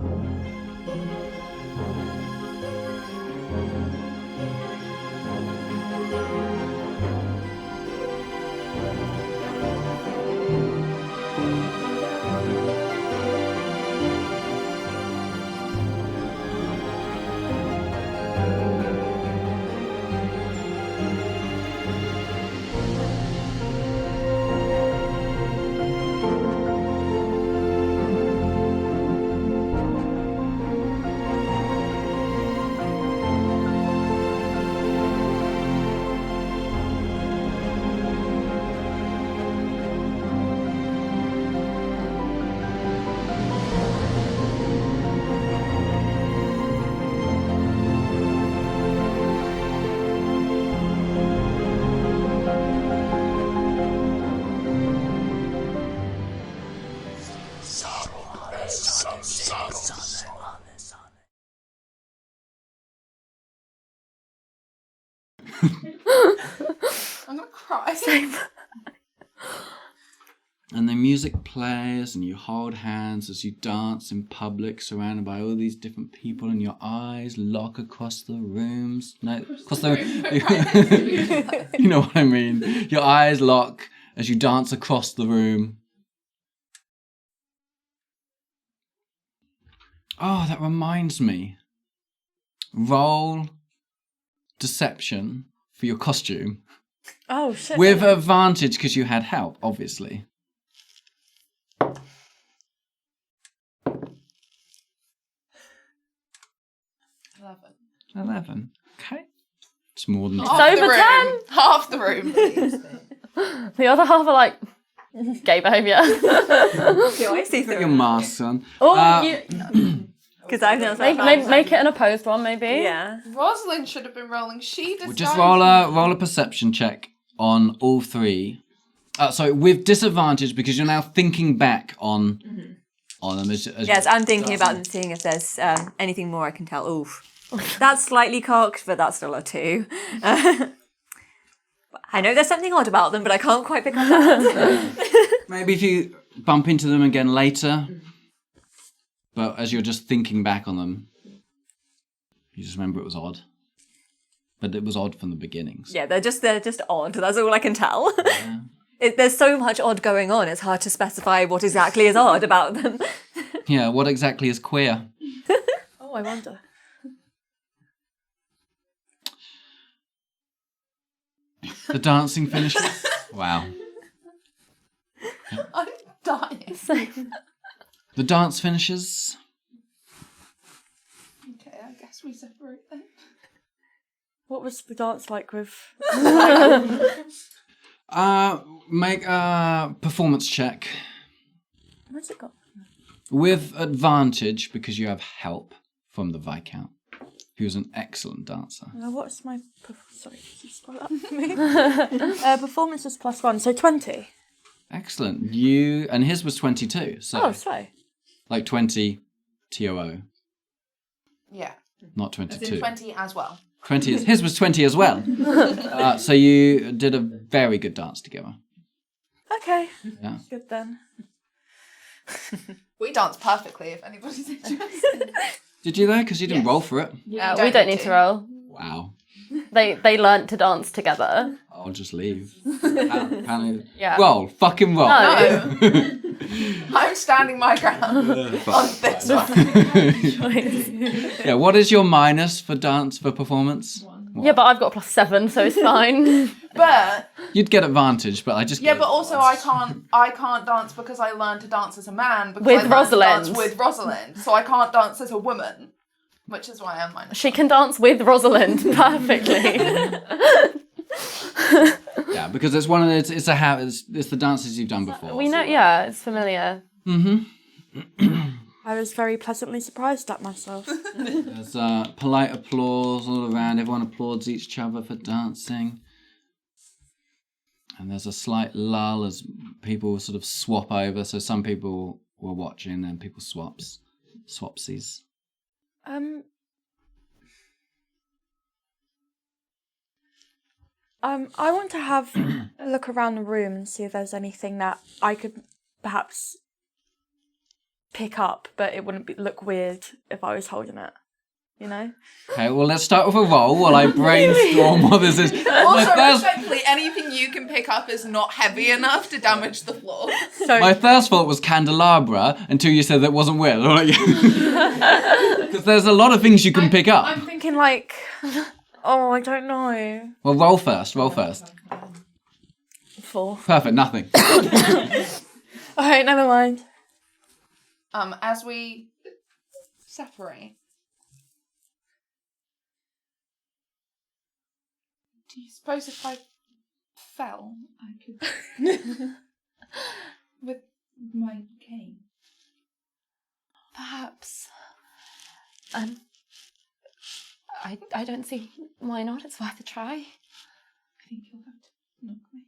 I'm gonna cry. And the music plays and you hold hands as you dance in public, surrounded by all these different people, and your eyes lock across the rooms. No, across the you know what I mean. Your eyes lock as you dance across the room. Oh, that reminds me. Roll deception for your costume. Oh, shit. With advantage because you had help, obviously. 11. Okay. It's more than... It's over 10. Half the room. The other half are like, gay behaviour. I see Put your mask on. Oh, because I've never make it an opposed one, maybe. Yeah. Rosalind should have been rolling. She decided. We'll just roll a perception check on all three. So with disadvantage because you're now thinking back on them. As yes, I'm thinking about them, seeing if there's anything more I can tell. Oof. That's slightly cocked, but that's still a 2. I know there's something odd about them, but I can't quite pick up that. Maybe if you bump into them again later, but as you're just thinking back on them, you just remember it was odd. But it was odd from the beginning. So. Yeah, they're just odd. That's all I can tell. Yeah. There's so much odd going on. It's hard to specify what exactly is odd about them. Yeah, what exactly is queer? Oh, I wonder. The dancing finishes? Wow. I'm dying. The dance finishes. Okay, I guess we separate then. What was the dance like with... Make a performance check. Where's it got? With advantage because you have help from the Viscount, who's an excellent dancer. What's my... Sorry, could you spell that for me? Performance is +1, so 20. Excellent. And his was 22. So Oh, sorry. like 20 TOO, Yeah. not As 22. in 20 as well. 20 his was 20 as well. So you did a very good dance together. Okay. Yeah. Good then. We dance perfectly if anybody's interested. Did you though? Because you didn't roll for it. Yeah, we don't need to roll. Wow. They learnt to dance together. I'll just leave. Apparently, Yeah. roll. Fucking roll. No. I'm standing my ground on this one. Yeah, what is your minus for performance? 1. Yeah, but I've got a +7, so it's fine. But You'd get advantage, but I just yeah, gave but also I can't dance because I learned to dance as a man because I learned Rosalind. to dance with Rosalind. So I can't dance as a woman, which is why I'm minus. She can dance with Rosalind perfectly. Yeah, because it's one of the, it's the dances you've done before. We know, yeah, it's familiar. Mm-hmm. I was very pleasantly surprised at myself. There's polite applause all around. Everyone applauds each other for dancing. And there's a slight lull as people sort of swap over. So some people were watching and people swapsies. I want to have a look around the room and see if there's anything that I could perhaps pick up, but it wouldn't look weird if I was holding it. You know? Okay, well, let's start with a roll while I brainstorm what this is. Also, respectfully, anything you can pick up is not heavy enough to damage the floor. So My first thought was candelabra until you said that wasn't weird. Because there's a lot of things you can pick up. I'm thinking like, oh, I don't know. Well, roll first. 4. Perfect, nothing. Alright, never mind. As we separate, do you suppose if I fell, I could with my cane? Perhaps. I don't see why not. It's worth a try. I think you're going to knock me.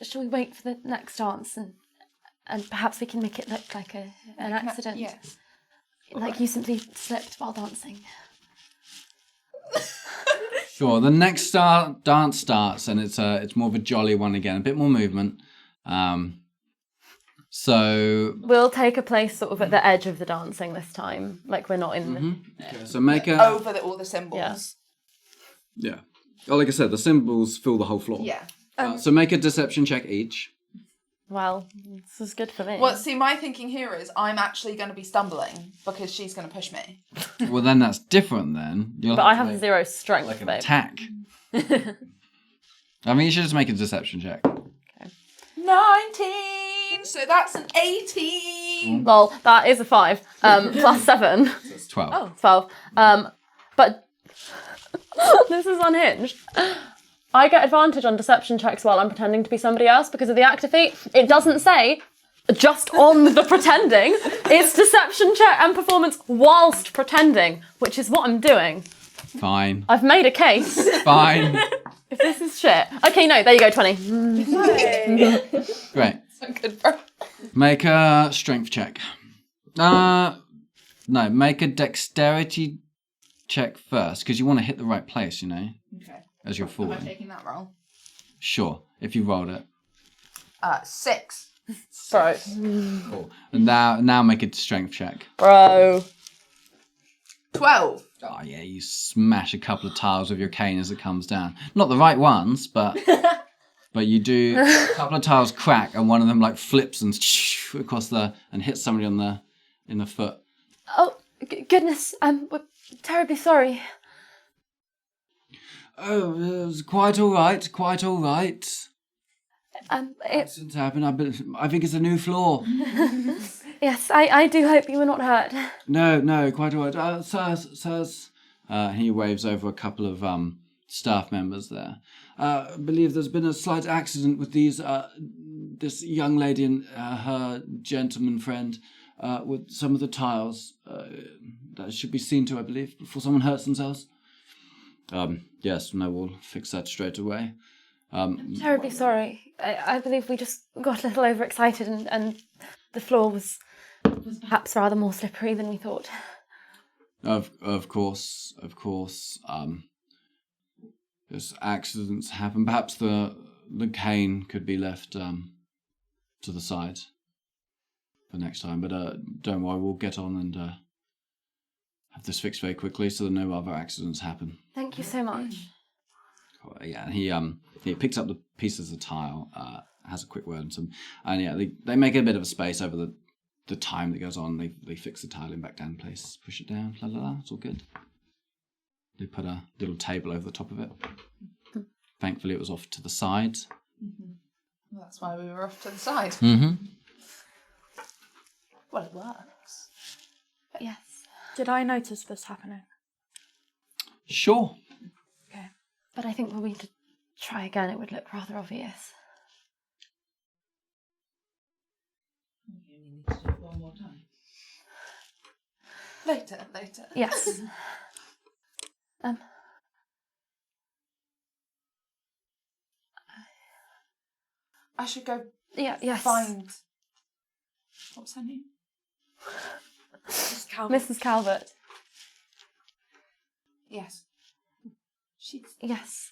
Shall we wait for the next dance and perhaps we can make it look like an accident? Yes. Like you simply slipped while dancing. Sure, the next dance starts and it's more of a jolly one again, a bit more movement. So We'll take a place sort of at the edge of the dancing this time. Like we're not in the... okay, so make a Over all the symbols. yeah. Oh, like I said, the symbols fill the whole floor. Yeah. So make a deception check each. Well, this is good for me. Well, see, my thinking here is I'm actually going to be stumbling because she's going to push me. Well, then that's different. Then you'll But I to have make 0 strength, like an babe. attack. I mean, you should just make a deception check. 19! So that's an 18! Well, that is a 5. Plus 7. That's 12. Oh, 12. But this is unhinged. I get advantage on deception checks while I'm pretending to be somebody else because of the actor feat. It doesn't say just on the pretending. It's deception check and performance whilst pretending, which is what I'm doing. Fine. I've made a case. Fine. If this is shit. Okay, no, there you go, 20. Great. So good, bro. Make a strength check. No, make a dexterity check first because you want to hit the right place, you know, Okay. as you're Am I falling. taking that roll? Sure, if you rolled it. 6. Bro. Cool. And now make a strength check. Bro. 12. Oh yeah, you smash a couple of tiles with your cane as it comes down. Not the right ones, but you do. A couple of tiles crack, and one of them like flips and across and hits somebody in the foot. Oh, goodness. We're terribly sorry. Oh, it was quite all right. Quite all right. Accidents happen. I think it's a new floor. Yes, I do hope you were not hurt. No, quite all right. Sirs. He waves over a couple of staff members there. I believe there's been a slight accident with this young lady and her gentleman friend with some of the tiles. That should be seen to, I believe, before someone hurts themselves. Yes, no, we'll fix that straight away. I'm terribly sorry. I believe we just got a little overexcited and the floor was perhaps rather more slippery than we thought. Of course. Yes, accidents happen. Perhaps the cane could be left to the side for next time. But don't worry, we'll get on and have this fixed very quickly so that no other accidents happen. Thank you so much. Cool. Yeah, he picks up the pieces of tile, has a quick word and they make a bit of a space over the time that goes on. They fix the tiling back down in place, push it down, la la la, it's all good. They put a little table over the top of it. Thankfully it was off to the side. Mm-hmm. Well, that's why we were off to the side. Mm-hmm. Well, it works. But yes. Did I notice this happening? Sure. Okay. But I think when we try again, it would look rather obvious. You only need to do it one more time. Later. Yes. I should go Yes. find... What's her name? Mrs. Calvert. Yes. She's... Yes.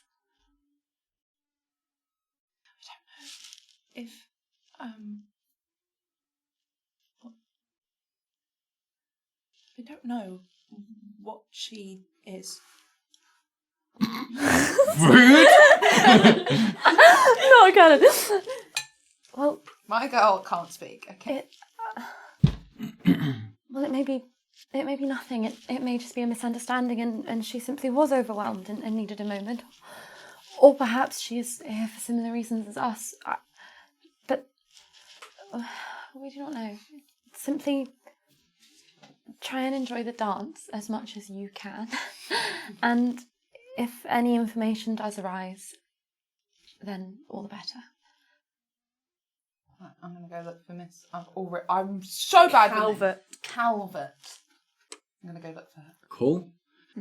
if I don't know what she is. Rude. No, I can't. Well, My girl can't speak. Okay. well, it may be nothing. It may just be a misunderstanding, and she simply was overwhelmed and needed a moment, or perhaps she is here for similar reasons as us. But we do not know. Simply try and enjoy the dance as much as you can, and if any information does arise, then all the better. Right, I'm gonna go look for Miss. I'm so bad with names. Calvert. I'm gonna go look for her. Cool.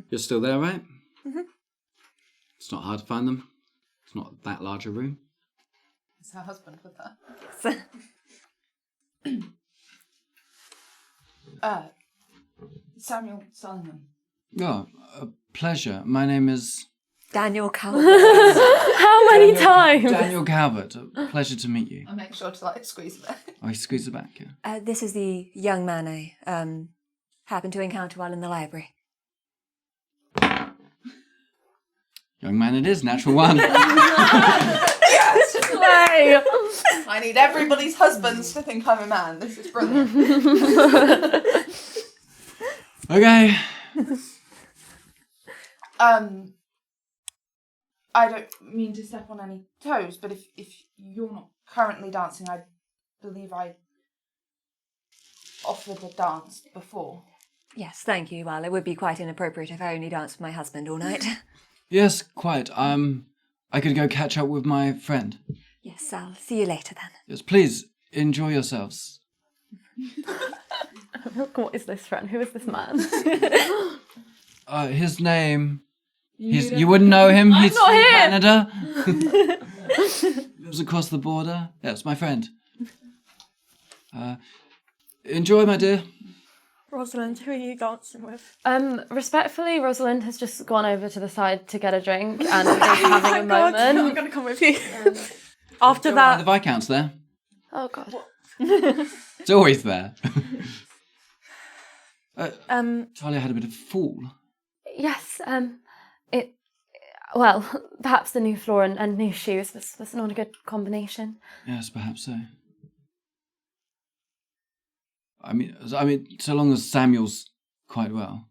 You're still there, right? Mm-hmm. It's not hard to find them. It's not that large a room. Is her husband with her? Samuel Solomon. Oh, a pleasure. My name is Daniel Calvert. How many times? Daniel Calvert. A pleasure to meet you. I make sure to squeeze it back. Oh, you squeeze it back, yeah. This is the young man I happened to encounter while in the library. Young man it is, natural one. Yes! Way. I need everybody's husbands to think I'm a man. This is brilliant. Okay. I don't mean to step on any toes, but if you're not currently dancing, I believe I offered a dance before. Yes, thank you. Well, it would be quite inappropriate if I only danced with my husband all night. Yes, quite. I could go catch up with my friend. Yes, I'll see you later then. Yes, please, enjoy yourselves. What is this friend? Who is this man? His name... You wouldn't know him. He's not from here. Canada. Lives across the border. That's my friend. Enjoy, my dear. Rosalind, who are you dancing with? Respectfully, Rosalind has just gone over to the side to get a drink and is having a moment. I'm going to come with you. After The that... Viscount's there. Oh God. It's always there. Talia had a bit of a fall. Yes. Well, perhaps the new floor and new shoes was not a good combination. Yes, perhaps so. I mean, so long as Samuel's quite well.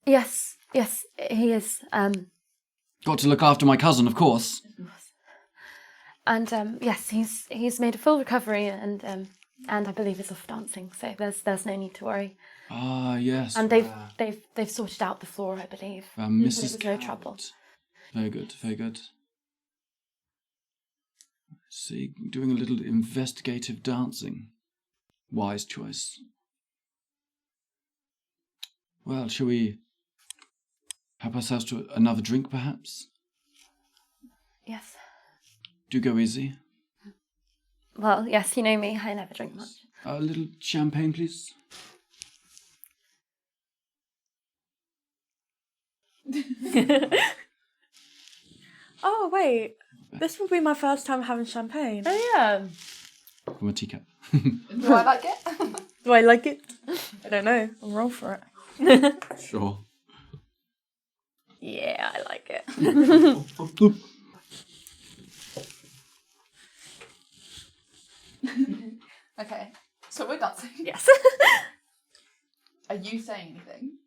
Yes, he is. Got to look after my cousin, of course. And yes, he's made a full recovery and I believe is off dancing. So there's no need to worry. Ah, yes. And they've sorted out the floor, I believe. Mrs. There was no trouble. Very good, very good. Let's see, doing a little investigative dancing. Wise choice. Well, shall we help ourselves to another drink, perhaps? Yes. Do go easy. Well, yes, you know me. I never drink much. A little champagne, please. Oh, wait. This will be my first time having champagne. Oh yeah. From a teacup. Do I like it? Do I like it? I don't know. I'll roll for it. Sure. Yeah, I like it. Okay, so we're dancing. Yes. Are you saying anything?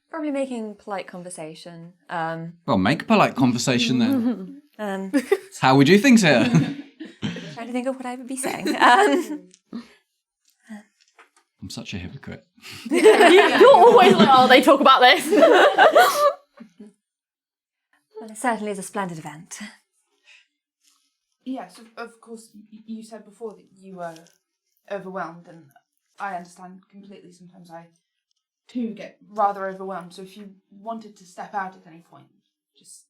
Probably making polite conversation. Well, make polite conversation then. Trying How we do things here. to think of what I would be saying. I'm such a hypocrite. You're always like, oh, they talk about this. Well, it certainly is a splendid event. Yes, of course. You said before that you were overwhelmed, and I understand completely. Sometimes I, too, get rather overwhelmed. So if you wanted to step out at any point, just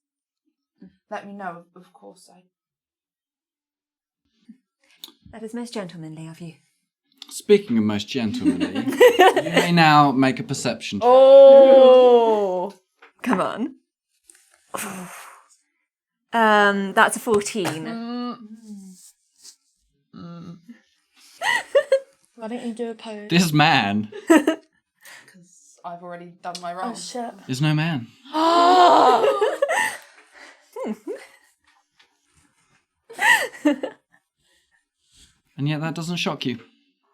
let me know. Of course, That is most gentlemanly of you. Speaking of most gentlemanly, you may now make a perception check. Oh. Come on. That's a 14. Why don't you do a pose? This man Because I've already done my role. Oh shit. is no man. And yet that doesn't shock you.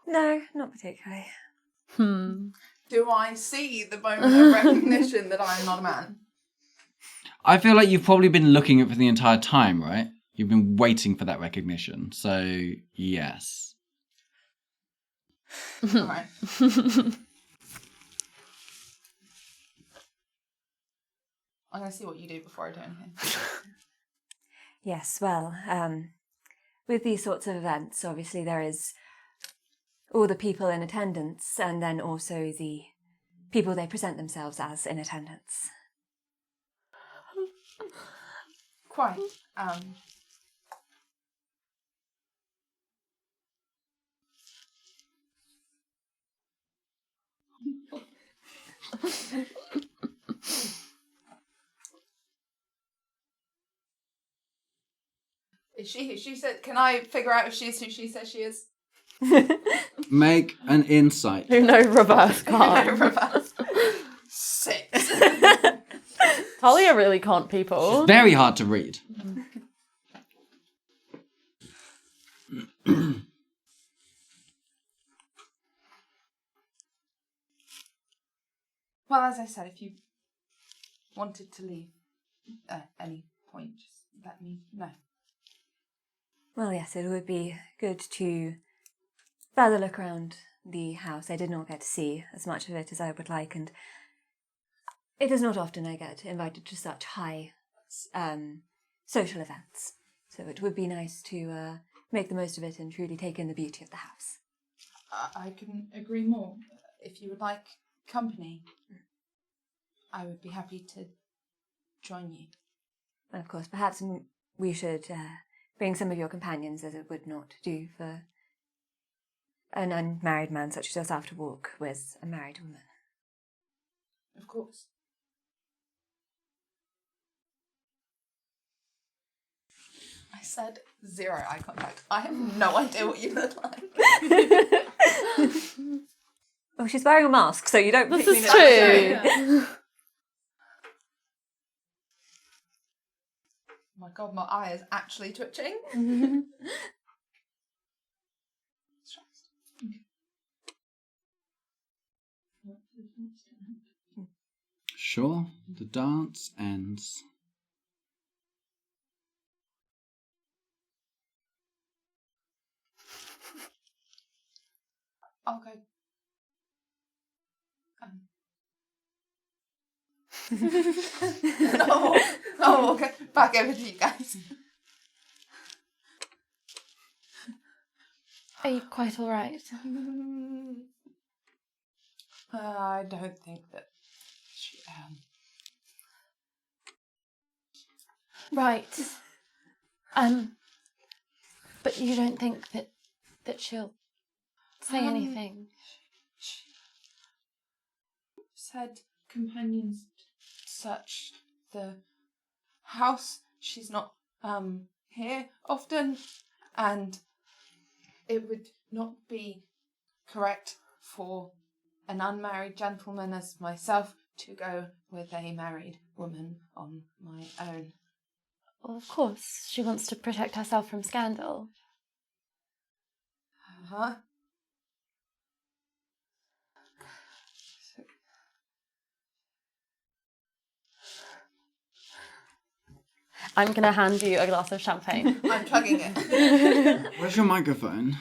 No, not particularly. Do I see the moment of recognition that I am not a man? I feel like you've probably been looking at it for the entire time, right? You've been waiting for that recognition. So, yes. Alright. I'm going to see what you do before I do anything. Yes, well, with these sorts of events, obviously there is all the people in attendance and then also the people they present themselves as in attendance. Quite. Is she said, can I figure out if she is who she says she is? Make an insight. Who know reverse card? Reverse. 6. Talia really can't people. Very hard to read. Well, as I said, if you wanted to leave at any point, just let me know. Well, yes, it would be good to further look around the house. I did not get to see as much of it as I would like, and it is not often I get invited to such high social events. So it would be nice to make the most of it and truly take in the beauty of the house. I couldn't agree more. If you would like company, I would be happy to join you. And of course, perhaps we should bring some of your companions, as it would not do for an unmarried man such as yourself to walk with a married woman. Of course. I said 0 eye contact. I have no idea what you look like. Well, she's wearing a mask, so you don't This particularly is know. true. Oh my god, my eye is actually twitching. Sure, the dance ends. I'll go. No. Oh, okay. Back over to you guys. Are you quite all right? I don't think that she Right. But you don't think that she'll say anything? She said companions search the house. She's not here often, and it would not be correct for an unmarried gentleman as myself to go with a married woman on my own. Well, of course, she wants to protect herself from scandal. Uh-huh. I'm going to hand you a glass of champagne. I'm chugging it. Where's your microphone?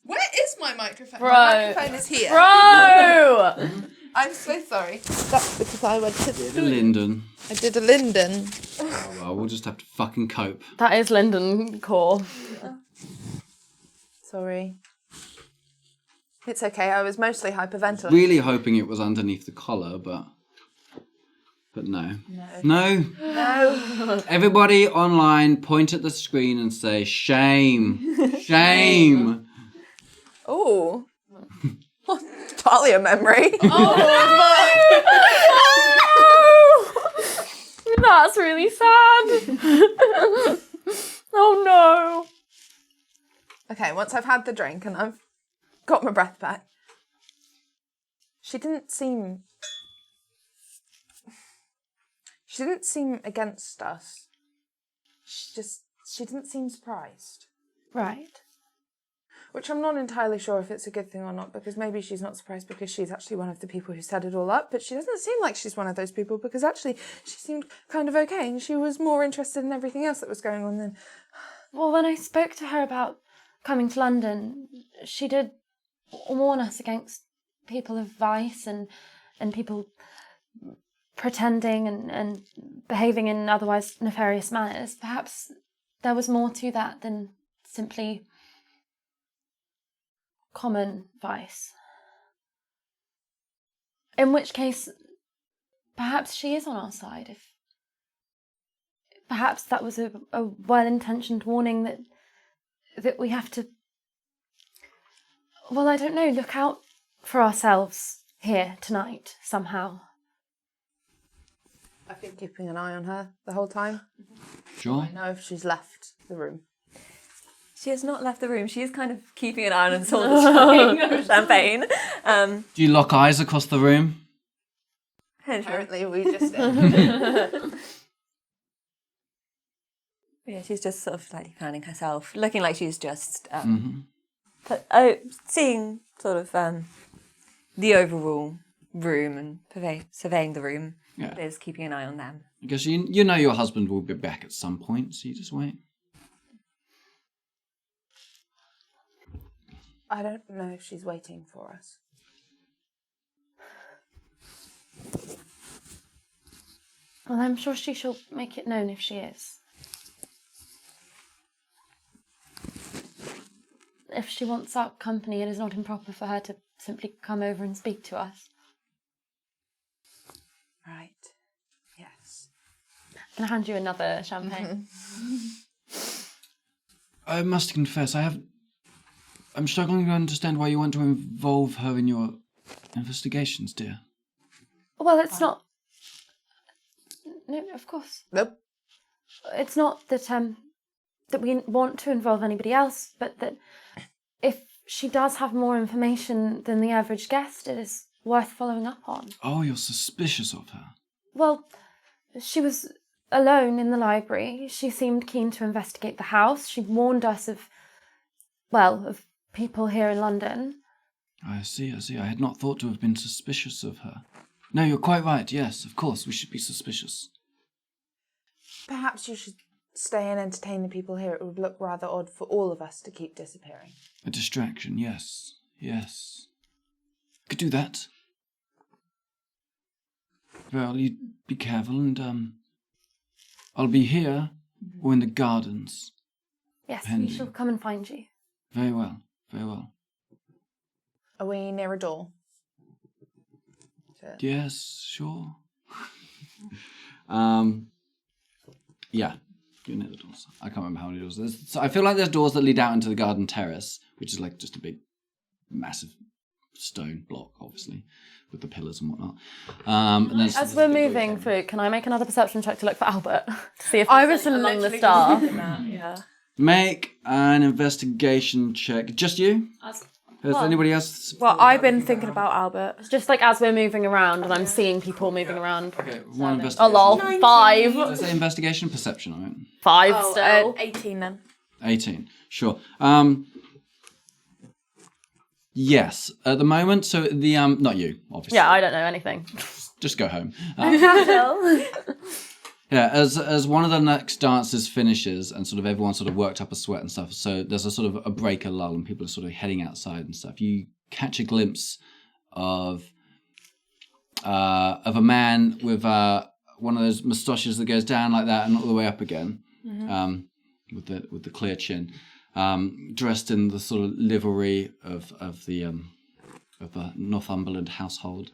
Where is my microphone? Bro. My microphone is here. Bro! I'm so sorry. That's because I went to Lyndon. I did a Lyndon. Oh well, we'll just have to fucking cope. That is Lyndon core. Sorry. It's okay, I was mostly hyperventilating. Really hoping it was underneath the collar, but no. No. Everybody online, point at the screen and say shame. Shame. Oh. Talia memory. That's really sad. Oh no. Okay, once I've had the drink and I've got my breath back. She didn't seem against us. She didn't seem surprised. Right. Which I'm not entirely sure if it's a good thing or not, because maybe she's not surprised because she's actually one of the people who set it all up, but she doesn't seem like she's one of those people because actually she seemed kind of okay and she was more interested in everything else that was going on than... Well, when I spoke to her about coming to London, she did warn us against people of vice and people pretending and behaving in otherwise nefarious manners. Perhaps there was more to that than simply common vice. In which case, perhaps she is on our side. If perhaps that was a well-intentioned warning that we have to, well, I don't know, look out for ourselves here tonight somehow. I've been keeping an eye on her the whole time. Sure. I know if she's left the room. She has not left the room. She is kind of keeping an eye on us all the time of champagne. Do you lock eyes across the room? Apparently we just did. Yeah, she's just sort of slightly fanning herself, looking like she's just seeing sort of the overall room and surveying the room. Yeah. Liz keeping an eye on them. I guess you know your husband will be back at some point, so you just wait. I don't know if she's waiting for us. Well, I'm sure she shall make it known if she is. If she wants our company, it is not improper for her to simply come over and speak to us. Right. Yes. Can I hand you another champagne? I must confess, I'm struggling to understand why you want to involve her in your investigations, dear. Well, it's not... No, of course. Nope. It's not that that we want to involve anybody else, but that if she does have more information than the average guest, it is worth following up on. Oh, you're suspicious of her. Well, she was alone in the library. She seemed keen to investigate the house. She warned us of people here in London. I see. I had not thought to have been suspicious of her. No, you're quite right. Yes, of course, we should be suspicious. Perhaps you should stay and entertain the people here. It would look rather odd for all of us to keep disappearing. A distraction, yes. Could do that. Well, you be careful, and I'll be here or in the gardens. Yes, Pending. we shall come and find you. Very well. Are we near a door? Yes, sure. Yeah, you're near the doors. I can't remember how many doors there's. So I feel like there's doors that lead out into the garden terrace, which is like just a big, massive stone block, obviously, with the pillars and whatnot. And As we're moving through, can I make another perception check to look for Albert? To see if I he's was among the literally staff. thinking that, yeah. Make an investigation check. Just you? Has anybody else? Well, I've been thinking about Albert. It's just like as we're moving around and I'm seeing people moving around. Okay, one Oh investigation. lol, 5. Did I say investigation? Perception, all right. 5 still. 18 then. 18, sure. Yes, at the moment, so the, not you, obviously. Yeah, I don't know anything. Just go home. Yeah, as one of the next dances finishes and sort of everyone sort of worked up a sweat and stuff, so there's a sort of a break, a lull, and people are sort of heading outside and stuff. You catch a glimpse of a man with one of those moustaches that goes down like that and all the way up again, with the clear chin, dressed in the sort of livery of the Northumberland household.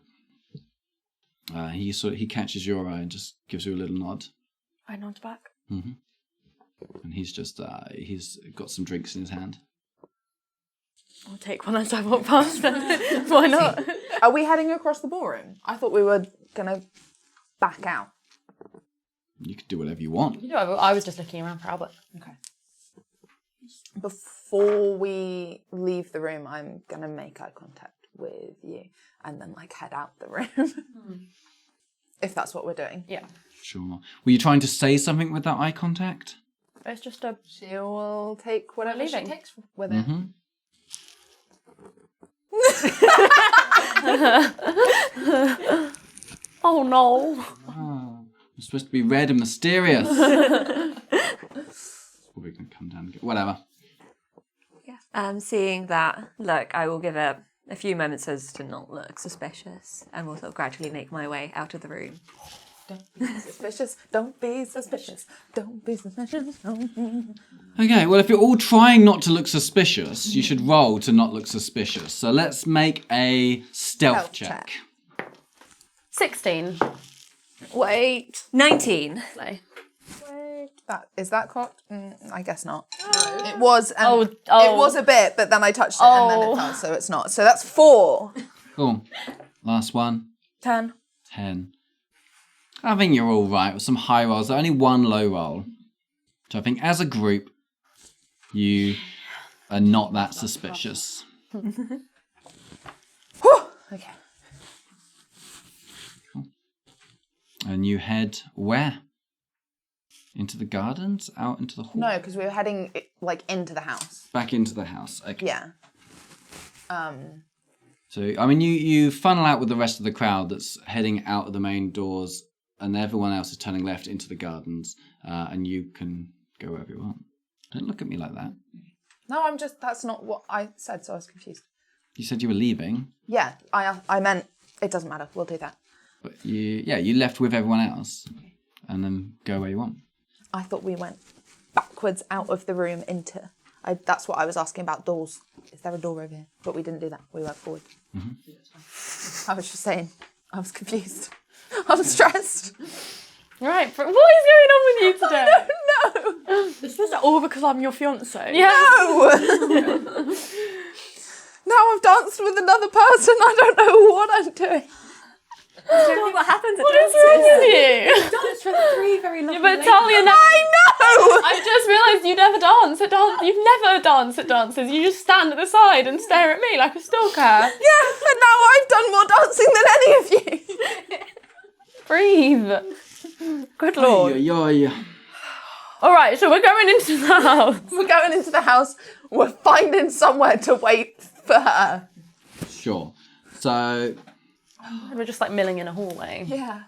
He catches your eye and just gives you a little nod. I nod back. Mm-hmm. And he's just he's got some drinks in his hand. I'll take one as I walk past then. Why not? Are we heading across the ballroom? I thought we were gonna back out. You could do whatever you want. I was just looking around for Albert. Okay. before we leave the room, I'm going to make eye contact with you and then, like, head out the room. If that's what we're doing. Yeah. Sure. Were you trying to say something with that eye contact? It's just a... She will take whatever she leaving. takes with it. Mm-hmm. Oh, no. Oh, you're supposed to be red and mysterious. Probably going to come down and get... Whatever. Seeing that, look, I will give it a few moments as to not look suspicious, and will sort of gradually make my way out of the room. Don't be suspicious. Don't be suspicious. Don't be suspicious. Okay, well, if you're all trying not to look suspicious, you should roll to not look suspicious. So let's make a stealth check. 16. Wait. 19. Play. Is that cocked? I guess not. No. It was. Oh. It was a bit, but then I touched it and then it fell, so it's not. So that's 4. Cool. Last one. 10. 10. I think you're all right with some high rolls. There's only one low roll. So I think as a group, you are not that suspicious. Whew. Okay. Cool. And you head where? Into the gardens? Out into the hall? No, because we were heading like into the house. Back into the house. Okay. Yeah. So, I mean, you funnel out with the rest of the crowd that's heading out of the main doors, and everyone else is turning left into the gardens, and you can go wherever you want. Don't look at me like that. No, that's not what I said, so I was confused. You said you were leaving. Yeah, I meant, it doesn't matter, we'll do that. But you left with everyone else, and then go where you want. I thought we went backwards out of the room into... that's what I was asking about doors. Is there a door over here? But we didn't do that. We went forward. Mm-hmm. I was just saying. I was confused. I'm stressed. Right, what is going on with you today? No. Is this all because I'm your fiance? Yeah. No. Now I've danced with another person. I don't know what I'm doing. What happens at What is wrong with you? Danced with 3 very lovely But ladies. Talia, I know. I just realised you never dance at dance. You've never danced at dances. You just stand at the side and stare at me like a stalker. Yeah, and now I've done more dancing than any of you. Breathe. Good lord. Yo. All right, so we're going into the house. We're going into the house. We're finding somewhere to wait for her. Sure. So... We're just like milling in a hallway. Yeah.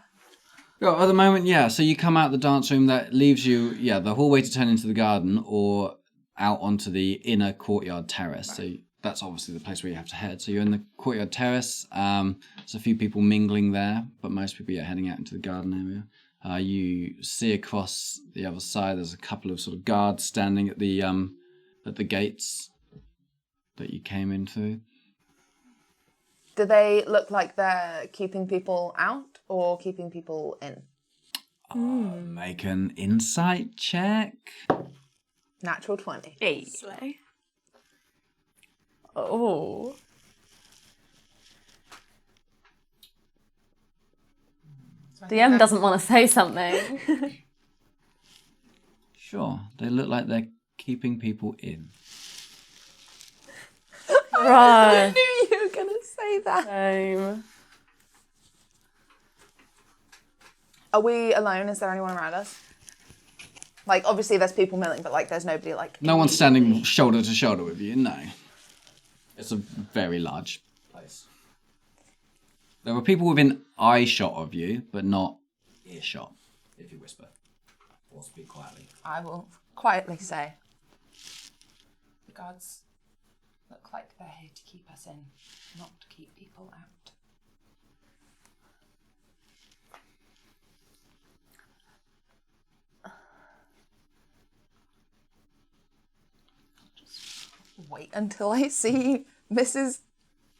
Well, at the moment, yeah. So you come out the dance room that leaves you, the hallway to turn into the garden or out onto the inner courtyard terrace. So that's obviously the place where you have to head. So you're in the courtyard terrace. There's a few people mingling there, but most people are heading out into the garden area. You see across the other side, there's a couple of sort of guards standing at the gates that you came in through. Do they look like they're keeping people out or keeping people in? Make an insight check. Natural 20. Hey. Slay. Oh. DM doesn't want to say something. Sure, they look like they're keeping people in. Right. I knew you were going to say that. Same. Are we alone? Is there anyone around us? Like, obviously there's people milling, but like there's nobody like... No one's standing shoulder to shoulder with you, no. It's a very large place. There are people within eye shot of you, but not earshot, if you whisper. Or speak quietly. I will quietly say. The guards look like they're here to keep us in, not to keep people out. Just wait until I see Mrs.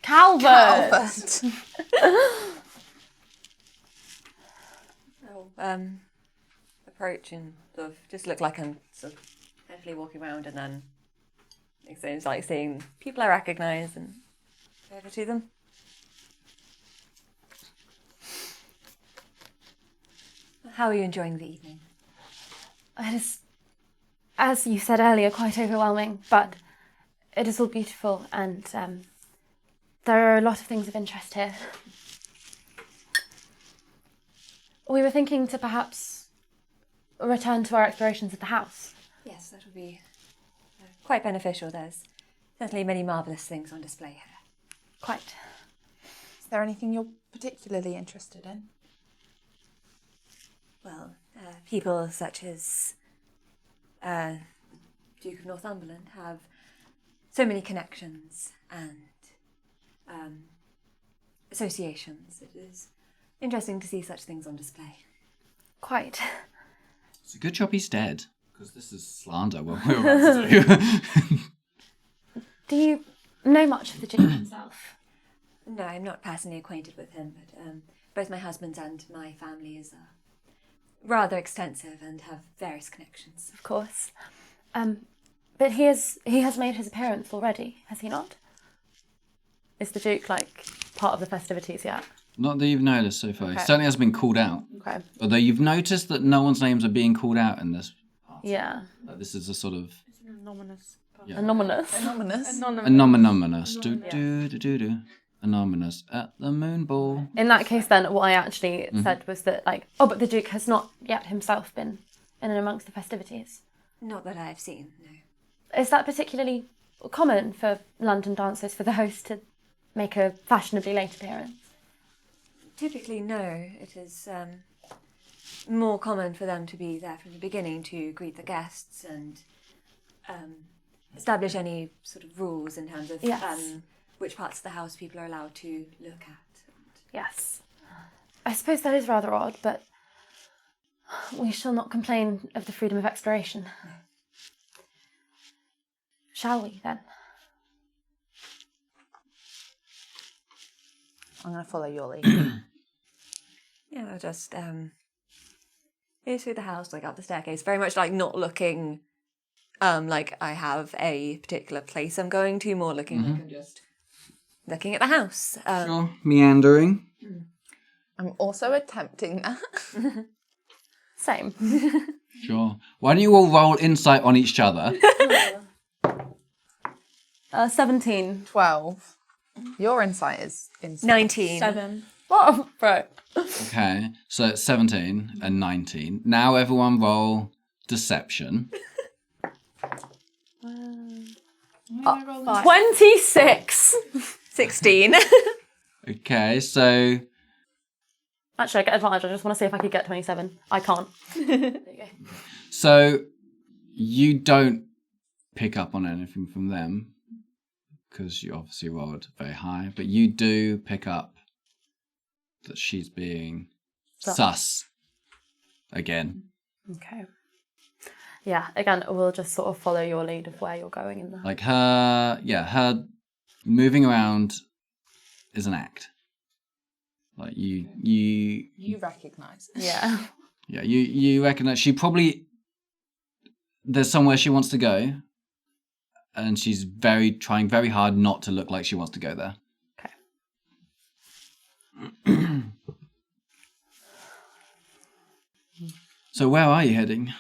Calvert. Approach and sort of just look like I'm sort of casually walking around, and then it seems like seeing people I recognise and go over to them. How are you enjoying the evening? It is, as you said earlier, quite overwhelming, but it is all beautiful, and there are a lot of things of interest here. We were thinking to perhaps return to our explorations of the house. Yes, that would be quite beneficial. There's certainly many marvellous things on display here. Quite. Is there anything you're particularly interested in? Well, people such as Duke of Northumberland have so many connections and associations. It is interesting to see such things on display. Quite. It's a good job he's dead, because this is slander what we're about to do. Do you know much of the Duke himself? No, I'm not personally acquainted with him, but both my husband's and my family is rather extensive and have various connections. Of course. But he has made his appearance already, has he not? Is the Duke, part of the festivities yet? Not that you've noticed so far. He Okay. certainly has been called out. Okay. Although you've noticed that no one's names are being called out in this part. Yeah. This is a sort of... Anonymous. Yeah. Anomalous. Anonymous. Anonymous. Do. Anonymous at the moon ball. In that case, then, what I actually said was that, but the Duke has not yet himself been in and amongst the festivities. Not that I've seen, no. Is that particularly common for London dancers, for the host to make a fashionably late appearance? Typically, no. It is more common for them to be there from the beginning to greet the guests and establish any sort of rules in terms of Yes. which parts of the house people are allowed to look at. Yes. I suppose that is rather odd, but we shall not complain of the freedom of exploration. Shall we, then? I'm going to follow your lead. Yeah, I'll just go through the house, up the staircase, very much not looking like I have a particular place I'm going to, more looking like I'm just looking at the house. Sure. Meandering. I'm also attempting that. Same. Sure. Why don't you all roll insight on each other? 17. 12. Your insight is insane. 19. 7. Oh, bro. Okay, so it's 17 and 19. Now everyone roll deception. 26. 16. Okay, so Actually, I get advantage. I just want to see if I could get 27. I can't. There you go. so you don't pick up on anything from them because you obviously rolled very high, but you do pick up that she's being sus again. Okay. Yeah, again, we'll just sort of follow your lead of where you're going in there. Her moving around is an act. You recognise. Yeah. Yeah, you recognise she probably there's somewhere she wants to go, and she's trying very hard not to look like she wants to go there. Okay. So where are you heading?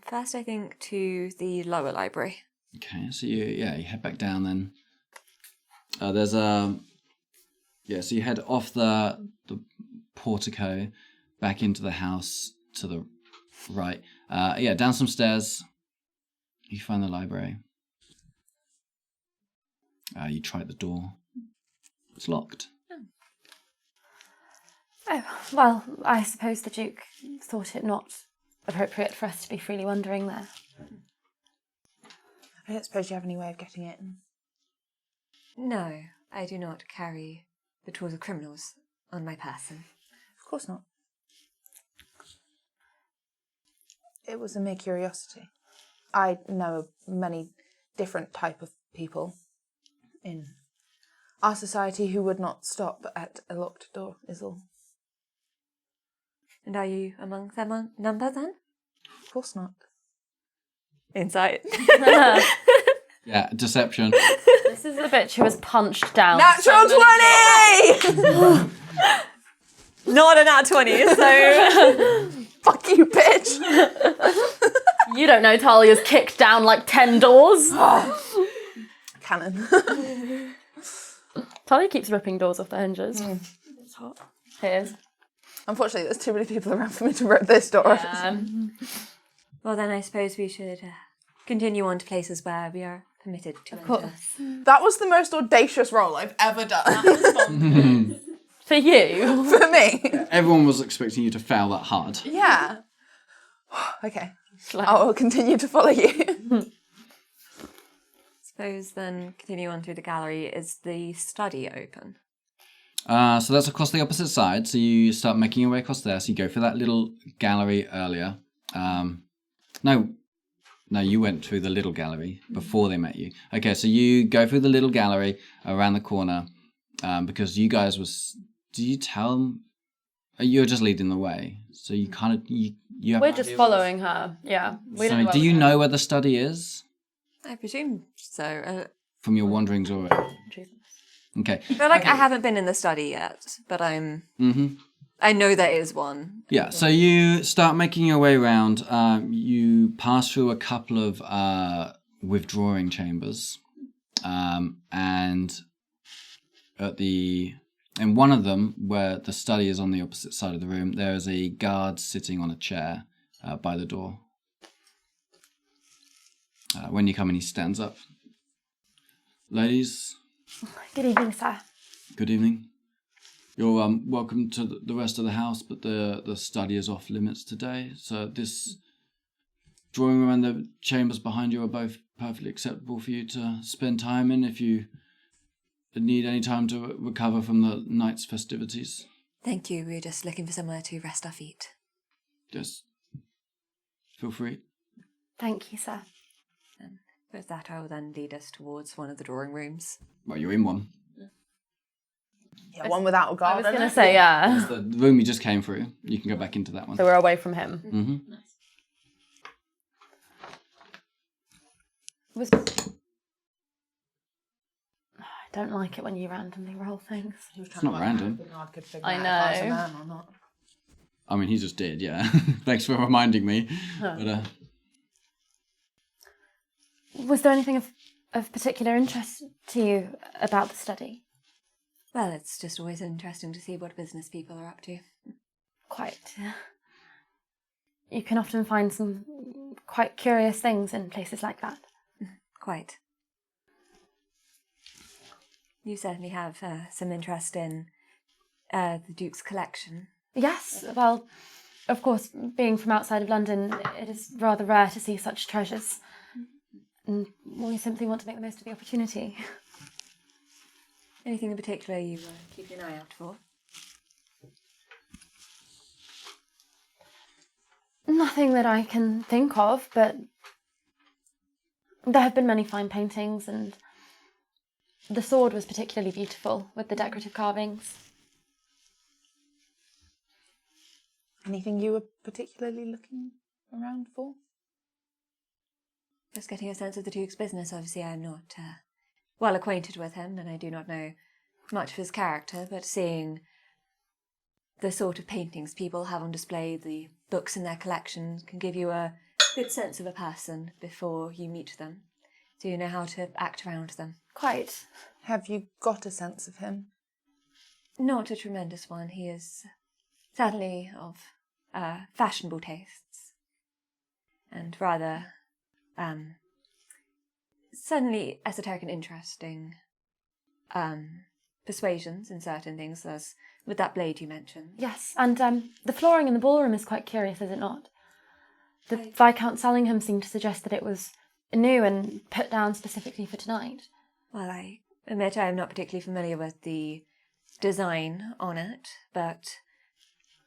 First, I think, to the lower library. Okay, so you head back down then. So you head off the portico back into the house to the right. Down some stairs. You find the library. You try the door. It's locked. Oh, well, I suppose the Duke thought it not appropriate for us to be freely wandering there. I don't suppose you have any way of getting in. No, I do not carry the tools of criminals on my person. Of course not. It was a mere curiosity. I know of many different type of people in our society who would not stop at a locked door, is all. And are you among them number then? Of course not. Insight. Yeah, deception. This is the bitch who was punched down. Natural 20! Not a nat 20, so... Fuck you, bitch! You don't know Talia's kicked down 10 doors. cannon. Taya keeps ripping doors off the hinges. It's hot. It is. Unfortunately, there's too many people around for me to rip this door off. Well, then I suppose we should continue on to places where we are permitted to Of enter. course. That was the most audacious roll I've ever done. For you. For me. Everyone was expecting you to fail that hard. Yeah. Okay. I will continue to follow you. Suppose then continue on through the gallery. Is the study open? So that's across the opposite side. So you start making your way across there. So you go for that little gallery earlier. No, you went through the little gallery before they met you. Okay, so you go through the little gallery around the corner because you guys was. Do you tell them? You're just leading the way. So you kind of you have. We're just following her. Yeah. So do you know where the study is I presume so. from your wanderings already? Okay. I feel like I haven't been in the study yet, but I'm. Mm-hmm. I know there is one. Yeah, so you start making your way around. You pass through a couple of withdrawing chambers, and in one of them, where the study is on the opposite side of the room, there is a guard sitting on a chair by the door. When you come in, he stands up. Ladies, Good evening, sir. good evening. You're welcome to the rest of the house, but the study is off limits today. So this drawing room and the chambers behind you are both perfectly acceptable for you to spend time in if you need any time to recover from the night's festivities. Thank you. We're just looking for somewhere to rest our feet. Just feel free. Thank you, sir. And with that, I will then lead us towards one of the drawing rooms. Well, you're in one. Yeah, one without a I guard. was going to say, yeah. It's the room you just came through. You can go back into that one. So we're away from him. Mm-hmm. I don't like it when you randomly roll things. It's not random. I know. Man or not. I mean, he just did, yeah. Thanks for reminding me. But Was there anything of particular interest to you about the study? Well, it's just always interesting to see what business people are up to. Quite. You can often find some quite curious things in places like that. Quite. You certainly have some interest in the Duke's collection. Yes, well, of course, being from outside of London, it is rather rare to see such treasures. And we simply want to make the most of the opportunity. Anything in particular you keep an eye out for? Nothing that I can think of, but there have been many fine paintings, and the sword was particularly beautiful with the decorative carvings. Anything you were particularly looking around for? Just getting a sense of the Duke's business. Obviously, I'm not well acquainted with him, and I do not know much of his character, but seeing the sort of paintings people have on display, the books in their collection, can give you a good sense of a person before you meet them, so you know how to act around them. Quite. Have you got a sense of him? Not a tremendous one. He is certainly of fashionable tastes, and rather certainly esoteric and interesting persuasions in certain things, as with that blade you mentioned. Yes, and the flooring in the ballroom is quite curious, is it not? The Viscount Sallingham seemed to suggest that it was new and put down specifically for tonight. Well, I admit I am not particularly familiar with the design on it, but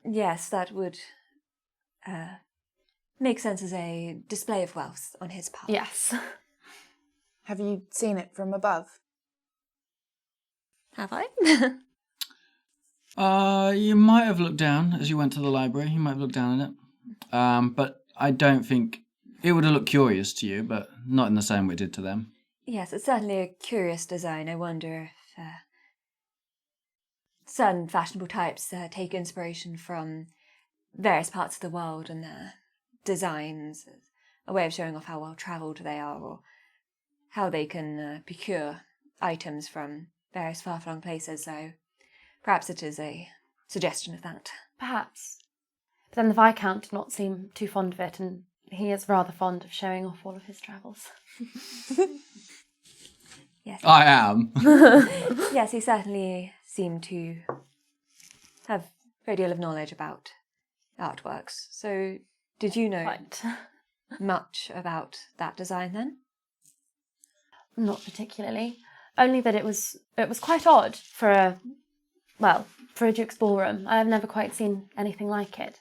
yes, that would make sense as a display of wealth on his part. Yes. Have you seen it from above? Have I? You might have looked down as you went to the library. You might have looked down at it. But I don't think it would have looked curious to you, but not in the same way it did to them. Yes, it's certainly a curious design. I wonder if certain fashionable types take inspiration from various parts of the world and their designs, a way of showing off how well travelled they are, or how they can procure items from various far-flung places, so perhaps it is a suggestion of that. Perhaps. But then the Viscount did not seem too fond of it, and he is rather fond of showing off all of his travels. Yes. I am. Yes, he certainly seemed to have a great deal of knowledge about artworks. So, did you know Quite. much about that design then? Not particularly. Only that it was quite odd for a Duke's ballroom. I have never quite seen anything like it.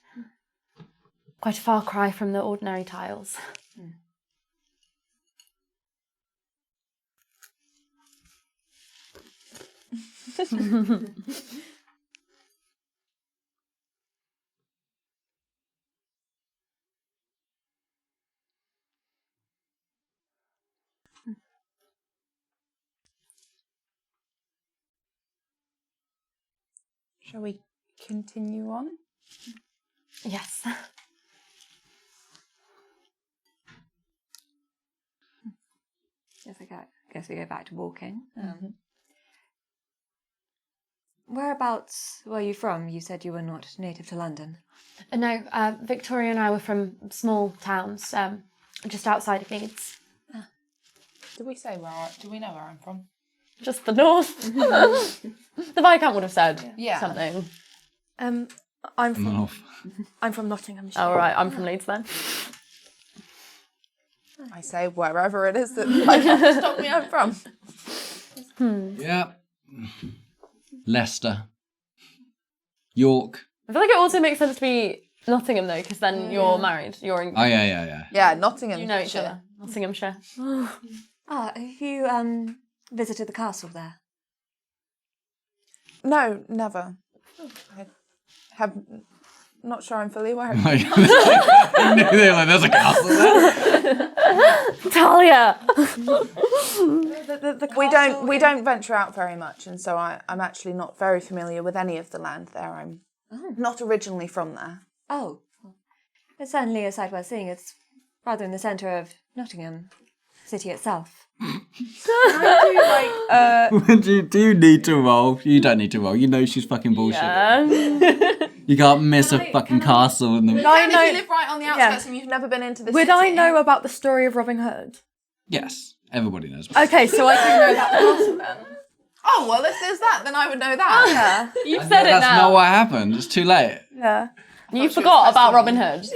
Quite a far cry from the ordinary tiles. Shall we continue on? Yes. Guess we go back to walking. Whereabouts were you from? You said you were not native to London. No, Victoria and I were from small towns, just outside of Leeds. Do we know where I'm from? Just the north. The Viscount would have said Yeah. something. I'm from North. I'm from Nottinghamshire. Oh, right, I'm from Leeds then. I say wherever it is that I can't stop me, I'm from. Yeah. Leicester. York. I feel like it also makes sense to be Nottingham though, because then you're married. You're in, Oh, yeah. Yeah, Nottingham. you know each other. Nottinghamshire. Have you visited the castle there? No, never. I have. Not sure I'm fully aware. of it. There's a castle there. Talia! The We don't venture out very much, and so I'm actually not very familiar with any of the land there. I'm not originally from there. Oh, well, it's certainly a sight worth seeing. It's rather in the centre of Nottingham city itself. Do you need to roll? You don't need to roll. You know she's fucking bullshit. You can't miss a fucking castle in the... Would I And know? if you live right on the outskirts and you've never been into the Would city. I know about the story of Robin Hood? Yes, everybody knows. Okay, so I do know that castle then. Oh, well, if there's that, then I would know that. Yeah, You've said it That's now. not what happened. It's too late. yeah. You forgot about Robin Hood.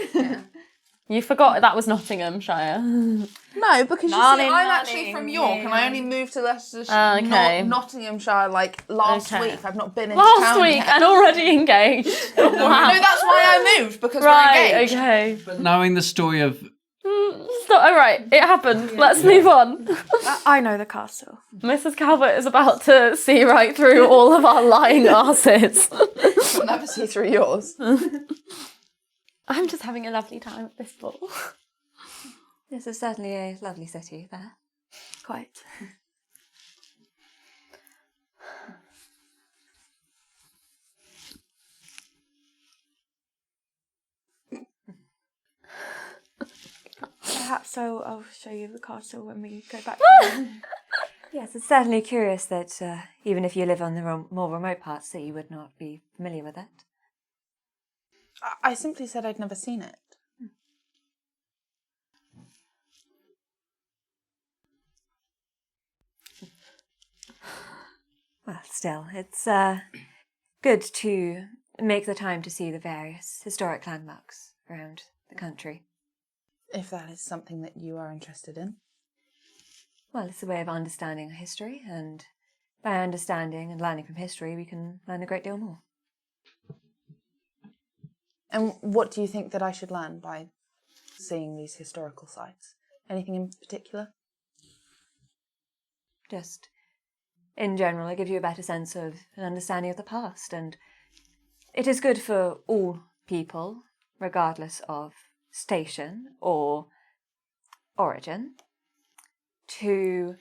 You forgot that was Nottinghamshire. No, because you see, I'm actually from York and I only moved to Leicestershire, Okay. Nottinghamshire, like last Okay. week. I've not been into Last town week yet. and already engaged. No, that's why I moved, because we're Right, engaged. okay. But knowing the story of... Stop. All right, it happened. Let's move on. I know the castle. Mrs. Calvert is about to see right through all of our lying asses. You'll never see through yours. I'm just having a lovely time at this ball. This is certainly a lovely city there. Quite. Perhaps I'll show you the castle when we go back. Yes, it's certainly curious that even if you live on the more remote parts, that you would not be familiar with it. I simply said I'd never seen it. Well, still, it's good to make the time to see the various historic landmarks around the country. If that is something that you are interested in. Well, it's a way of understanding history, and by understanding and learning from history, we can learn a great deal more. And what do you think that I should learn by seeing these historical sites? Anything in particular? Just, in general, it gives you a better sense of an understanding of the past, and it is good for all people, regardless of station or origin, to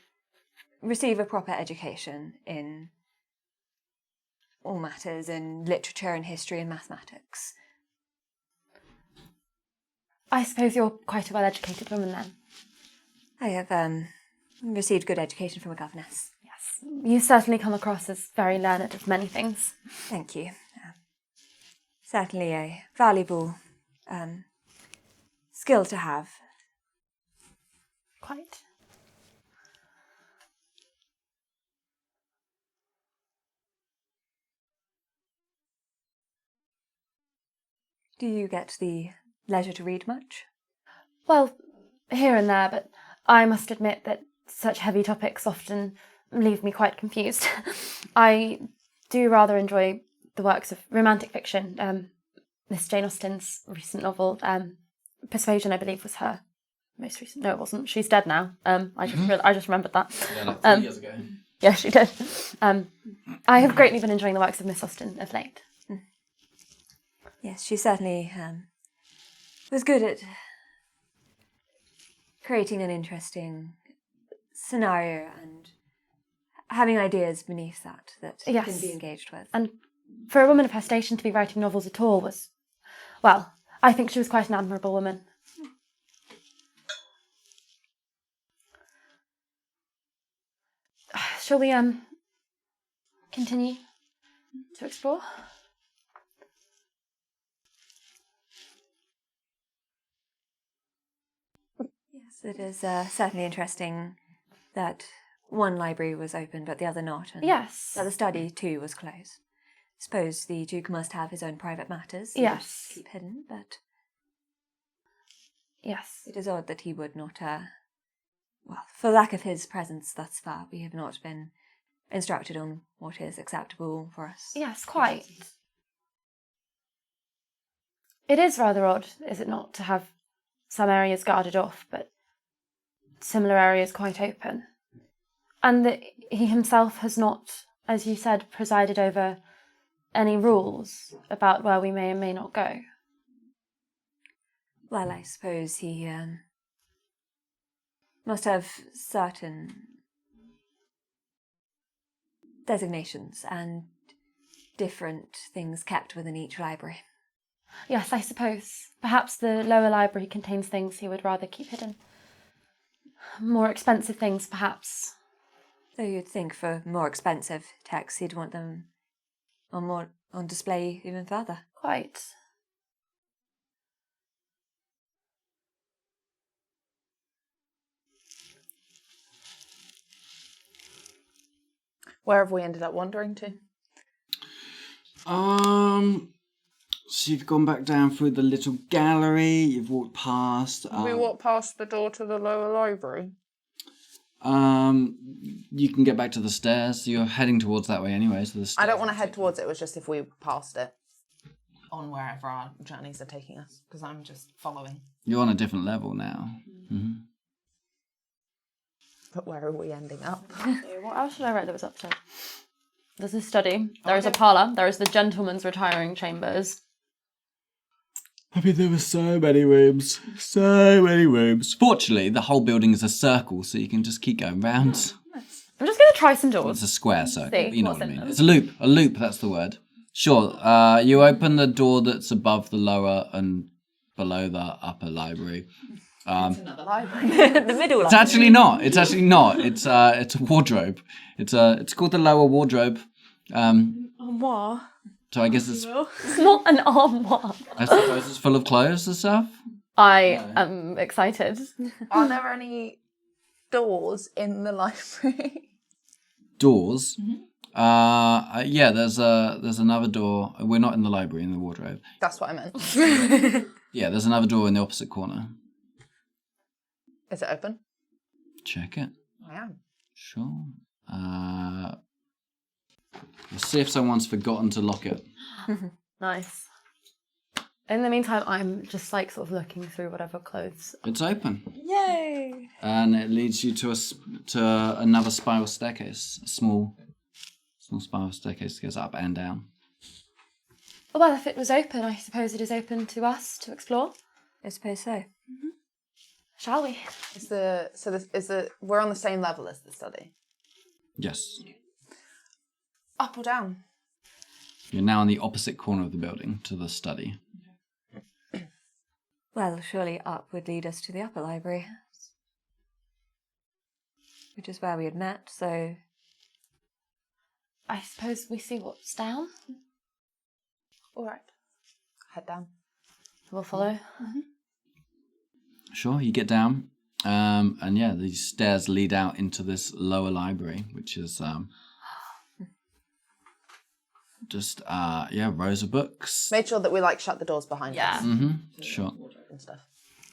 receive a proper education in all matters in literature and history and mathematics. I suppose you're quite a well-educated woman then. I have, Received good education from a governess. Yes, you certainly come across as very learned of many things. Thank you. Certainly a valuable skill to have. Quite. Do you get the leisure to read much? Well, here and there, but I must admit that such heavy topics often leave me quite confused. I do rather enjoy the works of romantic fiction. Miss Jane Austen's recent novel, Persuasion, I believe, was her most recent. No, it wasn't. She's dead now. I just remembered that. Yeah, like 3 years ago. Yeah, she did. I have greatly been enjoying the works of Miss Austen of late. Yes, she certainly was good at creating an interesting scenario and having ideas beneath that Yes. can be engaged with. And for a woman of her station to be writing novels at all was, well, I think she was quite an admirable woman. Shall we continue to explore? Yes, it is certainly interesting that one library was open but the other not, and Yes. that the study too was closed. Suppose the Duke must have his own private matters he Yes. would keep hidden, but Yes. it is odd that he would not, well, for lack of his presence thus far, we have not been instructed on what is acceptable for us. Yes, quite. It is rather odd, is it not, to have some areas guarded off, but similar areas quite open. And that he himself has not, as you said, presided over any rules about where we may and may not go. Well, I suppose he must have certain designations and different things kept within each library. Yes, I suppose. Perhaps the lower library contains things he would rather keep hidden. More expensive things, perhaps. Though you'd think for more expensive texts he'd want them on display even further. Quite. Where have we ended up wandering to? So you've gone back down through the little gallery. You've walked past. We walked past the door to the lower library. You can get back to the stairs. You're heading towards that way anyway. So the stairs I don't want to head towards it. It was just if we passed it on wherever our journeys are taking us, because I'm just following. You're on a different level now. Mm-hmm. But where are we ending up? What else should I write that was upstairs? There's a study. There is a parlour. There is the gentleman's retiring chambers. I mean, there were so many rooms. So many rooms. Fortunately, the whole building is a circle, so you can just keep going round. I'm just going to try some doors. Well, it's a square circle, See but you know what's what I in mean. them. It's a loop. A loop, that's the word. Sure. You open the door that's above the lower and below the upper library. It's another library. The middle It's actually not. It's actually not. It's a wardrobe. It's called the lower wardrobe. Armoire. So I guess it's. It's not an armoire. I suppose it's full of clothes and stuff. I am excited. Are there any doors in the library? Doors. Yeah. There's another door. We're not in the library. In the wardrobe. That's what I meant. Yeah. There's another door in the opposite corner. Is it open? Check it. I am. Sure. Let's see if someone's forgotten to lock it. Nice. In the meantime, I'm just like sort of looking through whatever clothes. It's open. Yay! And it leads you to another spiral staircase. A small spiral staircase that goes up and down. Well, if it was open, I suppose it is open to us to explore. I suppose so. Shall we? We're on the same level as the study. Yes. Up or down? You're now in the opposite corner of the building to the study. Well, surely up would lead us to the upper library. which is where we had met, so I suppose we see what's down. All right. Head down. We'll follow. Sure, you get down. And yeah, these stairs lead out into this lower library, which is just rows of books. Made sure that we shut the doors behind us. Sure. And stuff.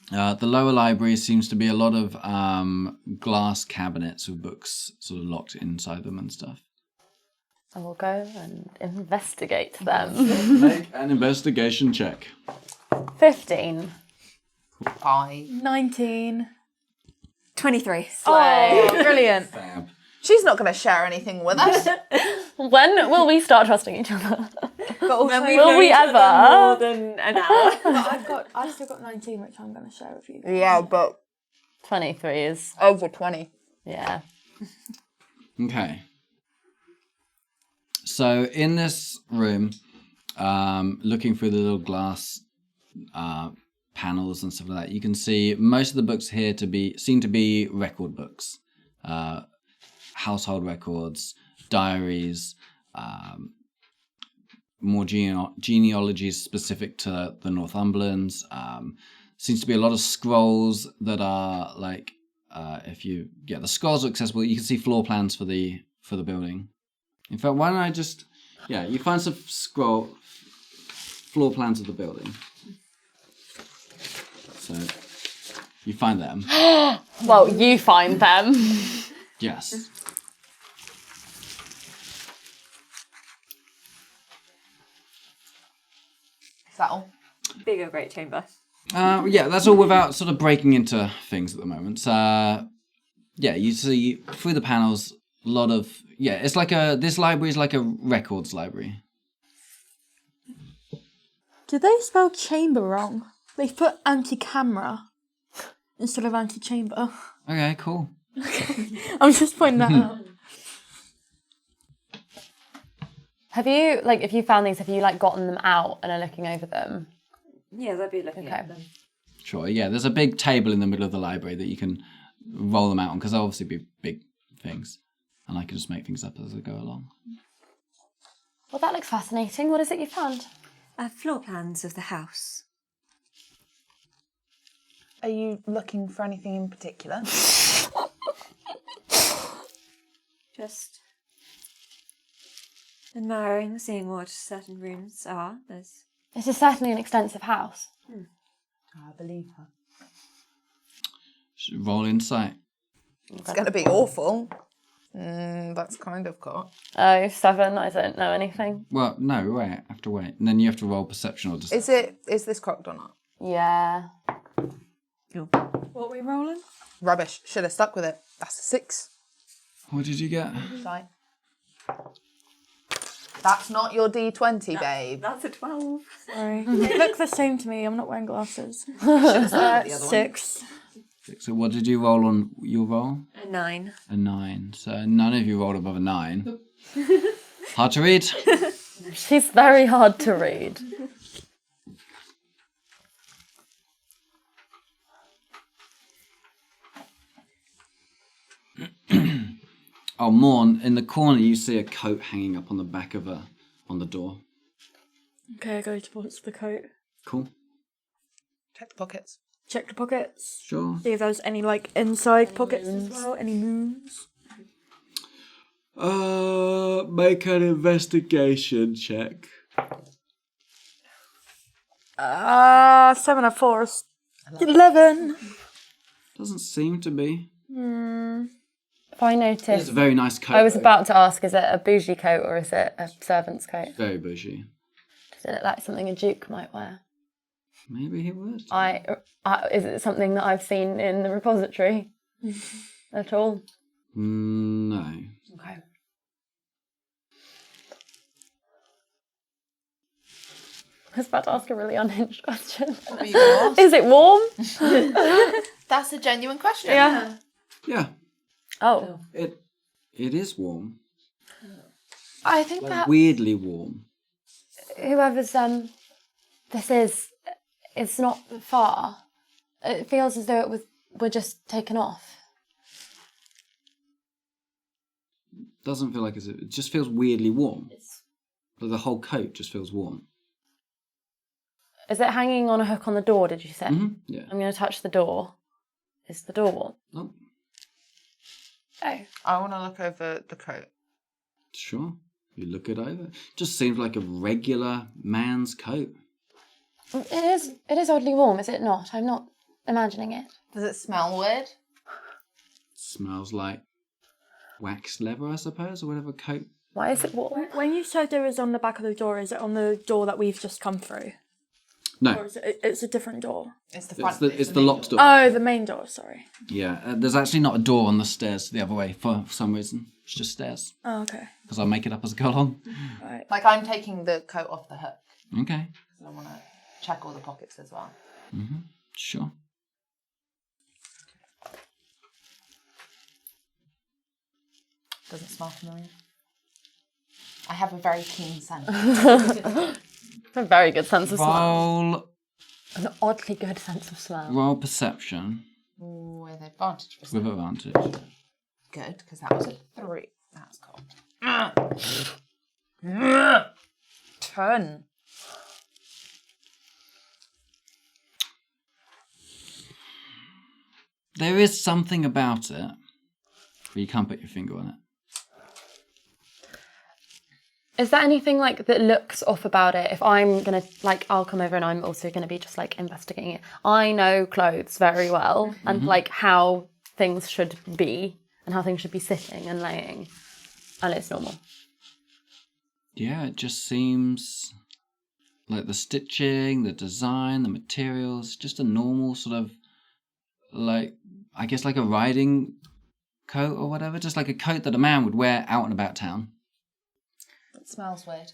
The lower library seems to be a lot of glass cabinets with books sort of locked inside them and stuff. And we'll go and investigate them. Make an investigation check. 15. 19. 23. Oh, brilliant. Fab. She's not going to share anything with us. When will we start trusting each other? But also, Will we ever? More than an hour. But I've still got 19, which I'm going to share with you. Yeah, but 23 is, over 20. yeah. Okay. So in this room, looking through the little glass panels and stuff like that, you can see most of the books here seem to be record books, household records, diaries, more genealogies specific to the Northumberlands. Seems to be a lot of scrolls that are the scrolls are accessible. You can see floor plans for the building. In fact, why don't I just you find some floor plans of the building. So you find them. Well, you find them. Yes. Is that all? Bigger great chamber. That's all without sort of breaking into things at the moment. You see through the panels a lot of it's like this library is like a records library. Did they spell chamber wrong? They put anti-camera instead of anti-chamber. Okay, cool. I'm just pointing that out. Have you, if you found these, have you, gotten them out and are looking over them? Yeah, I'd be looking Okay. at them. Sure, yeah. There's a big table in the middle of the library that you can roll them out on because they'll obviously be big things. And I can just make things up as I go along. Well, that looks fascinating. What is it you found? Floor plans of the house. Are you looking for anything in particular? Just admiring, seeing what certain rooms are. There's This is certainly an extensive house. I believe her. Should roll insight. It's going to be awful. That's kind of cool. Oh, 7. I don't know anything. Well, no, wait. I have to wait. And then you have to roll perception or just. Is this crocked or not? Yeah. What are we rolling? Rubbish. Should have stuck with it. That's a 6. What did you get? Shite. That's not your D20, babe. that's a 12. Sorry. They look the same to me. I'm not wearing glasses. The other one. 6. So what did you roll on your roll? A 9. A 9. So none of you rolled above a 9. Hard to read. She's very hard to read. Oh, Morne, in the corner you see a coat hanging up on the back of on the door. Okay, I go towards the coat. Cool. Check the pockets. Check the pockets. Sure. See if there's any inside pockets as well. Any moons. Make an investigation check. 7 or 4 is 11. Doesn't seem to be. If I It's notice, a very nice coat. I was about to ask, is it a bougie coat or is it a servant's coat? Very bougie. Does it look like something a duke might wear? Maybe he would. Is it something that I've seen in the repository at all? No. Okay. I was about to ask a really unhinged question. What were you going to ask? Is it warm? That's a genuine question. Yeah. Yeah. Oh. It is warm. I think Like perhaps weirdly warm. whoever's this is, it's not far. It feels as though we're just taken off. doesn't feel like it just feels weirdly warm. Like the whole coat just feels warm. Is it hanging on a hook on the door, did you say? Mm-hmm. Yeah. I'm going to touch the door. Is the door warm? Oh, Oh. I want to look over the coat. sure. You look it over. Just seems like a regular man's coat. It is oddly warm, is it not? I'm not imagining it. Does it smell weird? Smells like waxed leather, I suppose, or whatever coat. Why is it warm? When you said it was on the back of the door, is it on the door that we've just come through? No, Or is it's a different door? It's the front. it's the locked door. Oh, the main door, sorry. Yeah, there's actually not a door on the stairs the other way for some reason. It's just stairs. Oh, okay. Because I make it up as I go along. Right. Like I'm taking the coat off the hook. Okay, I want to check all the pockets as well. sure. Doesn't smell familiar. I have a very keen scent. A very good sense of smell. Roll, An oddly good sense of smell. roll perception With advantage. with advantage. Good, because that was a 3. That's cool. 10. There is something about it, but you can't put your finger on it. Is there anything like that looks off about it? If I'm gonna I'll come over and I'm also gonna be just like investigating it. I know clothes very well and like how things should be and how things should be sitting and laying, and it's normal. Yeah, it just seems like the stitching, the design, the materials, just a normal sort of like, I guess like a riding coat or whatever, just like a coat that a man would wear out and about town. It smells weird.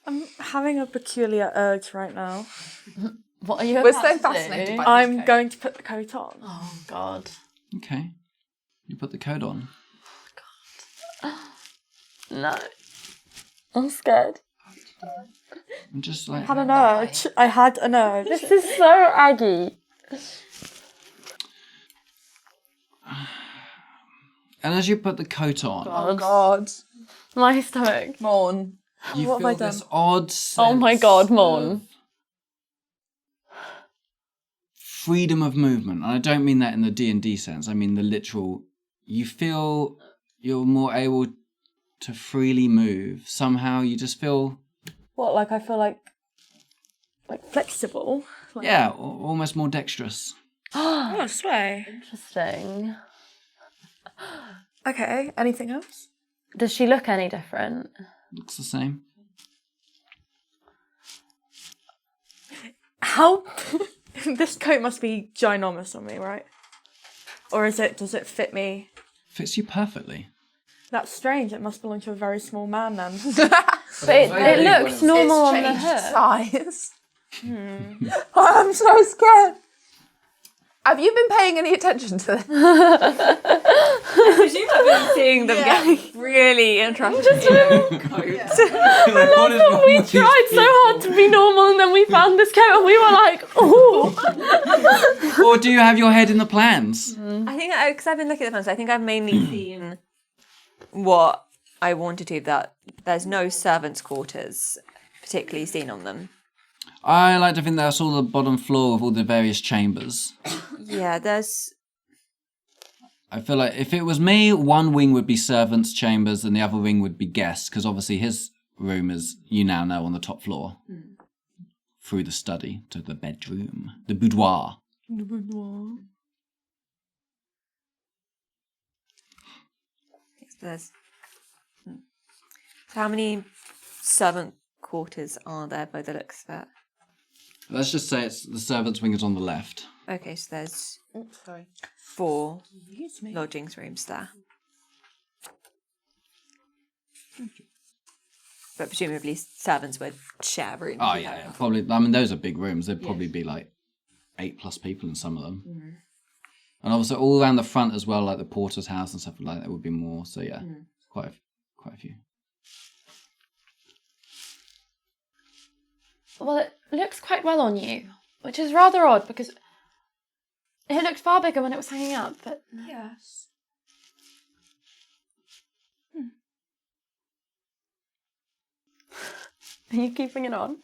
I'm having a peculiar urge right now. What are you? We're about so to fascinated do? by I'm going to put the coat on. Oh God. Okay. You put the coat on. No. I'm scared. And just like, I had an urge. I had an urge. This is so aggy. and as you put the coat on, Oh God. My stomach. Morne. you What have I feel this done? odd sense Oh my God, of Morne. freedom of movement. And I don't mean that in the D&D sense. I mean the literal, you feel you're more able to freely move. Somehow you just feel, What, like I feel like flexible? yeah, almost more dexterous. Oh, sway. Interesting. Okay, anything else? Does she look any different? Looks the same. How? This coat must be ginormous on me, right? Or does it fit me? Fits you perfectly. That's strange. It must belong to a very small man then. But it looks normal on the hook. Size. I'm so scared. Have you been paying any attention to this? I presume I've been seeing them getting really interested. We tried so hard to be normal and then we found this coat and we were like, oh. Or do you have your head in the plans? I think, because I've been looking at the plans, I think I've mainly seen what I wanted to, that there's no servants' quarters particularly seen on them. I like to think that's all the bottom floor of all the various chambers. Yeah, there's... I feel like if it was me, one wing would be servants' chambers and the other wing would be guests, because obviously his room is, you now know, on the top floor. Through the study to the bedroom. The boudoir. There's... So how many servant quarters are there by the looks of it? Let's just say it's the servants' wing is on the left. Okay, so there's Sorry. 4 lodgings rooms there. But presumably servants would share rooms. Oh, yeah. Probably. I mean, those are big rooms. There'd probably be like 8+ people in some of them. And obviously all around the front as well, like the porter's house and stuff like that would be more. So yeah, quite a few. Well, it looks quite well on you, which is rather odd because it looked far bigger when it was hanging up, but Yes. Are you keeping it on?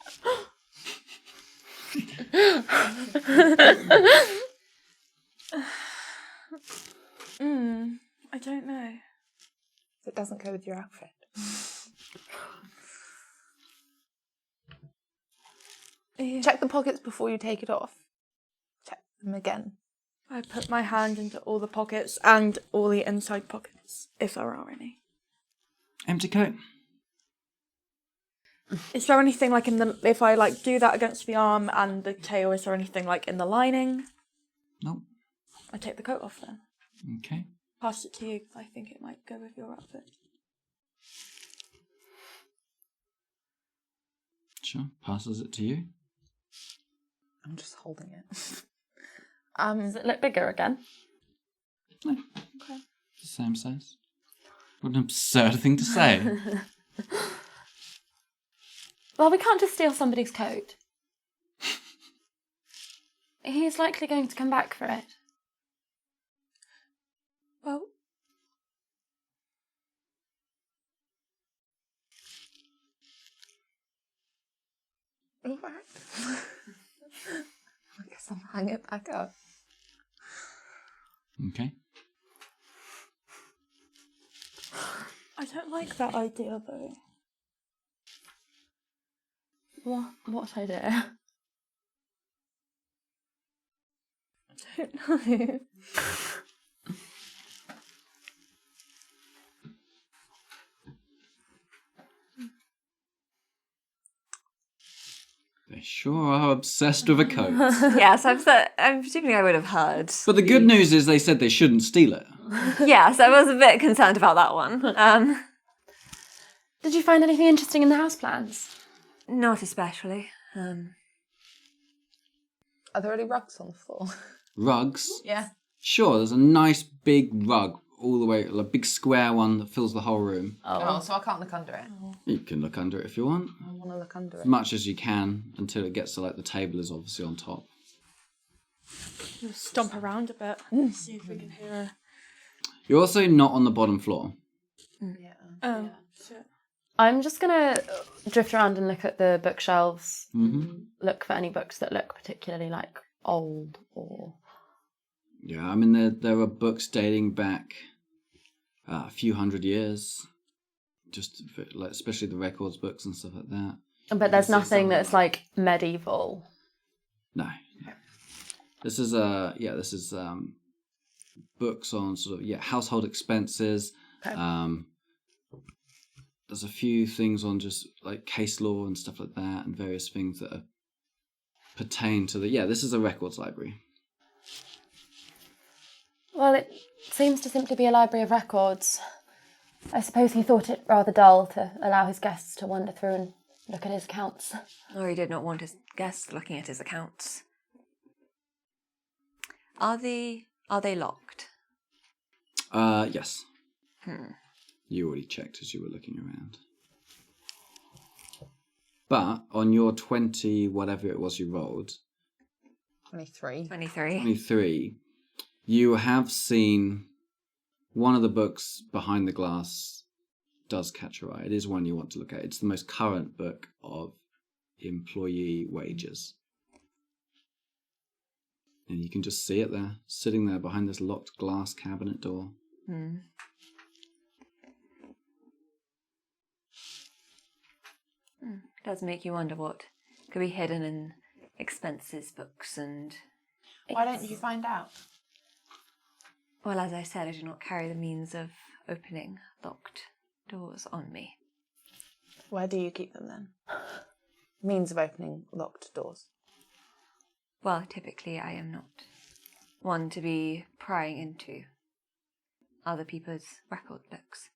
I don't know. It doesn't go with your outfit. Check the pockets before you take it off. Check them again. I put my hand into all the pockets and all the inside pockets, if there are any. Empty coat. Is there anything like in the, if I like do that against the arm and the tail, is there anything like in the lining? Nope. I take the coat off then. Okay. Pass it to you. I think it might go with your outfit. Sure. Passes it to you. I'm just holding it. Does it look bigger again? No. Okay. The same size. What an absurd thing to say. Well, we can't just steal somebody's coat. He's likely going to come back for it. Well, All right. I guess I'll hang it back up. Okay. I don't like that idea though. What idea? I don't know. They sure are obsessed with a coat. Yes, I'm presuming I would have heard. But the good news is they said they shouldn't steal it. Yes, I was a bit concerned about that one. Did you find anything interesting in the house plans? Not especially. Are there any rugs on the floor? Rugs? Yeah. Sure, there's a nice big rug all the way, a big square one that fills the whole room. Oh, so I can't look under it. You can look under it if you want. I want to look under As it. much as you can until it gets to like the table is obviously on top. We'll stomp around a bit. See if we can hear her. You're also not on the bottom floor. Yeah. Oh, shit. I'm just going to drift around and look at the bookshelves. Mm-hmm. Look for any books that look particularly like old or... Yeah, I mean, there are books dating back a few hundred years. Just for, like, especially the records books and stuff like that. But there's nothing that's like medieval. No. This is books on sort of household expenses. Okay. There's a few things on just like case law and stuff like that, and various things that are, pertain to the. Yeah, this is a records library. Well, it seems to simply be a library of records. I suppose he thought it rather dull to allow his guests to wander through and look at his accounts. Or he did not want his guests looking at his accounts. Are they locked? Yes. Hmm. You already checked as you were looking around. But on your 20, whatever it was you rolled, 23. 23, you have seen one of the books behind the glass does catch your eye. It is one you want to look at. It's the most current book of employee wages. And you can just see it there, sitting there behind this locked glass cabinet door. Hmm. It does make you wonder what could be hidden in expenses books and... Why don't you find out? Well, as I said, I do not carry the means of opening locked doors on me. Where do you keep them then? Means of opening locked doors. Well, typically I am not one to be prying into other people's record books.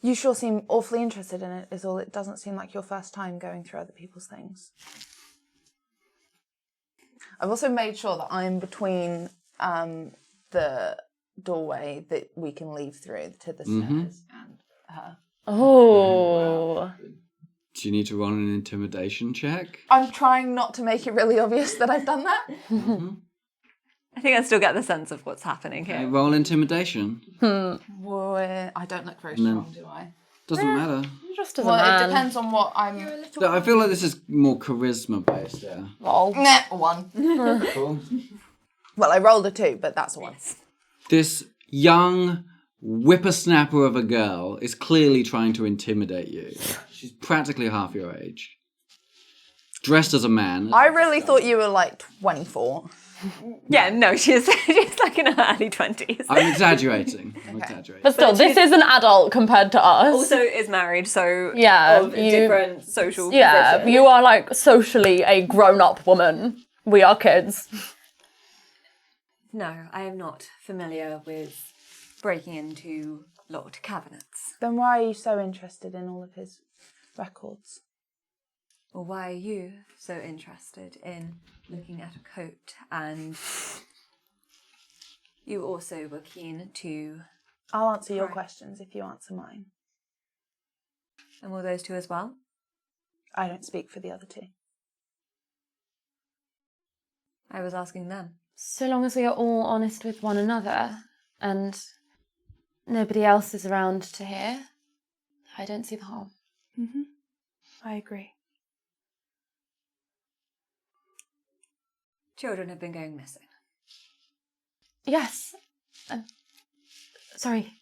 You sure seem awfully interested in it, is all. It doesn't seem like your first time going through other people's things. I've also made sure that I'm between the doorway that we can leave through to the stairs and her. Oh. Do you need to roll an intimidation check? I'm trying not to make it really obvious that I've done that. I think I still get the sense of what's happening Okay, here. roll intimidation. I don't look very strong, do I? Doesn't matter. Just as a Well, man. it depends on what I'm... No, I feel like this is more charisma based, yeah. Lol. Nah, 1. Cool. Well, I rolled a 2, but that's a 1. This young whippersnapper of a girl is clearly trying to intimidate you. She's practically half your age. Dressed as a man. I really thought you were like 24. Yeah, no, she's like in her early 20s. I'm exaggerating. Exaggerating. But still, this is an adult compared to us. Also is married, so Yeah, of different social Yeah, positions. you are like socially a grown-up woman. We are kids. No, I am not familiar with breaking into locked cabinets. Then why are you so interested in all of his records? Or why are you so interested in looking at a coat? And you also were keen to... I'll answer your Right. questions if you answer mine. And will those two as well? I don't speak for the other two. I was asking them. So long as we are all honest with one another and nobody else is around to hear, I don't see the harm. Mm-hmm. I agree. Children have been going missing. Yes. Sorry.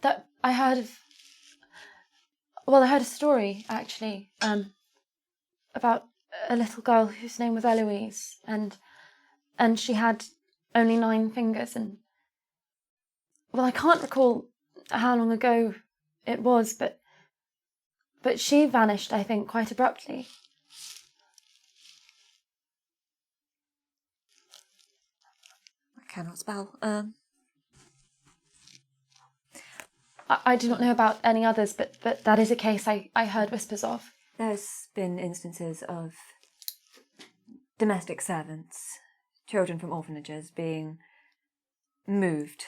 That I heard of. Well, I heard a story actually, about a little girl whose name was Eloise, and she had only 9 fingers, and well, I can't recall how long ago it was, but she vanished, I think, quite abruptly. I cannot spell. I do not know about any others, but that is a case I heard whispers of. There's been instances of domestic servants, children from orphanages being moved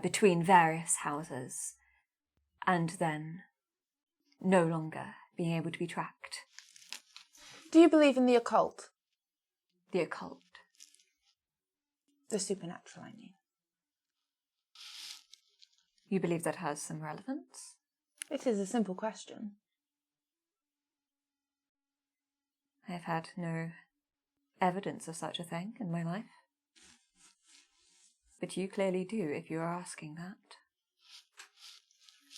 between various houses and then no longer being able to be tracked. Do you believe in the occult? The occult. The supernatural, I mean. You believe that has some relevance? It is a simple question. I have had no evidence of such a thing in my life. But you clearly do, if you are asking that.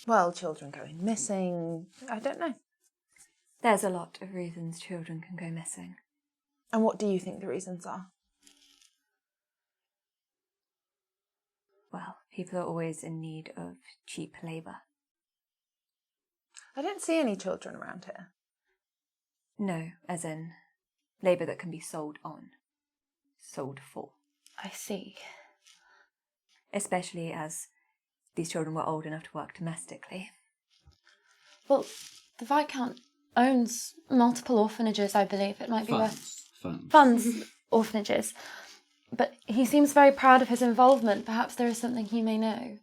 Well, children going missing, I don't know. There's a lot of reasons children can go missing. And what do you think the reasons are? Well, people are always in need of cheap labour. I don't see any children around here. No, as in labour that can be sold on, sold for. I see. Especially as these children were old enough to work domestically. Well, the Viscount owns multiple orphanages, I believe. It might be worth... Funds orphanages. But he seems very proud of his involvement. Perhaps there is something he may know.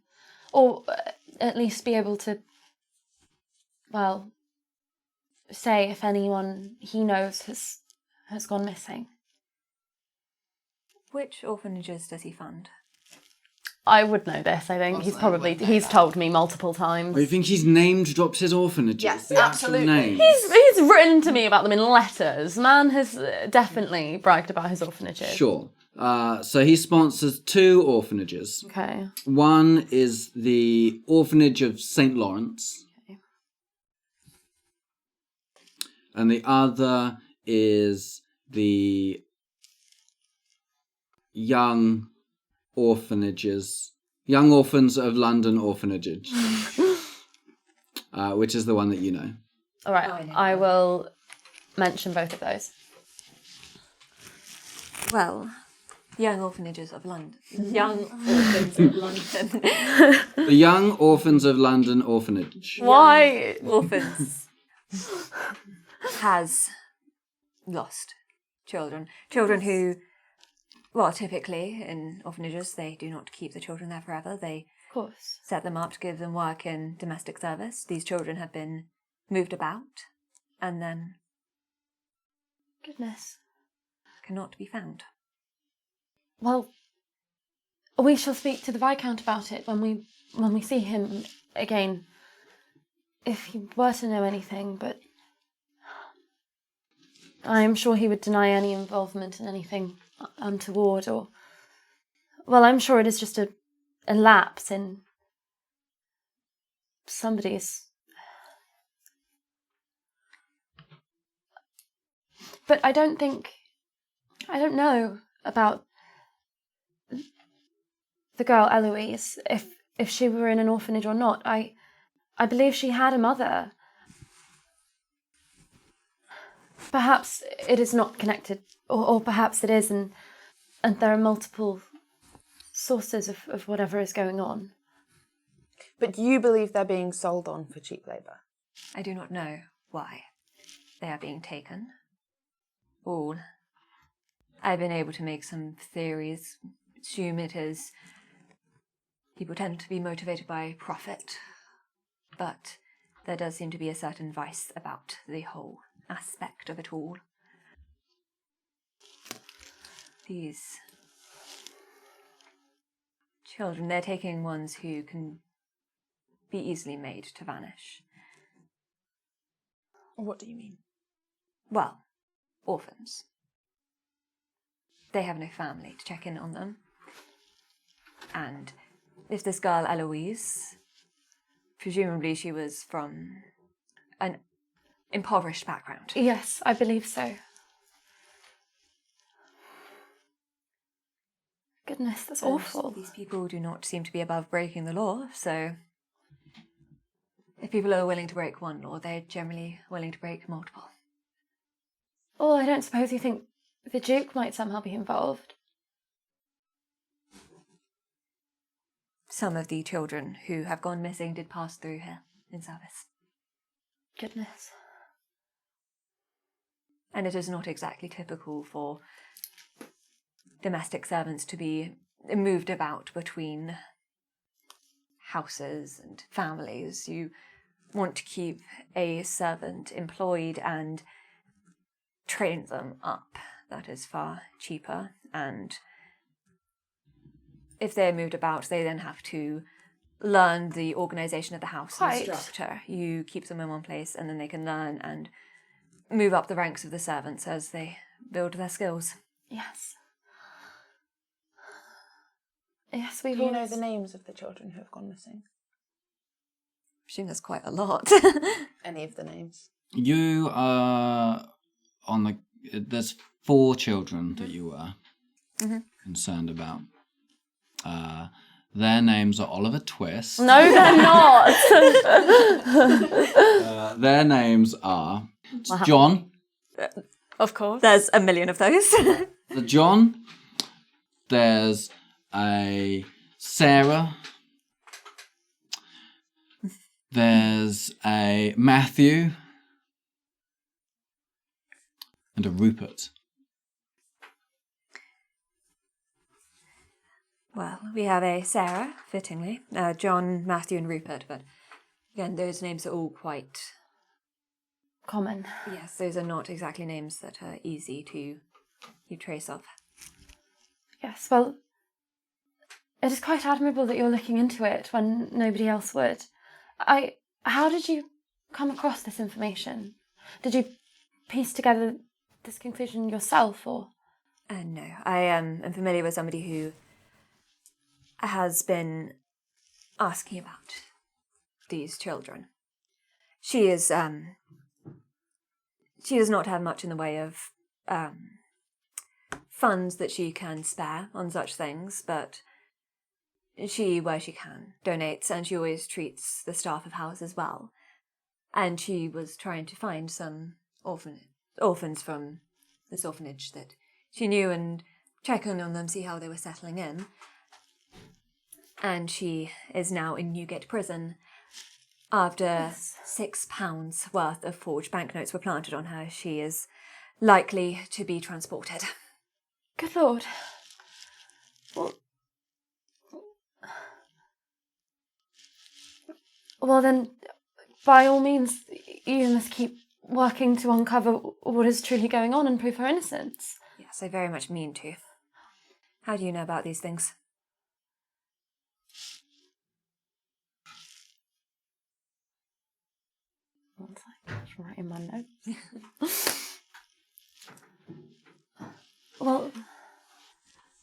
Or at least be able to, well, say if anyone he knows has gone missing. Which orphanages does he fund? I would know this, I think. He's told me multiple times. Oh, you think he's named dropped his orphanages? Yes, The actual absolutely. name? He's written to me about them in letters. Man has definitely bragged about his orphanages. Sure. So he sponsors 2 orphanages. Okay. One is the Orphanage of St. Lawrence. Okay. And the other is the Young Orphans of London Orphanage, which is the one that you know. All right. I will mention both of those. Well, Young Orphanages of London. Young Orphans of London. The Young Orphans of London Orphanage. Why? Orphans has lost children. Children who, well, typically in orphanages, they do not keep the children there forever. They course. set them up to give them work in domestic service. These children have been moved about and then Goodness. cannot be found. Well, we shall speak to the Viscount about it when we see him again. If he were to know anything, but I am sure he would deny any involvement in anything untoward or... Well, I'm sure it is just a lapse in somebody's... But I don't know about the girl Eloise, if she were in an orphanage or not. I believe she had a mother. Perhaps it is not connected, or perhaps it is, and there are multiple sources of whatever is going on. But you believe they're being sold on for cheap labour? I do not know why they are being taken. All. I've been able to make some theories. Assume it is... People tend to be motivated by profit. But there does seem to be a certain vice about the whole aspect of it all. These children, they're taking ones who can be easily made to vanish. What do you mean? Well, orphans. They have no family to check in on them. And if this girl Eloise, presumably she was from an impoverished background. Yes, I believe so. Goodness, that's awful. These people do not seem to be above breaking the law, so if people are willing to break one law, they're generally willing to break multiple. Oh, I don't suppose you think the Duke might somehow be involved? Some of the children who have gone missing did pass through here in service. Goodness. And it is not exactly typical for domestic servants to be moved about between houses and families. You want to keep a servant employed and train them up. That is far cheaper. And if they're moved about, they then have to learn the organisation of the house Quite. and structure. You keep them in one place and then they can learn and move up the ranks of the servants as they build their skills. Yes. Yes, we've Do you all... know the names of the children who have gone missing? I presume there's quite a lot. Any of the names? You are on the... There's 4 children that you were concerned about. Their names are Oliver Twist. No, they're not. Their names are John. Of course. There's a million of those. The John. There's a Sarah. There's a Matthew. And a Rupert. Well, we have a Sarah, fittingly, John, Matthew and Rupert, but again, those names are all quite... Common. Yes, those are not exactly names that are easy to keep trace of. Yes, well, it is quite admirable that you're looking into it when nobody else would. How did you come across this information? Did you piece together this conclusion yourself, or...? No, I am familiar with somebody who has been asking about these children. She is, she does not have much in the way of funds that she can spare on such things, but she, where she can, donates, and she always treats the staff of houses well. And she was trying to find some orphans from this orphanage that she knew and check in on them, see how they were settling in. And she is now in Newgate prison. After £6 worth of forged banknotes were planted on her, she is likely to be transported. Good Lord. Well, Well then, by all means, you must keep working to uncover what is truly going on and prove her innocence. Yes, I very much mean to. How do you know about these things? One second, I'm writing my notes.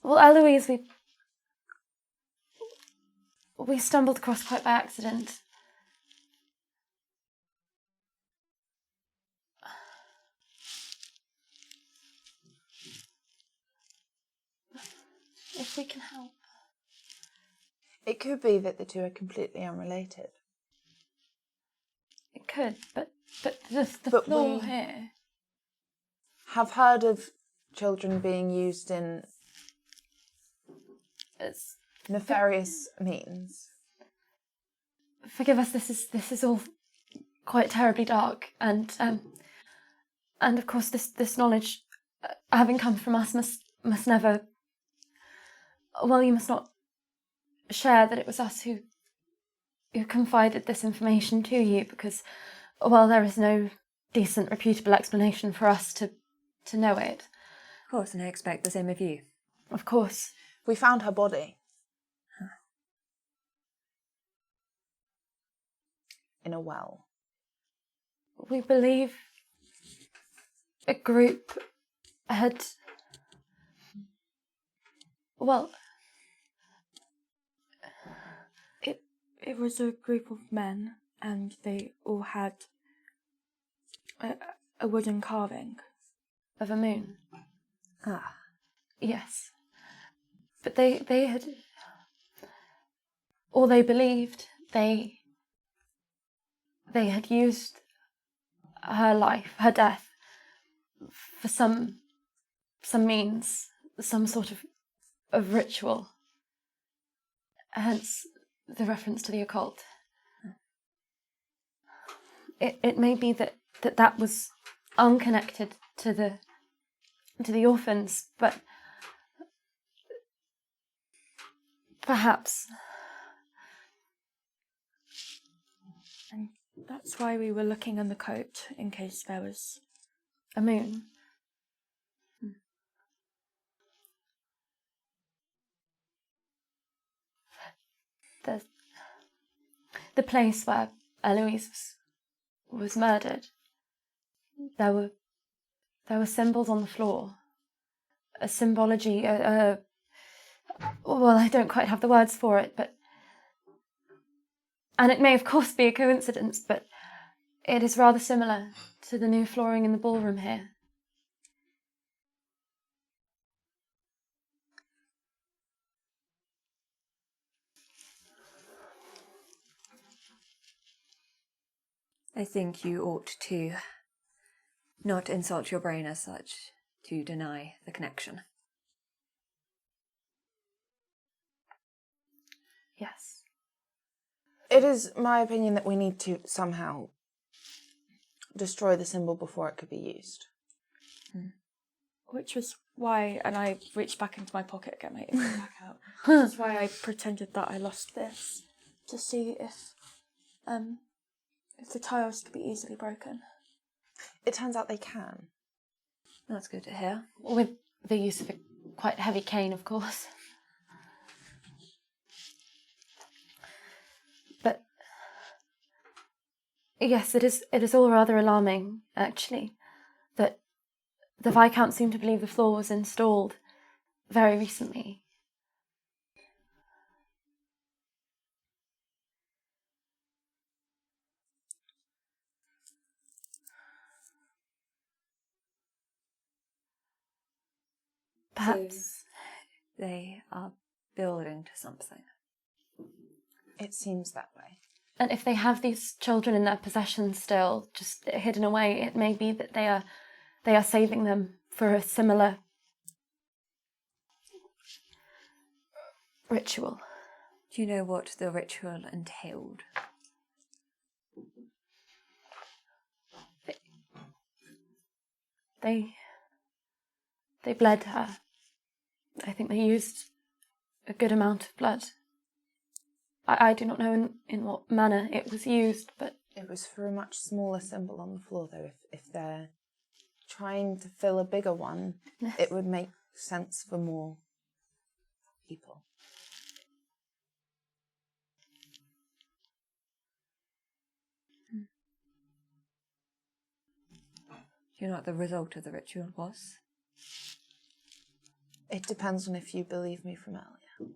Well, Eloise, we stumbled across quite by accident. If we can help. It could be that the two are completely unrelated. It could, but the But floor we- here. Have heard of children being used in It's, nefarious means. forgive us. This is all quite terribly dark, and of course this knowledge, having come from us, must never. Well, you must not share that it was us who confided this information to you, because, well, there is no decent, reputable explanation for us to know it. Of course, and I expect the same of you. Of course. We found her body. In a well. We believe a group had. Well, It was a group of men, and they all had a wooden carving. of a moon. Ah, Yes. But they had. Or they believed they had used her life, her death, for some means, some sort of ritual. Hence the reference to the occult. It may be that was unconnected to the orphans, but perhaps. And that's why we were looking in the coat, in case there was A moon. The place where Eloise was murdered. There were symbols on the floor. A symbology. Well, I don't quite have the words for it, but. And it may, of course, be a coincidence, but it is rather similar to the new flooring in the ballroom here. I think you ought to not insult your brain as such, to deny the connection. Yes. It is my opinion that we need to somehow destroy the symbol before it could be used. Which was why, and I reached back into my pocket, get my info back out. That's why I pretended that I lost this, to see if the tiles could be easily broken. It turns out they can. That's good to hear. With the use of a quite heavy cane, of course. But yes, it is all rather alarming, actually, that the Viscount seemed to believe the floor was installed very recently. Perhaps. They are building to something. It seems that way. And if they have these children in their possession still, just hidden away, it may be that they are saving them for a similar ritual. Do you know what the ritual entailed? They bled her. I think they used a good amount of blood. I do not know in what manner it was used, but... It was for a much smaller symbol on the floor, though. If they're trying to fill a bigger one, it would make sense for more people. Do you know what the result of the ritual was? It depends on if you believe me from earlier.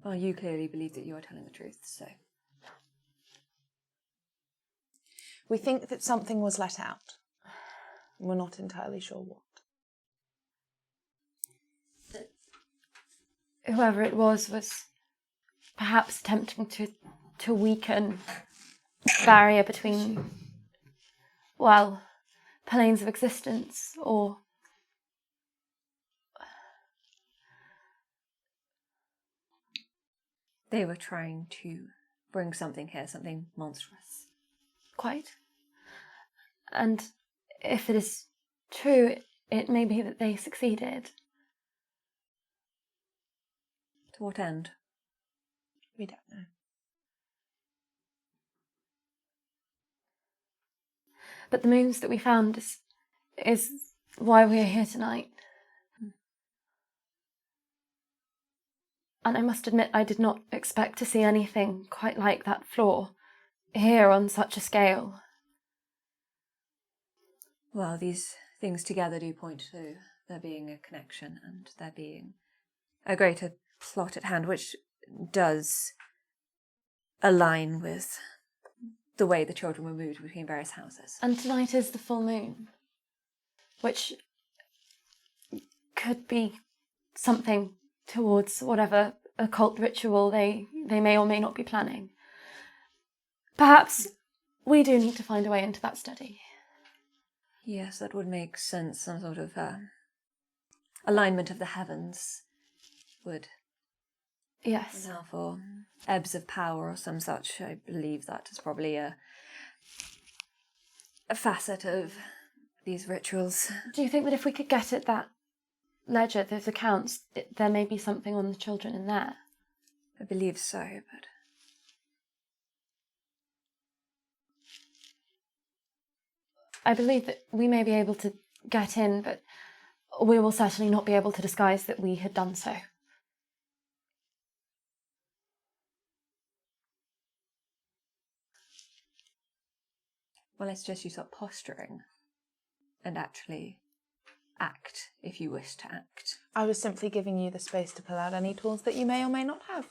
Well, you clearly believe that you are telling the truth, so... We think that something was let out. We're not entirely sure what. Whoever it was perhaps attempting to weaken the barrier between, well, planes of existence, or... They were trying to bring something here, something monstrous. Quite. And if it is true, it may be that they succeeded. To what end? We don't know. But the moons that we found is why we are here tonight. And I must admit, I did not expect to see anything quite like that floor here on such a scale. Well, these things together do point to there being a connection and there being a greater plot at hand, which does align with the way the children were moved between various houses. And tonight is the full moon, which could be something towards whatever occult ritual they may or may not be planning. Perhaps we do need to find a way into that study. Yes, that would make sense. Some sort of alignment of the heavens would Yes. allow for ebbs of power or some such. I believe that is probably a facet of these rituals. Do you think that if we could get at that ledger, those accounts, there may be something on the children in there? I believe so, but... I believe that we may be able to get in, but we will certainly not be able to disguise that we had done so. Well, I suggest you stop posturing and actually act if you wish to act. I was simply giving you the space to pull out any tools that you may or may not have.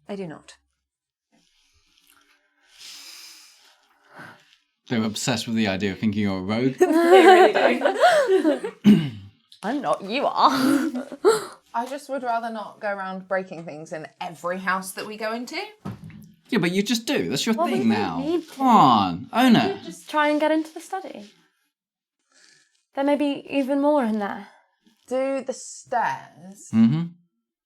I do not. They're obsessed with the idea of thinking you're a rogue. I'm not, you are. I just would rather not go around breaking things in every house that we go into. Yeah, but you just do. That's your Well, we thing don't now. need to. Come on, own it. Just try and get into the study. There may be even more in there. Do the stairs, Mm-hmm.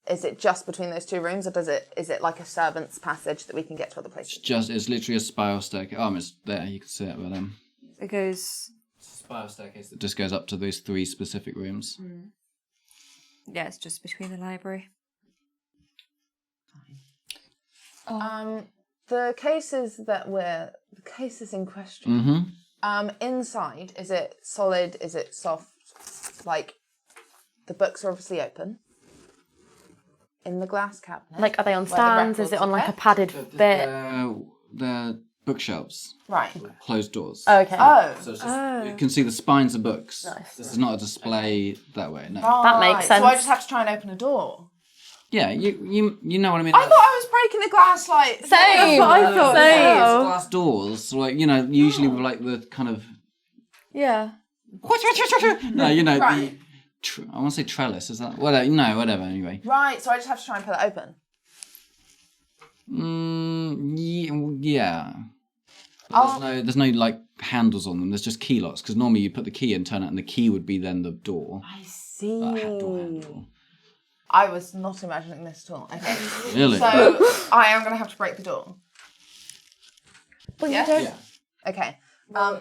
is it just between those two rooms, or is it like a servant's passage that we can get to other places? It's literally a spiral staircase. Oh, it's there. You can see it, but It goes... it's a spiral staircase that just goes up to those 3 specific rooms. Yeah, it's just between the library. The cases in question. Mm-hmm. Inside, is it solid? Is it soft? Like, the books are obviously open. In the glass cabinet. Like, are they on where the stands? Is records it on are like a kept? padded bit? They're bookshelves. Right. Closed doors. Okay. Oh. So it's just, you can see the spines of books. Nice. This is not a display that way. No. That makes sense. So I just have to try and open a door. Yeah, you know what I mean. I thought I was breaking the glass, like... Same. That's what I thought. Same. Yeah. Glass doors, like usually with like the kind of Yeah. no, the Right. I want to say trellis. Is that whatever? No, whatever. Anyway. Right, so I just have to try and pull it open. Yeah. But there's no like handles on them. There's just key locks because normally you put the key in, turn it, and the key would be then the door. I see. Door handle. I was not imagining this at all. Okay. Really? So I am going to have to break the door. Well, Yeah? you don't. Yeah. Okay.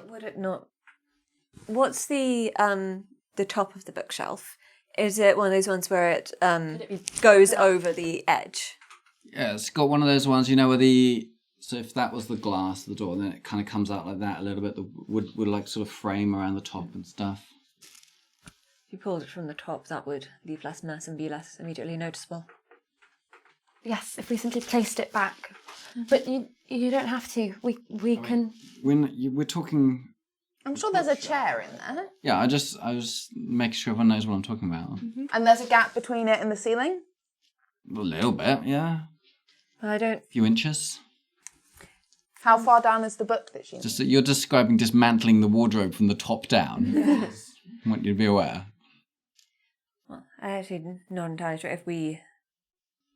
Would it not... What's the top of the bookshelf? Is it one of those ones where it goes over the edge? Yeah, it's got one of those ones, you know, where the... So if that was the glass of the door, then it kind of comes out like that a little bit. The wood would like sort of frame around the top and stuff. If you pulled it from the top, that would leave less mess and be less immediately noticeable. Yes, if we simply placed it back. But you don't have to. We can... We're talking... I'm sure there's a chair in there. Yeah, I was making sure everyone knows what I'm talking about. And there's a gap between it and the ceiling? A little bit, yeah. I don't... A few inches. How far down is the book that she needs? Just that you're describing dismantling the wardrobe from the top down. Yes. I want you to be aware. Well, I'm actually not entirely sure if we,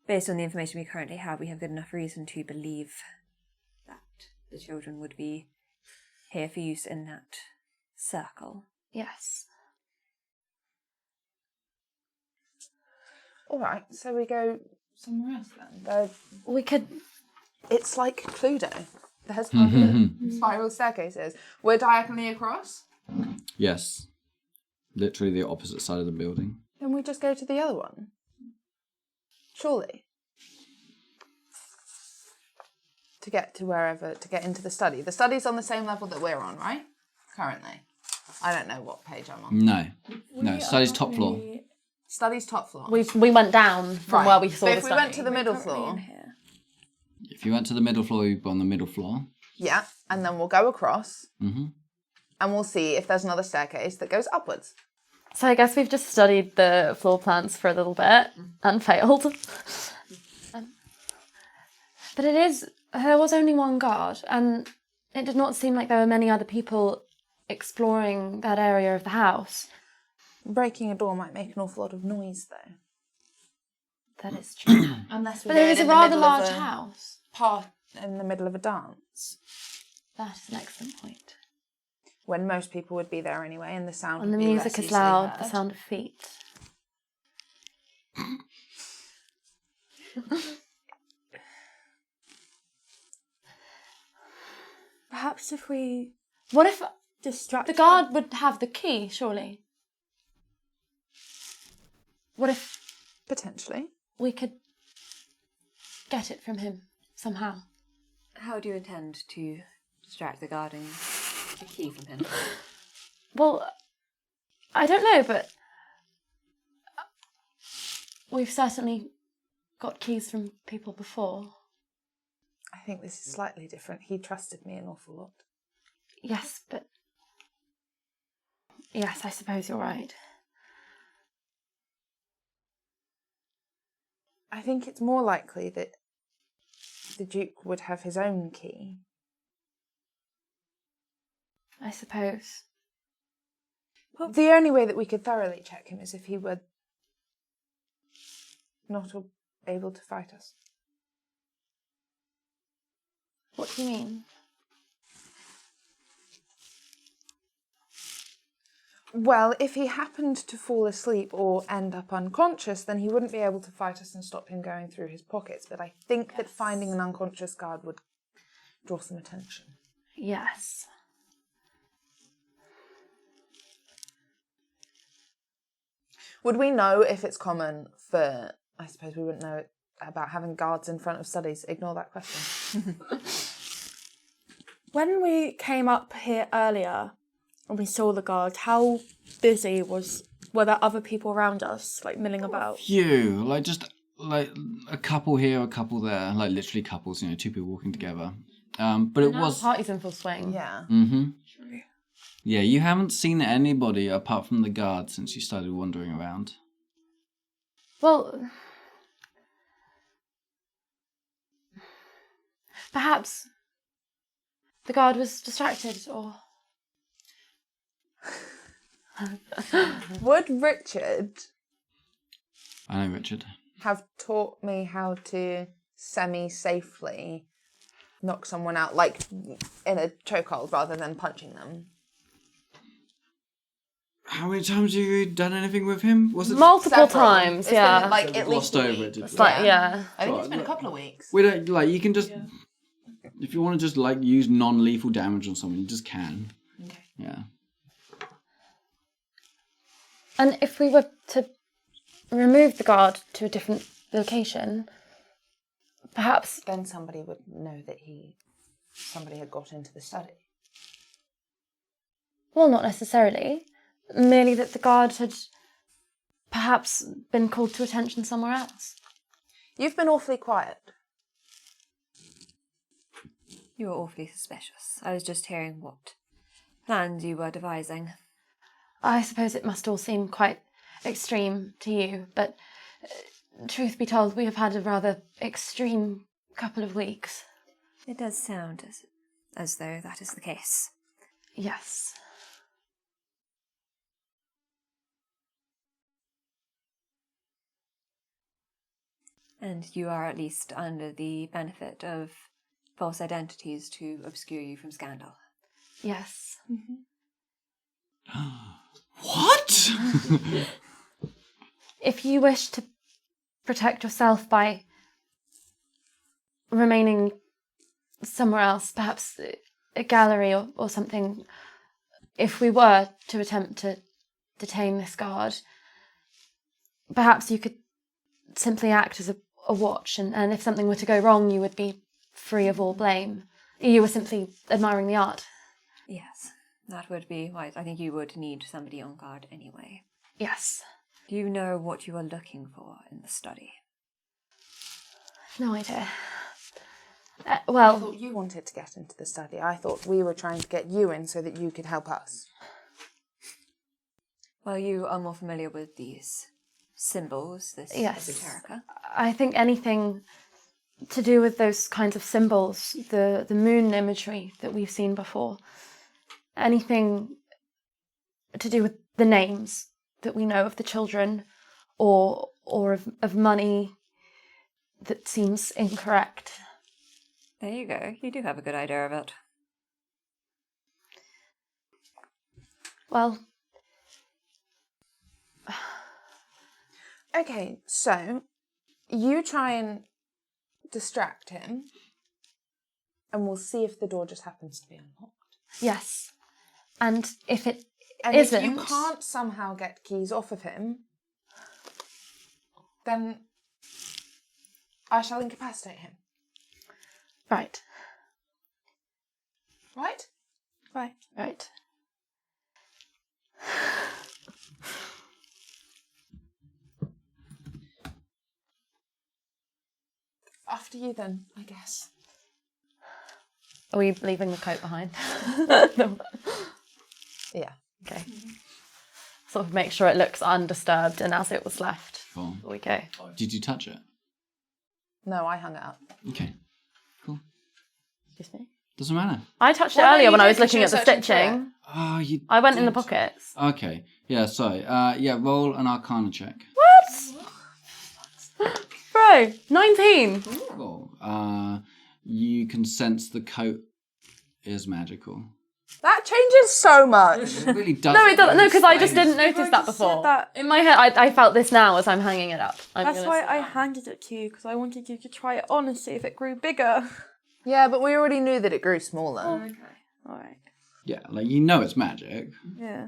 based on the information we currently have, we have good enough reason to believe that the children would be here for use in that circle. Yes. All right, so we go somewhere else then. We could... It's like Cluedo. There's other spiral staircases. We're diagonally across. Yes. Literally the opposite side of the building. Then we just go to the other one. Surely. To get to get into the study. The study's on the same level that we're on, right? Currently. I don't know what page I'm on. No, study's top floor. Study's top floor. We went down from Right. where we saw But the if we study. went to the middle floor, If you went to the middle floor, you'd be on the middle floor. yeah, and then we'll go across, Mm-hmm. and we'll see if there's another staircase that goes upwards. So I guess we've just studied the floor plans for a little bit and failed. But there was only one guard, and it did not seem like there were many other people exploring that area of the house. Breaking a door might make an awful lot of noise, though. That is true. Unless we But there is a rather large house. Part in the middle of a dance, That is an excellent point. when most people would be there anyway, and the sound. And the would be music less is loud, easily the heard. sound of feet. Perhaps if we What if distract the guard would have the key, surely? What if Potentially. we could get it from him somehow? How do you intend to distract the guarding the key from him? Well, I don't know, but we've certainly got keys from people before. I think this is slightly different. He trusted me an awful lot. Yes, but... Yes, I suppose you're right. I think it's more likely that the Duke would have his own key. I suppose. The only way that we could thoroughly check him is if he were not able to fight us. What do you mean? Well, if he happened to fall asleep or end up unconscious, then he wouldn't be able to fight us and stop him going through his pockets. But I think that finding an unconscious guard would draw some attention. Yes. Would we know if it's common for... I suppose we wouldn't know about having guards in front of studies. Ignore that question. When we came up here earlier and we saw the guard, how busy were there other people around us, like milling about? Few, like a couple here, a couple there, like literally couples, you know, two people walking together. But it Now was... the party's in full swing. Yeah. Mm-hmm. Yeah, you haven't seen anybody apart from the guard since you started wandering around. Well... Perhaps the guard was distracted, or... Would Richard I know, Richard. have taught me how to semi-safely knock someone out, like in a chokehold rather than punching them? How many times have you done anything with him? Was it Multiple Several. times, It's yeah. been like at least glossed a over week. it, It's like, yeah. I think it's been a couple of weeks. We don't like. You can just if you want to just like use non-lethal damage on someone, you just can. Okay. Yeah. And if we were to remove the guard to a different location, Perhaps, Then somebody would know that somebody had got into the study. well, not necessarily. Merely that the guard had perhaps been called to attention somewhere else. You've been awfully quiet. You were awfully suspicious. I was just hearing what plans you were devising. I suppose it must all seem quite extreme to you, but truth be told, we have had a rather extreme couple of weeks. It does sound as though that is the case. Yes. And you are at least under the benefit of false identities to obscure you from scandal. Yes. What? If you wish to protect yourself by remaining somewhere else, perhaps a gallery or something, if we were to attempt to detain this guard, perhaps you could simply act as a watch, and if something were to go wrong, you would be free of all blame. You were simply admiring the art. Yes, that would be wise. I think you would need somebody on guard anyway. Yes. Do you know what you are looking for in the study? No idea. I Well, thought you wanted to get into the study. I thought we were trying to get you in so that you could help us. Well, you are more familiar with these symbols, this yes. esoterica. I think anything to do with those kinds of symbols, the moon imagery that we've seen before, anything to do with the names that we know of the children, or of money that seems incorrect. There you go. You do have a good idea of it. Well, Okay, so you try and distract him, and we'll see if the door just happens to be unlocked. yes. And if it And isn't, if you can't somehow get keys off of him, then I shall incapacitate him. right, Right? right. After you then, I guess. Are we leaving the coat behind? Yeah. Okay. Sort of make sure it looks undisturbed and as it was left. Cool. Before we go. Did you touch it? No, I hung it up. Okay. Cool. Excuse me? Doesn't matter. I touched it Well, no, earlier you when I did was looking at because the you're searching for stitching. Oh, you. I went in the did. pockets. Okay. Yeah. Sorry. Yeah. Roll an Arcana check. Bro, 19. Cool. You can sense the coat is magical. That changes so much. It really does. No, it doesn't. No, because I just Explains. didn't notice that just said before. that- In my head, I felt this now as I'm hanging it up. That's why I handed it to you, because I wanted you to try it on and see if it grew bigger. Yeah, but we already knew that it grew smaller. Okay. Alright. Yeah, like you know it's magic. Yeah.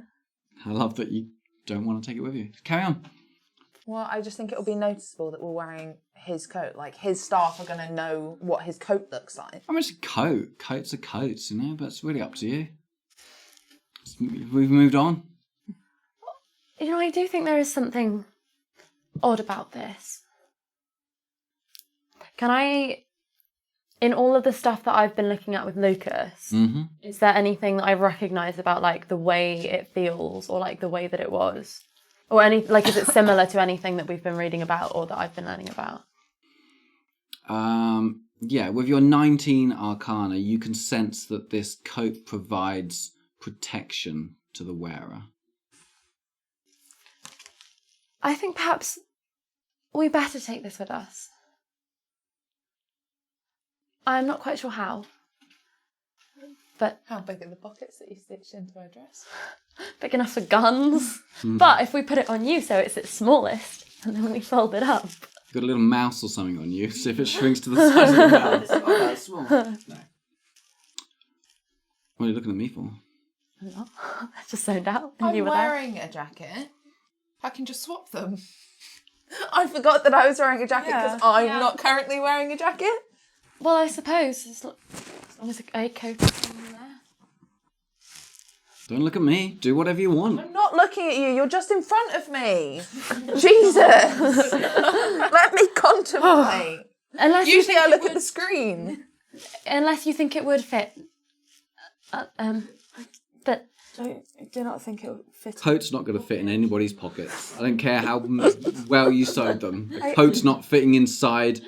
I love that you don't want to take it with you. Carry on. Well, I just think it'll be noticeable that we're wearing his coat. Like, his staff are going to know what his coat looks like. I mean, it's a coat. Coats are coats, you know, but it's really up to you. We've moved on. You know, I do think there is something odd about this. Can I, in all of the stuff that I've been looking at with Lucas, is there anything that I recognise about, like, the way it feels or, like, the way that it was? Or any, like, is it similar to anything that we've been reading about or that I've been learning about? Yeah, with your 19 Arcana, you can sense that this coat provides protection to the wearer. I think perhaps we better take this with us. I'm not quite sure how, but How big are the pockets that you stitched into our dress? big enough for guns. But if we put it on you so it's its smallest, and then when we fold it up. Got a little mouse or something on you, see if it shrinks to the size of the mouse. Oh, that's small. No. What are you looking at me for? No, I just zoned out and I'm you were there. wearing a jacket. I can just swap them. I forgot that I was wearing a jacket because Yeah. I'm not currently wearing a jacket. Well, I suppose as long as a coat is on there. Don't look at me. Do whatever you want. I'm not looking at you. You're just in front of me. Jesus. Let me contemplate. Unless Usually you I think look it at the would, screen. unless you think it would fit. But Do not think it would fit. Coat's not going to fit in anybody's pockets. I don't care how well you sewed them. The coat's not fitting inside.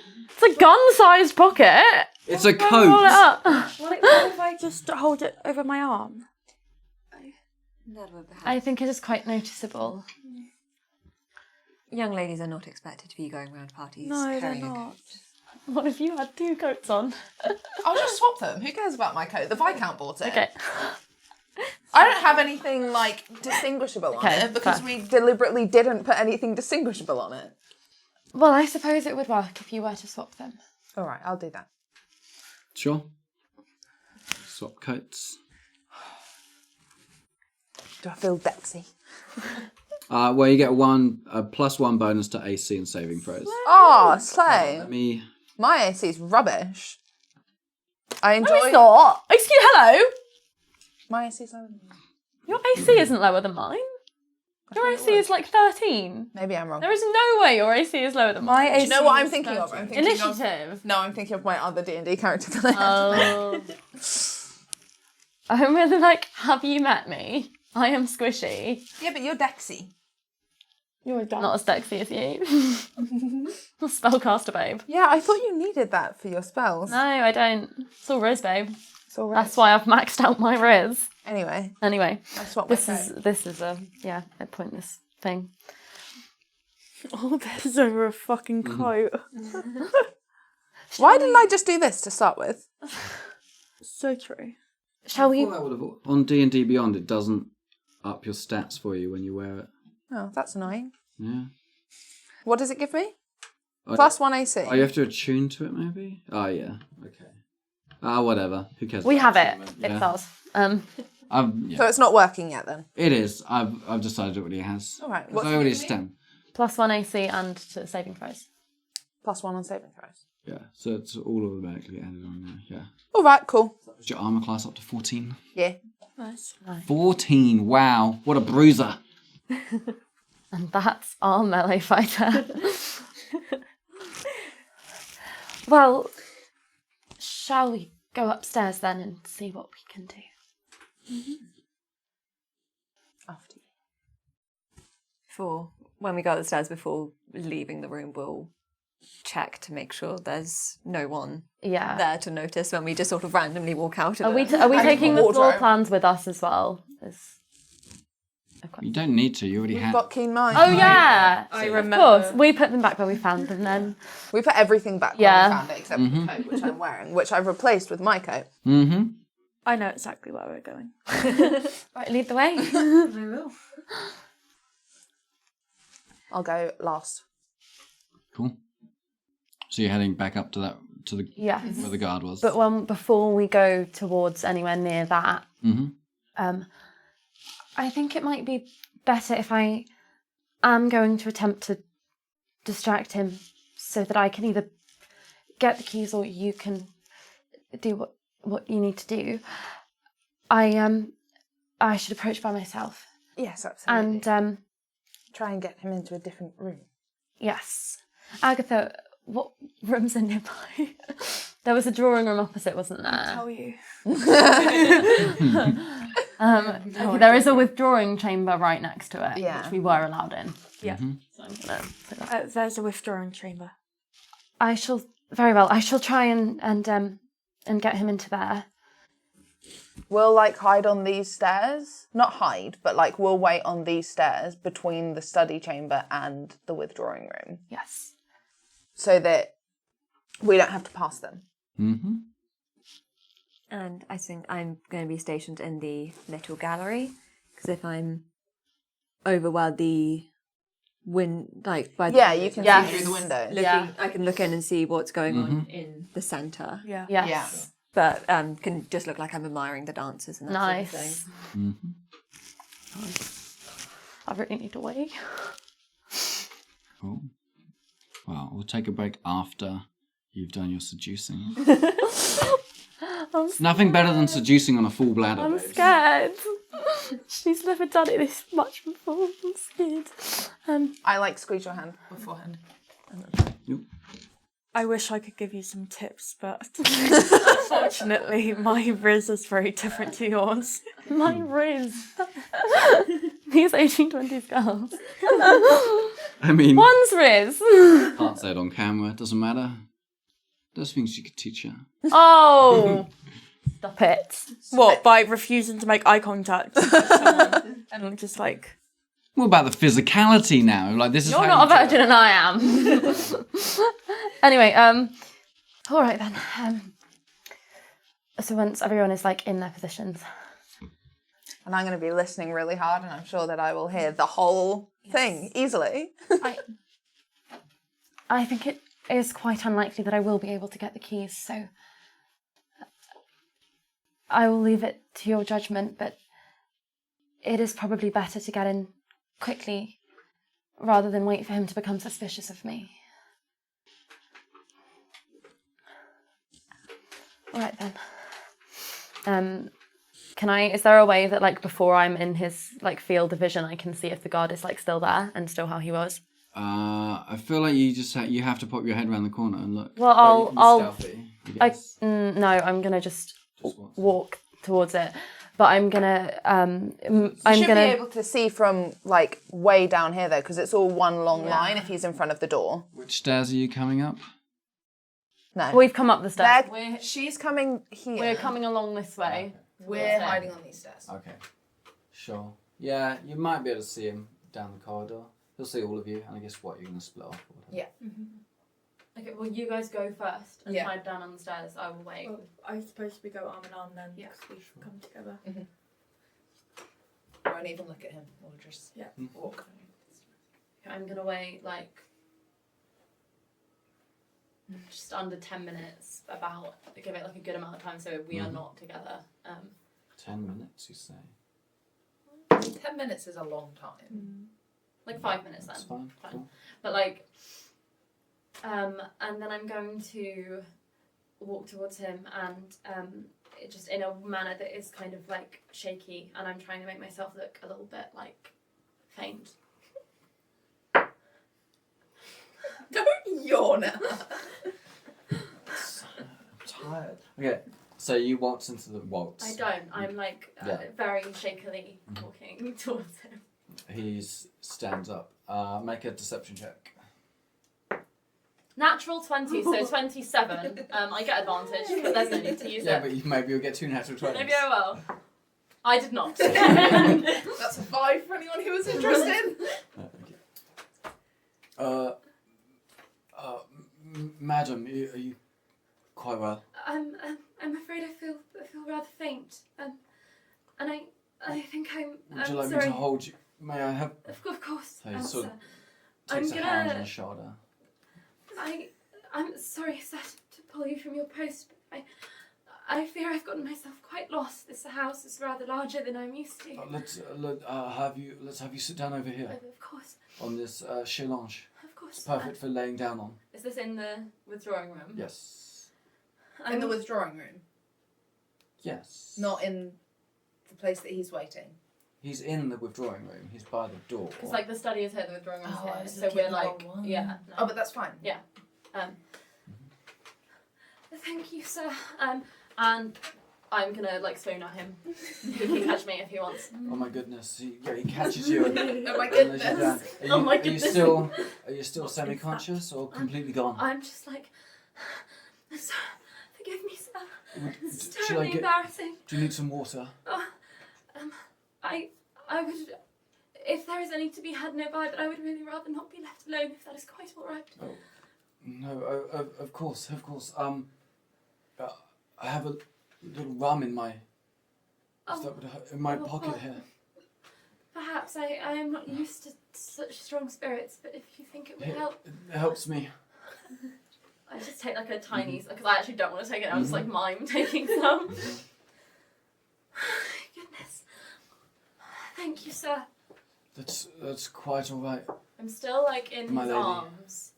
It's a gun-sized pocket. It's a Roll it coat. up. What if I just hold it over my arm? That would perhaps. I think it is quite noticeable. Young ladies are not expected to be going around parties No, they're carrying a not. coat. What if you had 2 coats on? I'll just swap them. Who cares about my coat? The Viscount bought it. Okay. I don't have anything like distinguishable on Okay, it because fair. we deliberately didn't put anything distinguishable on it. Well, I suppose it would work if you were to swap them. All right, I'll do that. Sure. Swap coats. Do I feel Dexy? Well, you get a +1 bonus to AC and saving throws. Oh, slay. Let me. My AC is rubbish. I enjoy. No, it's not. Excuse hello. My AC is lower than mine. Your AC isn't lower than mine. Your AC is like 13. Maybe I'm wrong. There is no way your AC is lower than mine. My Do you know what I'm AC thinking is of? 30. I'm thinking Initiative. Of, no, I'm thinking of my other D&D character that I have. Oh. I'm really like, have you met me? I am squishy. Yeah, but you're Dexy. You're a dog. Not as sexy as you. Spellcaster babe. Yeah, I thought you needed that for your spells. No, I don't. It's all Riz, babe. It's all right. That's why I've maxed out my Riz. Anyway, Anyway, I swapped my this is a pointless thing. All this over a fucking coat. Why didn't I just do this to start with? So true. Shall we? On D&D Beyond, it doesn't up your stats for you when you wear it. Oh, that's annoying. Yeah. What does it give me? Oh, +1 AC. Oh, you have to attune to it, maybe? Oh, yeah. Okay. Whatever. Who cares? We have it. Attunement? It's Yeah. ours. Yeah. So it's not working yet then? It is. I've decided it already has. All right. It's What's it already giving me? STEM. +1 AC and to saving throws. +1 on saving throws. Yeah. So it's all automatically added on there. Yeah. All right, cool. Is your armor class up to 14? Yeah. Nice. 14. Wow. What a bruiser. And that's our melee fighter. Well, shall we go upstairs then and see what we can do? After you. For when we go upstairs before leaving the room, we'll check to make sure there's no one Yeah. there to notice when we just sort of randomly walk out of Are we it. are we I need taking a the floor wardrobe. plans with us as well? You don't need to. You already We've have. got keen minds. Oh yeah, I of remember. course. We put them back where we found them then. We put everything back Yeah. where we found it except for the coat, which I'm wearing, which I've replaced with my coat. Mm-hmm. I know exactly where we're going. Right, lead the way. I'll go last. Cool. So you're heading back up to the Yes. where the guard was. But before we go towards anywhere near that, Mm-hmm. I think it might be better if I am going to attempt to distract him so that I can either get the keys or you can do what you need to do. I should approach by myself. Yes, absolutely. And try and get him into a different room. yes. Agatha, what rooms are nearby? There was a drawing room opposite, wasn't there? Tell you. There is a withdrawing chamber right next to it, Yeah. which we were allowed in. Yeah. So I'm gonna put that. There's a withdrawing chamber. I shall very well. I shall try and get him into there. We'll hide on these stairs. Not hide, but we'll wait on these stairs between the study chamber and the withdrawing room. Yes. So that we don't have to pass them. Mm-hmm. And I think I'm going to be stationed in the little gallery, because if I'm over where the by the Yeah, you can Yes. see through the window. looking, Yeah. I can look in and see what's going on in the centre. Yeah. Yes. Yeah. But can just look like I'm admiring the dancers and that Nice. sort of thing. Mm-hmm. I really need to wait. Cool. Well, we'll take a break after you've done your seducing. Nothing better than seducing on a full bladder, I'm babes. scared. She's never done it this much before. I'm scared. I like squeeze your hand beforehand. Yep. I wish I could give you some tips, but unfortunately, my riz is very different to yours. My riz. These 1820s girls. I mean, One's riz. can't say it on camera, doesn't matter. There's things you could teach her. Oh. Stop it. What, by refusing to make eye contact? And I'm just like... What about the physicality now? Like, this is You're how not a you do virgin it. and I am. Anyway, all right then. So once everyone is like in their positions. And I'm going to be listening really hard, and I'm sure that I will hear the whole thing easily. I think it is quite unlikely that I will be able to get the keys, so I will leave it to your judgment, but it is probably better to get in quickly rather than wait for him to become suspicious of me. All right then. Is there a way that like before I'm in his like field of vision I can see if the guard is like still there and still how he was? I feel like you just you have to pop your head around the corner and look. Well, But you can be I'll stealthy, I guess. no, I'm gonna just what? walk towards it, but I'm gonna You should be able to see from like way down here though, because it's all one long line if he's in front of the door. Which stairs are you coming up? No. We've come up the stairs. She's coming here. We're coming along this way. We're hiding on these stairs. Okay. Sure. Yeah, you might be able to see him down the corridor. He'll see all of you, and I guess what, you're going to split off? Or whatever. Yeah. Okay, well you guys go first and hide down on the stairs. I will wait. Well, I suppose we go arm in arm then, because we've come together. I won't even look at him. We'll just walk. I'm gonna wait like just under 10 minutes, about give it like a good amount of time so we are not together. 10 minutes, you say? 10 minutes is a long time. Like 5 minutes That's then. fine. Cool. But like, and then I'm going to walk towards him and just in a manner that is kind of like shaky, and I'm trying to make myself look a little bit like faint. Don't yawn at her. I'm tired. Okay, so you waltz into the waltz. I don't. I'm like very shakily walking towards him. He stands up. Make a deception check. Natural 20, so 27. I get advantage, but there's no need to use Yeah, it. but maybe you'll get 2 natural 20s. Maybe I will. I did not. That's a 5 for anyone who was interested. Madam, are you quite well? I'm afraid I feel rather faint. And I think I'm Would you like sorry. me to hold you? May I have? Of course. So he sort of I'm takes a hand gonna- on the shoulder. I'm sorry, sir, to pull you from your post, but I fear I've gotten myself quite lost. This house is rather larger than I'm used to. Let's have you sit down over here Of course, on this chaise. of course. It's perfect for laying down on. Is this in the withdrawing room? Yes. In the withdrawing room, Yes. not in the place that he's waiting. He's in the withdrawing room. He's by the door. Because like the study is here, the withdrawing room is Oh, I here, was so looking we're at the like, wrong one. yeah. No. Oh, but that's fine. Thank you, sir. And I'm gonna like swoon at him. He can catch me if he wants. Oh my goodness! He catches you. Oh my and lays you down. goodness. Are you, Oh my Are goodness. you still semi-conscious or completely gone? I'm just like, sir, forgive me, sir. It's Should I terribly get? embarrassing. Do you need some water? I would, if there is any to be had nearby, but I would really rather not be left alone if that is quite all right. No, of course. I have a little rum in my pocket here. Perhaps I am not used to such strong spirits, but if you think it would help. It helps me. I just take like a tiny, because I actually don't want to take it, I'm just like mime taking some. Goodness. Thank you, sir. That's quite all right. I'm still like in My his lady. arms.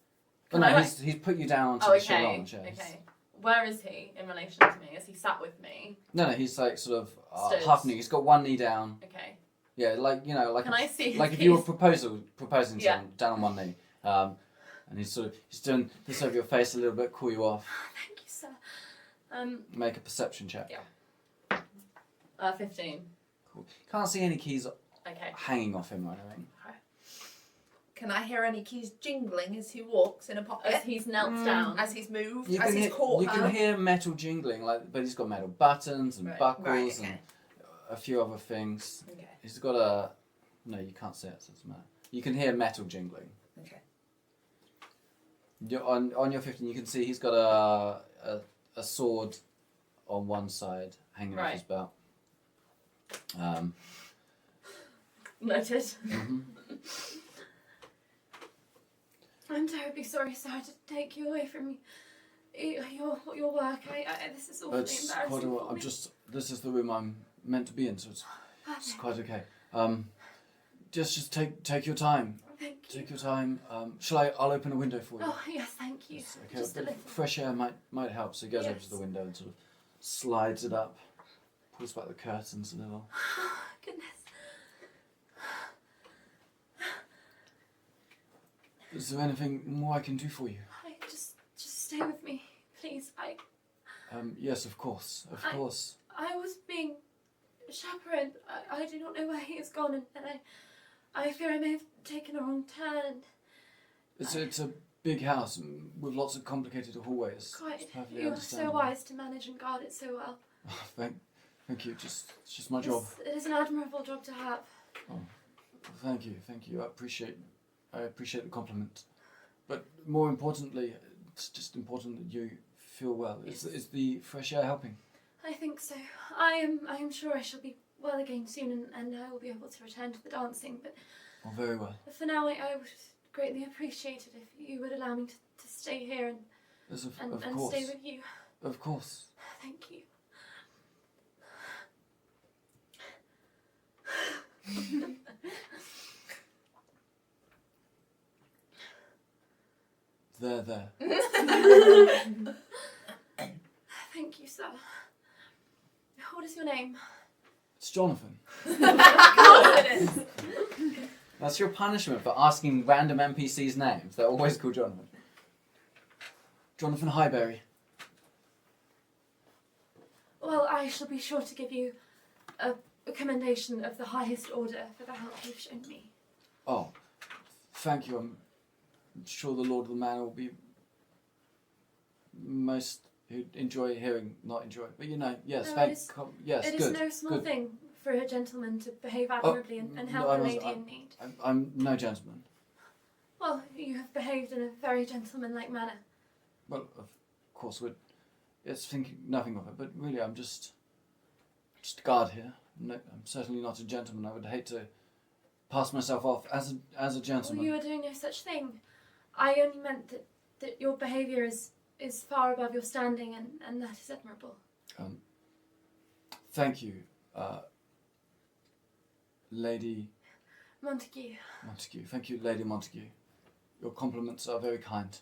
Well, no, he's put you down onto the salon chairs. Okay. Where is he in relation to me? Is he sat with me? No, he's like sort of Stood. half knee. He's got one knee down. Okay. Yeah, like like Can I see like his if you were keys? proposing Yeah. someone down on one knee, and he's doing this over your face a little bit, cool you off. Thank you, sir. Make a perception check. Yeah. 15. Cool. Can't see any keys Okay. hanging off him or anything. Can I hear any keys jingling as he walks in a pocket? As he's knelt down. As he's moved? You as can he's hear, caught you her? can hear metal jingling, but he's got metal buttons and buckles and a few other things. Okay. He's got a... No, you can't see it, so it doesn't matter. You can hear metal jingling. Okay. On your 15, you can see he's got a sword on one side hanging off his belt. Noted. Mhm. I'm terribly sorry, sir, to take you away from your work. This is awfully It's embarrassing quite for I'm me. this is the room I'm meant to be in, so it's quite okay. Just take your time. Thank you. Take your time. I'll open a window for you. Oh, yes, thank you. It's okay. Just a little. Fresh air might help. So he goes over to the window and sort of slides it up, pulls back the curtains a little. Oh, goodness. Is there anything more I can do for you? Just stay with me, please. Yes, of course, of course. I was being chaperoned. I do not know where he has gone, and I fear I may have taken a wrong turn. It's a big house with lots of complicated hallways. Quite. It's perfectly You are so understandable. wise to manage and guard it so well. Thank you. It's just my job. It is an admirable job to have. Oh, thank you. I appreciate the compliment. But more importantly, it's just important that you feel well. Is the fresh air helping? I think so. I am sure I shall be well again soon, and I will be able to return to the dancing. But Oh, very well. for now, I would greatly appreciate it if you would allow me to stay here and Of course. stay with you. Of course. Thank you. There. Thank you, sir. What is your name? It's Jonathan. Confidence. That's your punishment for asking random NPCs' names. They're always called Jonathan. Jonathan Highbury. Well, I shall be sure to give you a commendation of the highest order for the help you've shown me. Oh, thank you. I'm sure the Lord of the Manor will be most who enjoy hearing, not enjoy. But yes, No, yes, It good. is no small good. thing for a gentleman to behave admirably and help no, a lady in need. I'm no gentleman. Well, you have behaved in a very gentlemanlike manner. Well, of course, it's thinking nothing of it. But really, I'm just a guard here. No, I'm certainly not a gentleman. I would hate to pass myself off as a gentleman. Well, you are doing no such thing. I only meant that your behaviour is far above your standing, and that is admirable. Thank you, Lady Montague. Montague. Thank you, Lady Montague. Your compliments are very kind.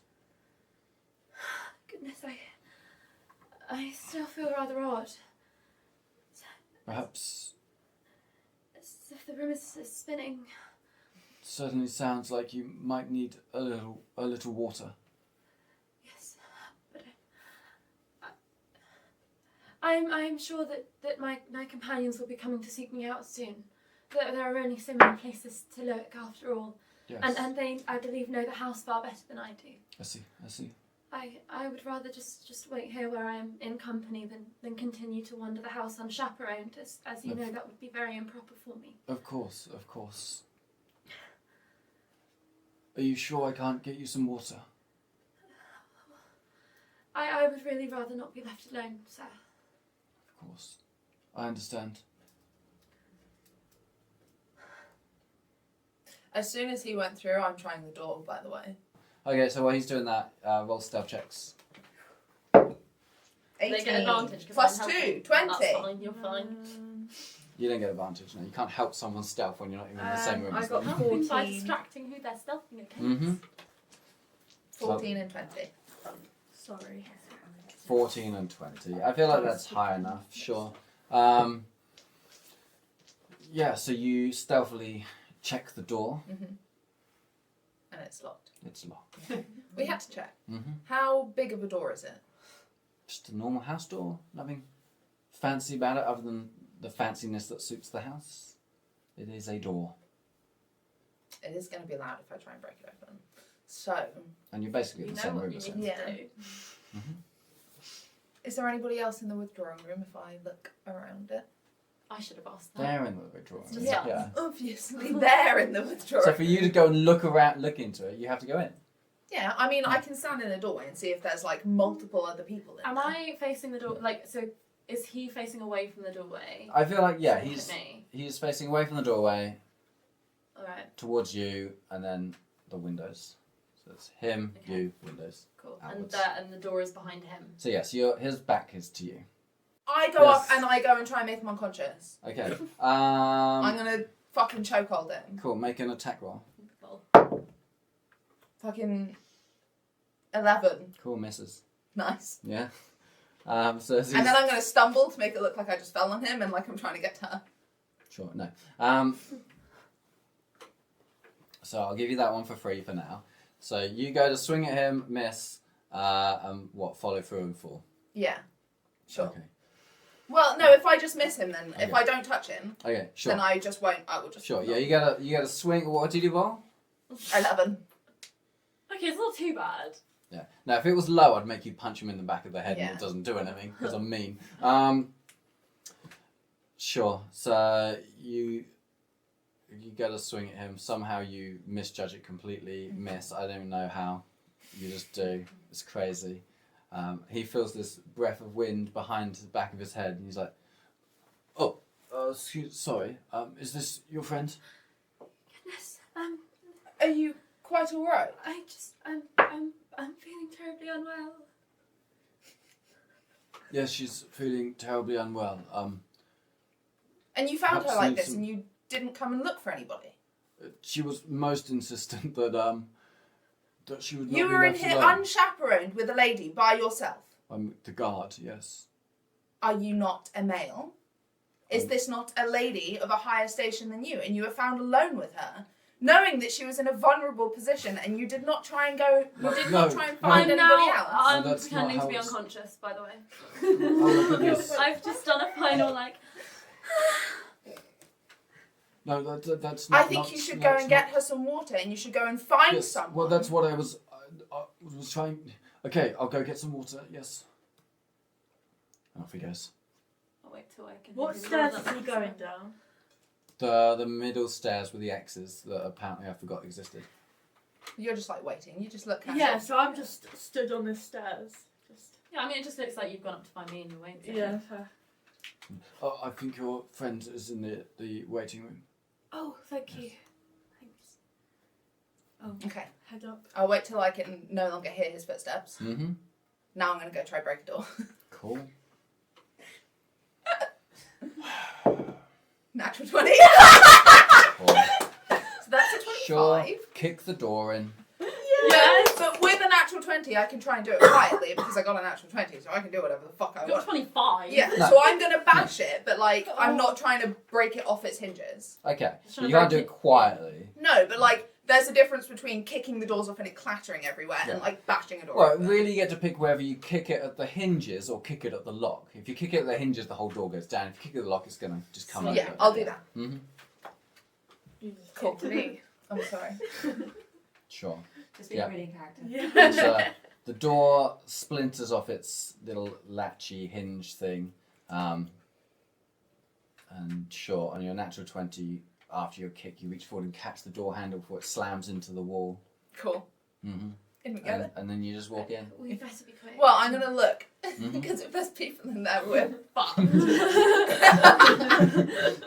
Goodness, I still feel rather odd. Perhaps As if the room is spinning. certainly sounds like you might need a little water. Yes, but I'm sure that my companions will be coming to seek me out soon. There are only so many places to lurk after all. Yes. And they, I believe, know the house far better than I do. I see. I would rather just wait here where I am in company than continue to wander the house unchaperoned, as you know that would be very improper for me. Of course. Are you sure I can't get you some water? I would really rather not be left alone, sir. Of course. I understand. As soon as he went through, I'm trying the door, by the way. Okay, so while he's doing that, roll stealth checks. 18. They get advantage. 'cause Plus I'm 2, helping. 20. That's fine, you're fine. You don't get advantage. No, you can't help someone's stealth when you're not even in the same room I as got them. Helping by 14. distracting who they're stealthing against. Mm-hmm. 14 and 20. Sorry. 14 and 20. I feel like that's high enough, sure. Yeah, so you stealthily check the door. And it's locked. It's locked. We had to check. Mm-hmm. How big of a door is it? Just a normal house door. Nothing fancy about it other than the fanciness that suits the house. It is a door. It is going to be loud if I try and break it open. So, And you're basically in the same room as him. yeah. Is there anybody else in the withdrawing room if I look around it? I should have asked that. They're in the withdrawing room. Yeah, obviously they're in the withdrawing So room. for you to go and look into it, you have to go in. Yeah, I mean, I can stand in a doorway and see if there's like multiple other people in Am there. I facing the door? Like, so is he facing away from the doorway? I feel like, yeah, Look he's at me. facing away from the doorway Alright, towards you and then the windows. So it's him, Okay. you, windows. cool. Outwards. And the door is behind him. So yes, his back is to you. I go up Yes. and I go and try and make him unconscious. Okay. I'm gonna fucking chokehold him. Cool. Make an attack roll. Cool. Fucking 11. Cool. Misses. Nice. Yeah. So as And then I'm gonna stumble to make it look like I just fell on him and like I'm trying to get to her. Sure. No. So I'll give you that one for free for now. So you go to swing at him, miss, and follow through and fall. Yeah. Sure. Okay. Well, no, if I just miss him then, if Okay. I don't touch him, Okay. Sure. then I just won't, I will just... Sure. Yeah. You gotta swing. What did you roll? 11. Okay, it's not too bad. Yeah. Now, if it was low, I'd make you punch him in the back of the head Yeah. and it doesn't do anything because I'm mean. Sure. So you go to swing at him. Somehow you misjudge it completely. Miss. I don't know how. You just do. It's crazy. He feels this breath of wind behind the back of his head, and he's like, "Oh, sorry. Is this your friend?" Goodness, Are you quite alright? I just, I'm feeling terribly unwell. Yes, she's feeling terribly unwell. And you found her Perhaps like need this some- and you didn't come and look for anybody? She was most insistent that she would not You be were in left here alone. unchaperoned with a lady by yourself. I'm the guard, yes. Are you not a male? Is this not a lady of a higher station than you, and you were found alone with her, knowing that she was in a vulnerable position, and you did not try and go, you did not try and find anybody else? I'm No, that's pretending not to be how it's- unconscious, by the way. Oh my goodness. I've just done a final, like... No, that's not. I think you should go and get her some water, and you should go and find Yes, someone. well, that's what I was trying. Okay, I'll go get some water. Yes. And off he goes. I'll wait till I can... What maybe stairs roll is that he back. going down? The middle stairs with the X's that apparently I forgot existed. You're just like waiting. You just look. Yeah, so I'm just stood on the stairs. Just Yeah, I mean, it just looks like you've gone up to find me and you're waiting. yeah. Fair. Oh, I think your friend is in the waiting room. Oh, thank you. Thanks. Oh, Okay. head up. I'll wait till I can no longer hear his footsteps. Mm-hmm. Now I'm gonna go try break a door. Cool. Natural 20. Cool. So that's a 25. Sure. Kick the door in. Yes, but with a natural 20, I can try and do it quietly because I got a natural 20, so I can do whatever the fuck I You're want. 25. Yeah, No. so I'm gonna bash it, but like, I'm not trying to break it off its hinges. Okay. Should I You can't do break it quietly. No, but like, there's a difference between kicking the doors off and it clattering everywhere and Yeah. like bashing a door Well, open. really you get to pick whether you kick it at the hinges or kick it at the lock. If you kick it at the hinges, the whole door goes down. If you kick it at the lock, it's going to just come Yeah, over. I'll do that. Mm-hmm. Cool to me. I'm sorry. Sure. Just be Yeah. really in character. Yeah. So the door splinters off its little latchy hinge thing. And sure, on your natural 20, after your kick, you reach forward and catch the door handle before it slams into the wall. Cool. Mm-hmm. In we go. And then you just walk in. We better be quick. Well, I'm gonna look Mhm. because if there's people in there, we're fucked.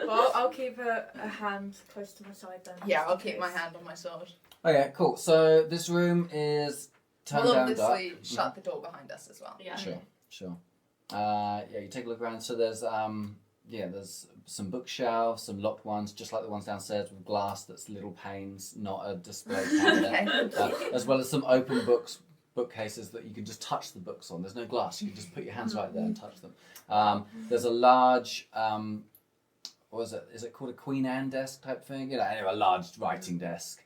Well, I'll keep a hand close to my side then. Yeah, just I'll in keep my case. hand on my sword. Okay, cool. So this room is turned We'll down dark. obviously shut the door behind us as well. Yeah. Sure. Yeah, you take a look around. So there's there's some bookshelves, some locked ones, just like the ones downstairs with glass that's little panes, not a display cabinet. As well as some open bookcases that you can just touch the books on. There's no glass, you can just put your hands right there and touch them. There's a large, what is it? Is it called a Queen Anne desk type thing? You know, anyway, a large writing desk.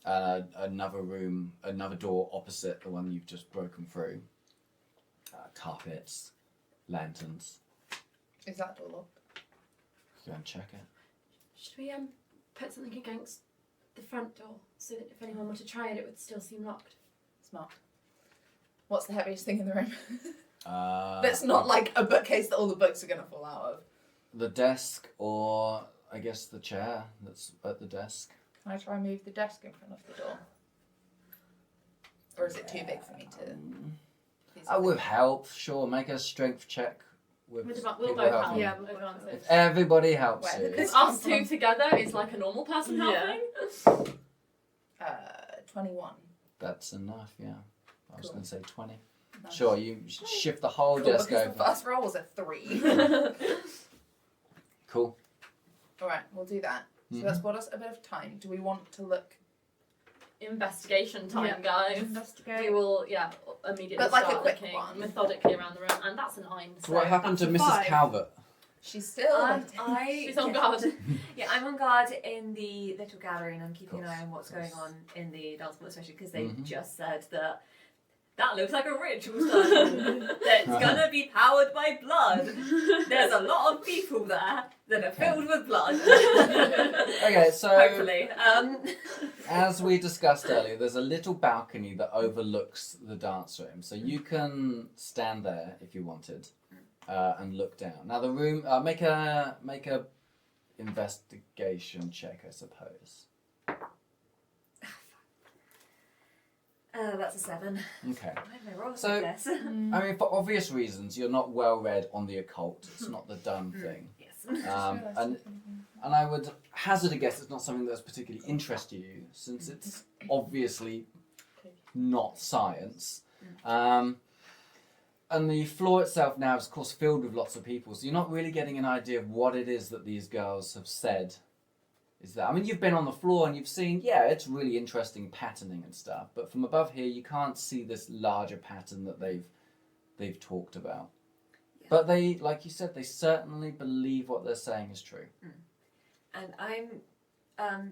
Another room, another door opposite the one you've just broken through. Carpets, lanterns. Is that door locked? Go and check it. Should we put something against the front door so that if anyone were to try it, it would still seem locked? Smart. What's the heaviest thing in the room? Uh, That's not like a bookcase that all the books are going to fall out of. The desk, or I guess the chair that's at the desk. Can I try and move the desk in front of the door? Or is it too big for me to... With help, sure. Make a strength check. With We'll people both help. helping. Yeah, we'll advantage. If everybody helps Where you. did this Us two together is like a normal person helping. 21. That's enough, yeah. I was Cool. going to say 20. Nice. Sure, you shift the whole Cool, desk because over. the first roll was a 3. Cool. Alright, we'll do that. So that's bought us a bit of time. Do we want to look... Investigation time, guys. Investigate. We will, immediately But like a start quick looking one. methodically around the room, and that's a 9. So what happened to that's a Mrs. 5. Calvert? She's still... She's on guard. Yeah, I'm on guard in the little gallery, and I'm keeping an Course, eye on what's course. going on in the dance floor, especially because they Mhm. just said that looks like a ritual stone that's gonna be powered by blood. There's a lot of people there that are filled with blood. Okay, so Hopefully. as we discussed earlier, there's a little balcony that overlooks the dance room. So you can stand there if you wanted and look down. Now the room, make a investigation check, I suppose. That's a 7. Okay. Why am I rolling So- like this? I mean, for obvious reasons, you're not well read on the occult. It's not the done thing. Yes. And I would hazard a guess it's not something that's particularly interested you, since it's obviously not science. And the floor itself now is, of course, filled with lots of people, so you're not really getting an idea of what it is that these girls have said. Is that? I mean, you've been on the floor and you've seen, it's really interesting patterning and stuff, but from above here, you can't see this larger pattern that they've talked about. Yeah. But they, like you said, they certainly believe what they're saying is true. And I'm,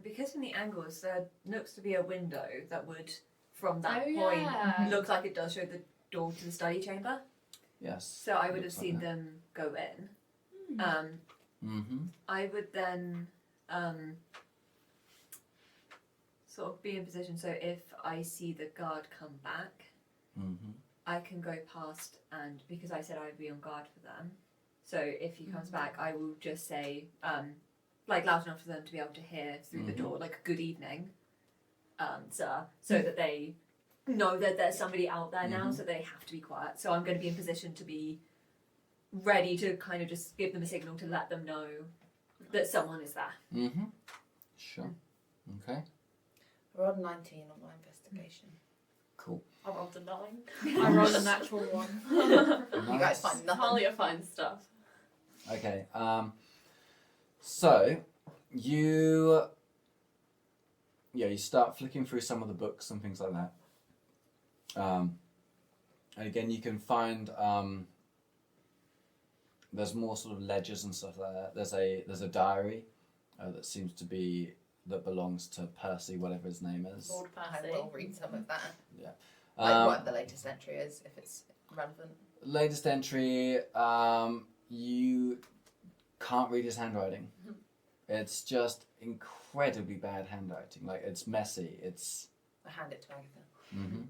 because from the angles, there looks to be a window that would, from that point, look like it does show the door to the study chamber. Yes. So I would have looks like seen that. them go in. Mm-hmm. I would then sort of be in position, so if I see the guard come back, Mm-hmm. I can go past, and because I said I would be on guard for them, so if he comes back, I will just say, like loud enough for them to be able to hear through the door, like good evening, sir, so that they know that there's somebody out there now, so they have to be quiet. So I'm going to be in position to be ready to kind of just give them a signal to let them know that someone is there. Mm-hmm. Sure. Okay. I rolled a 19 on my investigation. Cool. I rolled a 9. I rolled a natural 1. You guys find nothing. Talia finds stuff. Okay. So you start flicking through some of the books and things like that. And again, you can find there's more sort of ledgers and stuff like that. There's a diary that belongs to Percy, whatever his name is. Lord I Percy. will read some of that. Yeah. Like what the latest entry is, if it's relevant. Latest entry, you can't read his handwriting. It's just incredibly bad handwriting. Like, it's messy. It's... I hand it to Agatha. Mm-hmm.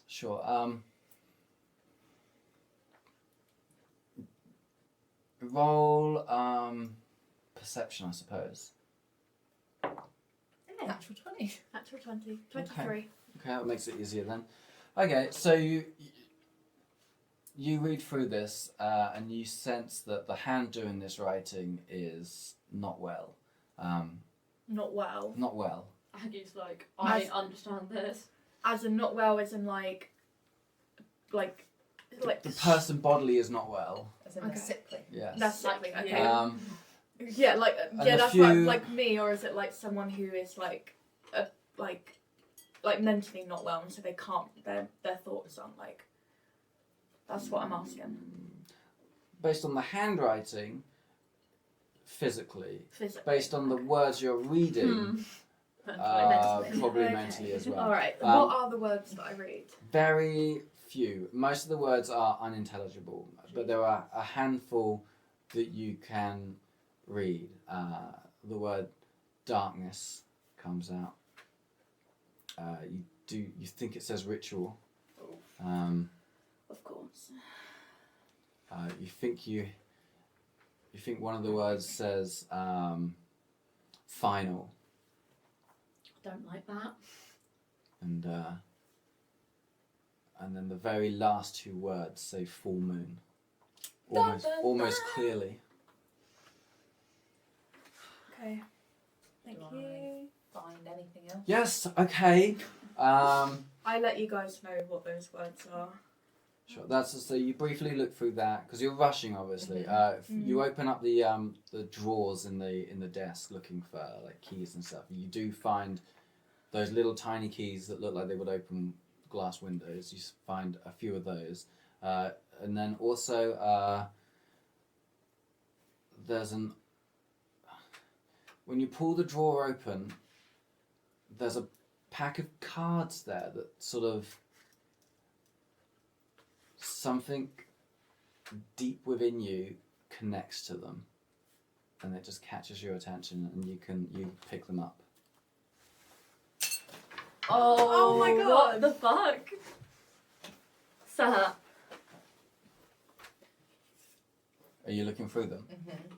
Sure. Roll perception, I suppose. Natural 20. Natural 20. 23. Okay, that makes it easier then. Okay, so you read through this and you sense that the hand doing this writing is not well. Not well. Not well. Aggie's like, I understand this. As in not well, as in like Like The person bodily is not well. As in Okay. they're sickly. Yes. that's sickly. Okay. Um, Like and yeah, a that's few- like me, or is it like someone who is like mentally not well, and so they can't. Their thoughts aren't like. That's what I'm asking. based on the handwriting, physically. Physically. Based on the words you're reading, Mentally. probably Okay. mentally as well. All right. Um, What are the words that I read? Very few. Most of the words are unintelligible, but there are a handful that you can read. The word darkness comes out. You think it says ritual. Of course. You think one of the words says final, Don't like that. and then the very last two words say full moon. Almost clearly. Okay. Thank Do you. Find anything else? Yes. Okay. I let you guys know what those words are. Sure. So you briefly look through that because you're rushing, obviously. You open up the drawers in the desk looking for like keys and stuff. You do find those little tiny keys that look like they would open glass windows. You find a few of those, and then also when you pull the drawer open, there's a pack of cards there that sort of. Something deep within you connects to them, and it just catches your attention, and you pick them up. Oh my God. What the fuck? Sir. Are you looking through them? Mm-hmm.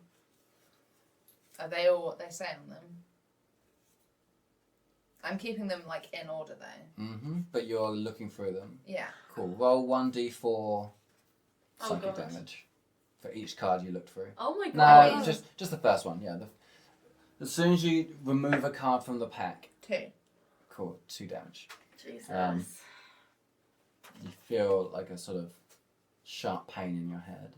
Are they all what they say on them? I'm keeping them like in order though. Mm-hmm. But you're looking through them. Yeah. Cool. Roll 1d4 psychic God. damage for each card you looked through. Oh my No, god. just the first one. Yeah. As soon as you remove a card from the pack, 2. cool, 2 damage. Jesus. You feel like a sort of sharp pain in your head.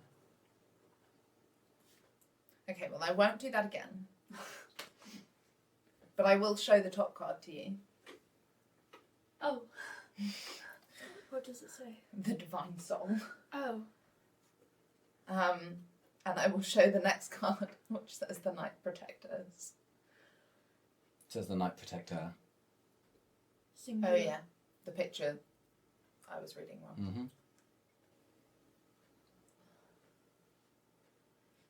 Okay, well I won't do that again. But I will show the top card to you. Oh. What does it say? The Divine Soul. Oh. And I will show the next card, which says the Night Protectors. It says the Night Protector. Singular. Oh yeah, the picture I was reading wrong. Mm-hmm.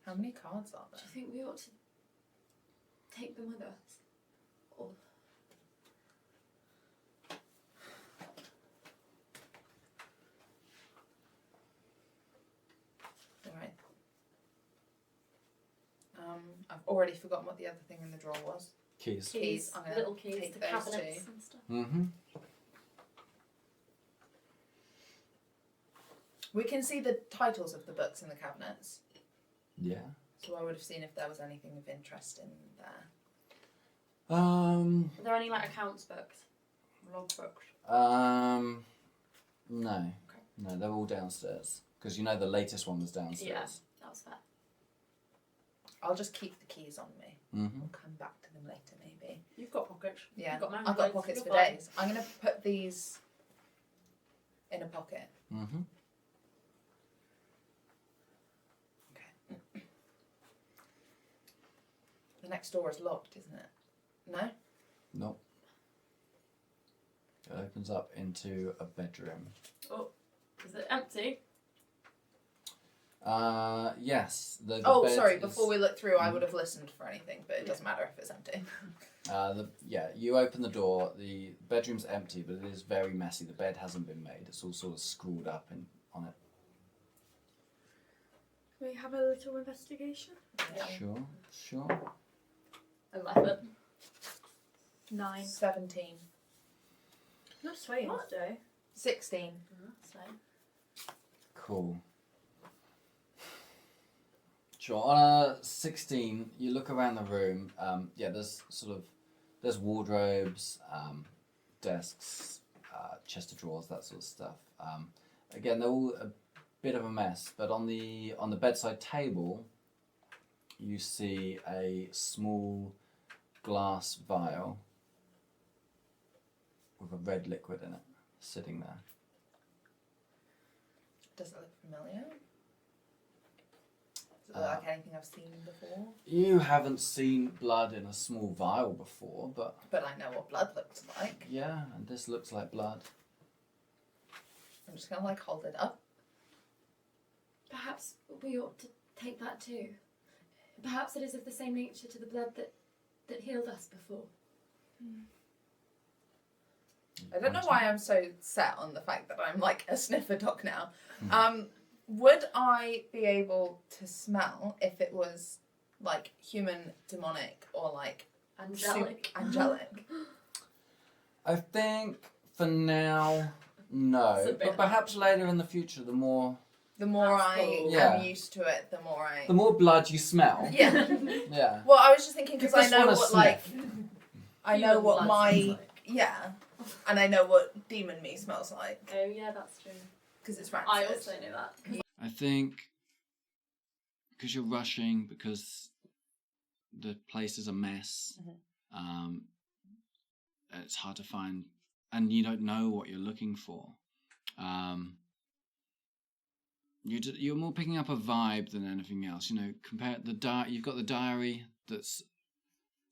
How many cards are Do there? you think we ought to take them with us? Or... Alright. I've already forgotten what the other thing in the drawer was. Keys. Keys. I'm gonna little keys take to those cabinets two. and stuff. Mm-hmm. We can see the titles of the books in the cabinets. Yeah. So I would have seen if there was anything of interest in there. Are there any like accounts books? Log books? No. No, they're all downstairs. Because you know the latest one was downstairs. Yeah, that was fair. I'll just keep the keys on me. Mm-hmm. We'll come back to them later, maybe. You've got pockets. Yeah, You've got I've got magnets, pockets for you're fine. days. I'm going to put these in a pocket. Mm-hmm. Okay. The next door is locked, isn't it? No? Nope. It opens up into a bedroom. Oh, is it empty? Yes. The Oh, bed sorry. is- Before we look through, I would have listened for anything, but it doesn't matter if it's empty. You open the door. The bedroom's empty, but it is very messy. The bed hasn't been made. It's all sort of screwed up on it. Can we have a little investigation? Yeah. Sure. 11. 9. 17. Not swaying What? today. 16. So. Cool. Sure. On a 16, you look around the room. There's wardrobes, desks, chest of drawers, that sort of stuff. Again, they're all a bit of a mess. But on the bedside table, you see a small glass vial with a red liquid in it, sitting there. Does it look familiar? Does it look like anything I've seen before? You haven't seen blood in a small vial before, but I know what blood looks like. yeah, and this looks like blood. I'm just gonna like hold it up. Perhaps we ought to take that too. Perhaps it is of the same nature to the blood that healed us before. I don't know why I'm so set on the fact that I'm like a sniffer dog now. Would I be able to smell if it was like human, demonic, or like angelic? I think for now, no. But perhaps later in the future, the more I'm used to it, the more blood you smell. Yeah. Yeah. Well, I was just thinking because I just know wanna what like sniff. I know what my and I know what demon me smells like Oh yeah, that's true. because it's rancid. I also know that. I think because you're rushing, because the place is a mess, it's hard to find, and you don't know what you're looking for. You're more picking up a vibe than anything else. You know, you've got the diary that's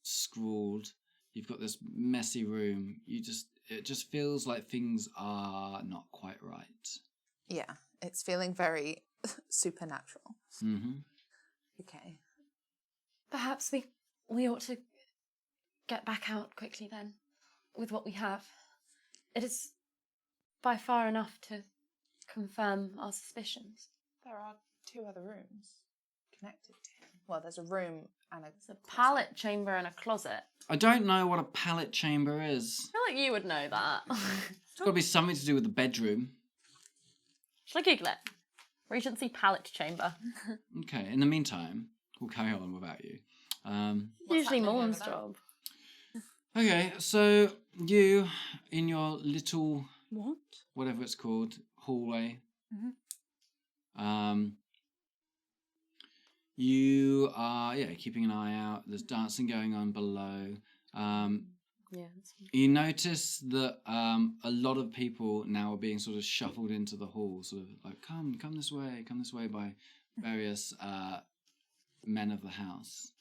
scrawled. You've got this messy room. It just feels like things are not quite right. Yeah, it's feeling very supernatural. Mm-hmm. Okay. Perhaps we ought to get back out quickly then, with what we have. It is by far enough to confirm our suspicions. There are 2 other rooms connected to him. Well, there's a room and It's a pallet chamber and a closet. I don't know what a pallet chamber is. I feel like you would know that. It's got to be something to do with the bedroom. Shall I Google it? Regency pallet chamber. Okay, in the meantime, we'll carry on without you. Usually Morne's job. Okay, so you, in your little, What? whatever it's called, hallway, you are, keeping an eye out. There's dancing going on below. You notice that a lot of people now are being sort of shuffled into the hall, sort of like, come this way by various men of the house.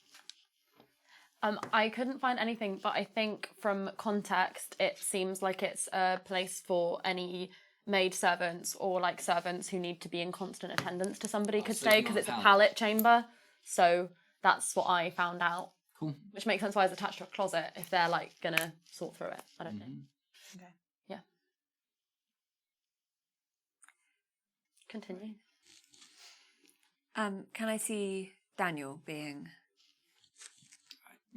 I couldn't find anything, but I think from context, it seems like it's a place for any maid servants or like servants who need to be in constant attendance to somebody could so stay, it's because not it's a pallet. pallet chamber. So that's what I found out. Cool. Which makes sense why it's attached to a closet if they're like gonna sort through it. I don't think. Okay. Yeah. Continue. Can I see Daniel being...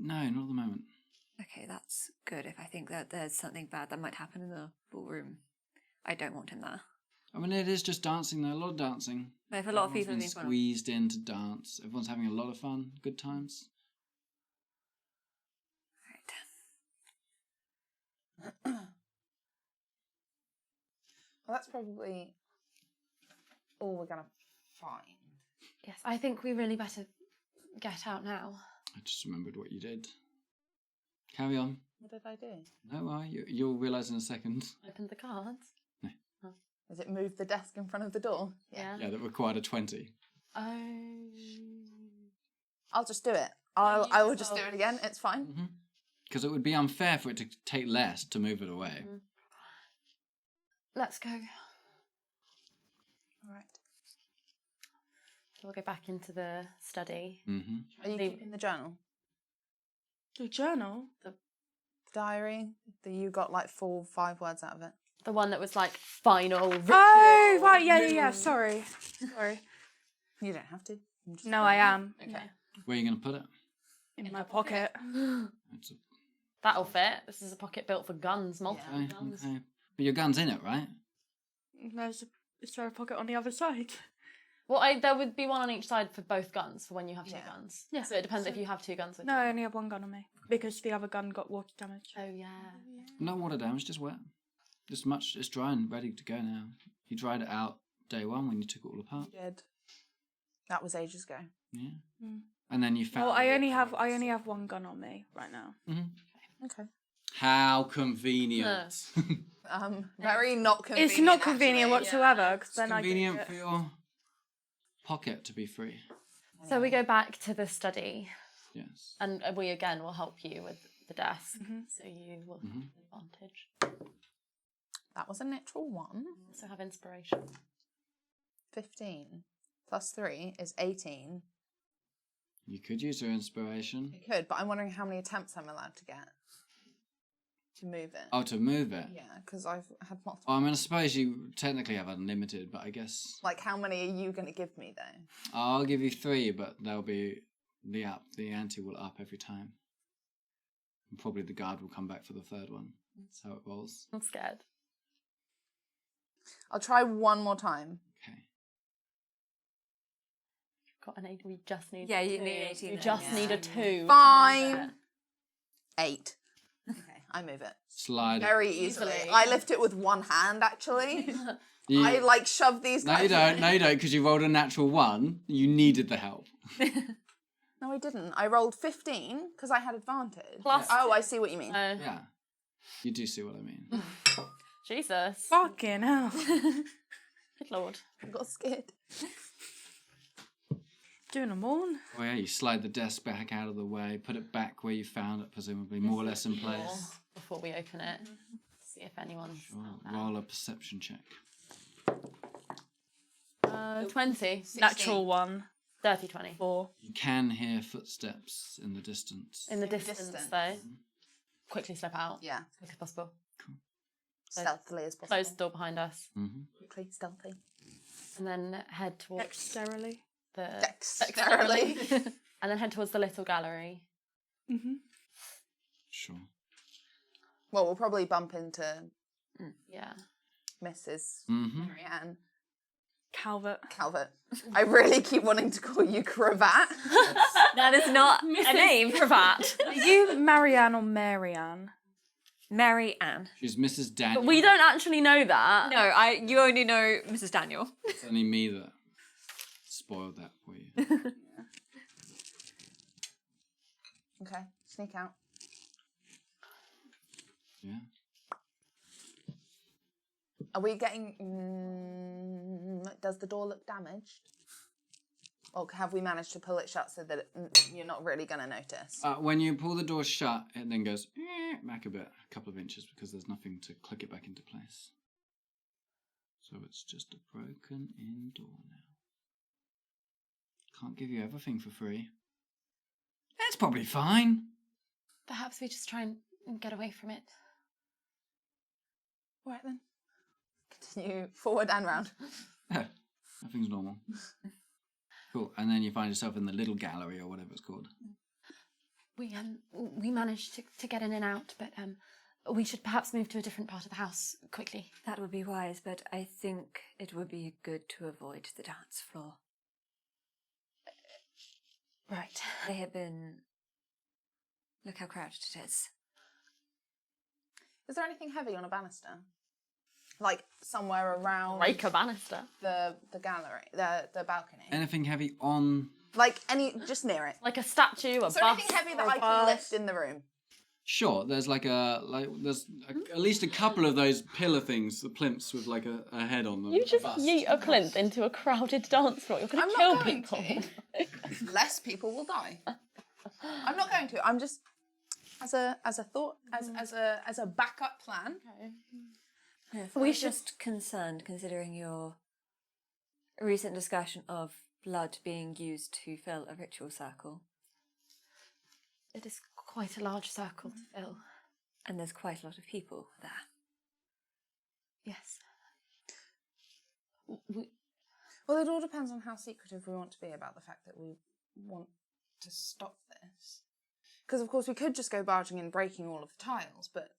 No, not at the moment. Okay, that's good. If I think that there's something bad that might happen in the ballroom, I don't want him there. I mean, it is just dancing though, a lot of dancing. But if a lot of Everyone's people been have been squeezed in to dance. Everyone's having a lot of fun, good times. Right. Well, that's probably all we're gonna find. Yes, I think we really better get out now. I just remembered what you did. Carry on. What did I do? No, you'll realise in a second. Opened the cards. Has it moved the desk in front of the door? Yeah. Yeah, that required a 20. Oh. I'll just do it. I will just do it again. It's fine. Because it would be unfair for it to take less to move it away. Let's go. All right. So we'll go back into the study. Are you keeping the journal? The journal? The diary? You got like 4 or 5 words out of it. The one that was like final. Oh, right, yeah. Sorry. You don't have to. No, I am. Okay. Where are you going to put it? In my pocket. It's That'll fit. This is a pocket built for guns, multiple okay, guns. okay. But your gun's in it, right? Is there a pocket on the other side? Well, there would be one on each side for both guns for when you have 2 guns. Yeah. So it depends if you have 2 guns with No, I only have 1 gun on me. Because the other gun got water damage. you. Oh, yeah. No water damage, just wet. It's dry and ready to go now. You dried it out day one when you took it all apart. Did. That was ages ago. Yeah. Mm. And then you found. Well, I only have one gun on me right now. Okay. How convenient. Very not convenient. It's not convenient actually. whatsoever. Because It's then convenient I for your pocket to be free. So we go back to the study, Yes. And we again will help you with the desk, so you will have advantage. That was a natural 1. Also have inspiration. 15 plus 3 is 18. You could use your inspiration. I could, but I'm wondering how many attempts I'm allowed to get to move it. Oh, to move it? Yeah, because I've had multiple. Well, I mean, I suppose you technically have unlimited, but I guess... Like, how many are you going to give me, though? I'll give you 3, but there'll be the ante will up every time. And probably the guard will come back for the 3rd one. That's how it rolls. I'm scared. I'll try one more time. Okay. Got an 8. We just need. Yeah, a you 2. need 18 You then, just yeah. need a 2. Fine. 8. Okay, I move it. Slide Very easily. I lift it with one hand, actually. You- I, like, shove these No, guys. you don't. No, you don't, because you rolled a natural 1. You needed the help. No, I didn't. I rolled 15 because I had advantage. Plus Oh, I see what you mean. Yeah. You do see what I mean. Jesus. fucking hell. Good lord. I got scared. Doing a Morne. Oh yeah, you slide the desk back out of the way, put it back where you found it, presumably more or less in place. Before we open it, see if anyone's. Roll a perception check. 20. Natural 1. Dirty 20. 4. You can hear footsteps in the distance. In the In the distance, distance. though. Quickly slip out. Yeah, As quick as possible. stealthily as possible. Close the door behind us. Quickly, stealthy. And then head towards Dexterily. the. Dexterily. And then head towards the little gallery. Sure. Well, we'll probably bump into Yeah. Mrs. Mm-hmm. Marianne Calvert. Calvert. I really keep wanting to call you Cravat. That is not a name. Cravat. Are you Marianne or Marianne? Mary Ann. She's Mrs. Daniel. But we don't actually know that. No, you only know Mrs. Daniel. It's only me that spoiled that for you. Okay, sneak out. Yeah. Are we getting... does the door look damaged? Or have we managed to pull it shut so that you're not really going to notice? When you pull the door shut, it then goes back a bit, a couple of inches, because there's nothing to click it back into place. So it's just a broken-in door now. Can't give you everything for free. That's probably fine. Perhaps we just try and get away from it. All right, then. Continue forward and round. Nothing's normal. Cool. And then you find yourself in the little gallery or whatever it's called. We managed to get in and out, but we should perhaps move to a different part of the house quickly. That would be wise, but I think it would be good to avoid the dance floor. Right. They have been... Look how crowded it is. Is there anything heavy on a banister? Like somewhere around Break a banister. the gallery, the balcony? Anything heavy on... Like just near it. Like a statue, a Is there bust. anything heavy that or a I can vase? lift in the room? Sure, there's at least a couple of those pillar things, the plinths with like a head on them. You just Bust. yeet a plinth into a crowded dance floor. You're going I'm to not kill going people. to. Less people will die. I'm not going to. I'm just as a thought, as a backup plan. We're just concerned, considering your recent discussion of blood being used to fill a ritual circle. It is quite a large circle to fill. And there's quite a lot of people there. Yes. Well, it all depends on how secretive we want to be about the fact that we want to stop this. Because, of course, we could just go barging in, breaking all of the tiles, but...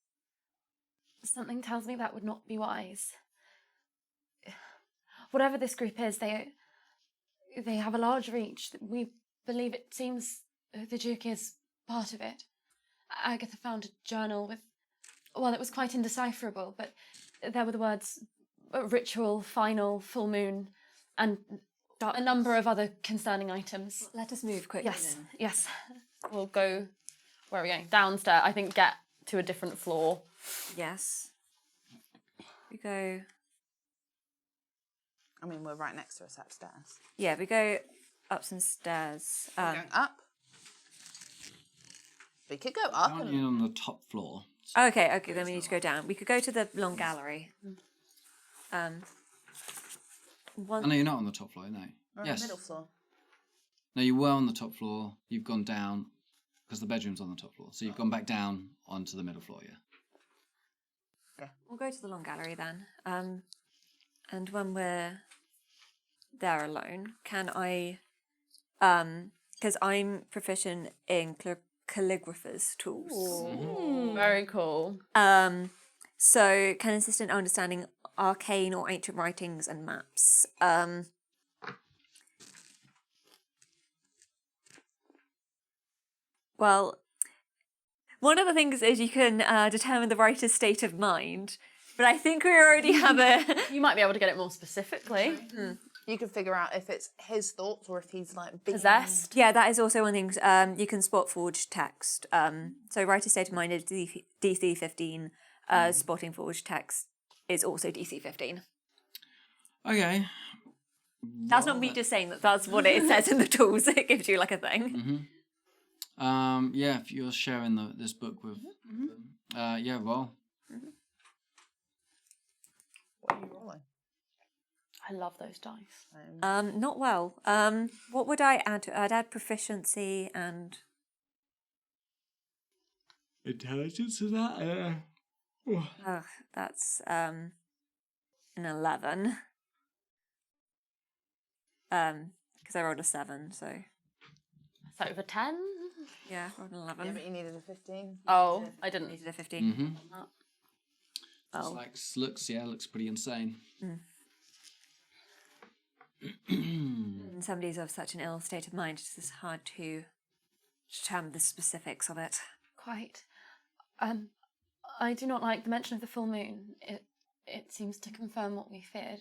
Something tells me that would not be wise. Whatever this group is, they have a large reach. We believe it seems the Duke is part of it. Agatha found a journal with... Well, it was quite indecipherable, but there were the words ritual, final, full moon, and a number of other concerning items. Let us move quickly. Yes, then. yes. We'll go. Where are we going? Downstairs. I think get to a different floor. Yes. We go. I mean, we're right next to us upstairs. Yeah, we go up some stairs. We're going up. We could go up. Aren't you on the top floor? Okay, then we need to go down. We could go to the long gallery. Oh, no, you're not on the top floor, no. We're on Yes. the middle floor. No, you were on the top floor. You've gone down because the bedroom's on the top floor. So you've gone back down onto the middle floor, yeah. We'll go to the long gallery then. And when we're there alone, can I... Because I'm proficient in calligrapher's tools. Very cool. So can assist in understanding arcane or ancient writings and maps. Well, one of the things is you can determine the writer's state of mind, but I think we already have a... You might be able to get it more specifically. You can figure out if it's his thoughts or if he's like being Possessed. Yeah, that is also one thing. You can spot forged text. So writer's state of mind is DC 15. Spotting forged text is also DC 15. Okay. That's not me just saying that that's what it says in the tools. It gives you like a thing. Yeah, if you're sharing this book with them. Yeah, roll. What are you rolling? I love those dice. Not well. What would I add to it? I'd add proficiency and... Intelligence to that? That's an 11. Because I rolled a 7, so... So over 10? Yeah, I rolled an 11. Yeah, but you needed a 15. Oh, I didn't. Needed a 15. It's looks pretty insane. When somebody's of such an ill state of mind, it's just hard to determine the specifics of it. Quite. I do not like the mention of the full moon. It seems to confirm what we feared.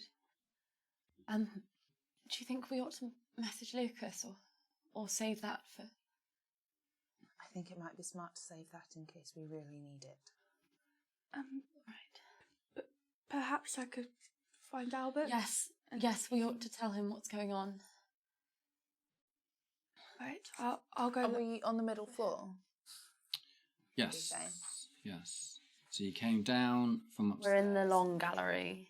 Do you think we ought to message Lucas or save that for... I think it might be smart to save that in case we really need it. Right. But perhaps I could find Albert. Yes, we ought to tell him what's going on. Right, I'll go. Are we on the middle floor? Yes. Okay. Yes. So you came down from upstairs. We're in the long gallery.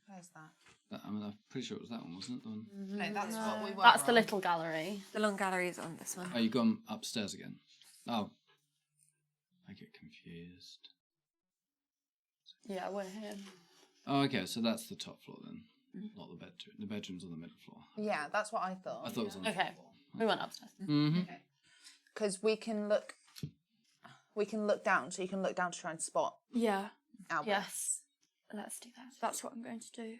Where's that? I'm pretty sure it was that one, wasn't it? The one? No, that's what we were That's the on. little gallery. The long gallery is on this one. Oh, you've gone upstairs again. Oh. I get confused. Yeah, we're here. Oh, okay, so that's the top floor then. Not the bedroom. The bedroom's on the middle floor. Yeah, that's what I thought. I thought it was on the Okay. top floor. We went upstairs. Okay. Because we can look down, so you can look down to try and spot Yeah, Albert. Yes. Let's do that. that's what I'm going to do.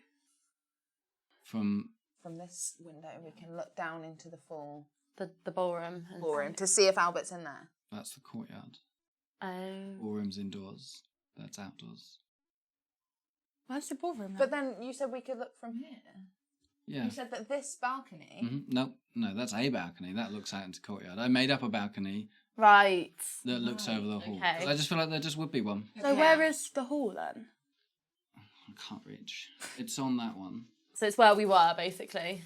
From From this window, we can look down into the full The ballroom. And ballroom to see if Albert's in there. that's the courtyard. Oh. Ballroom's indoors. That's outdoors. Where's the ballroom? But then you said we could look from here. Yeah. You said that this balcony. No, that's a balcony. That looks out into courtyard. I made up a balcony Right. that looks over the hall. okay. 'Cause I just feel like there just would be one. So where is the hall then? I can't reach. It's on that one. So it's where we were, basically.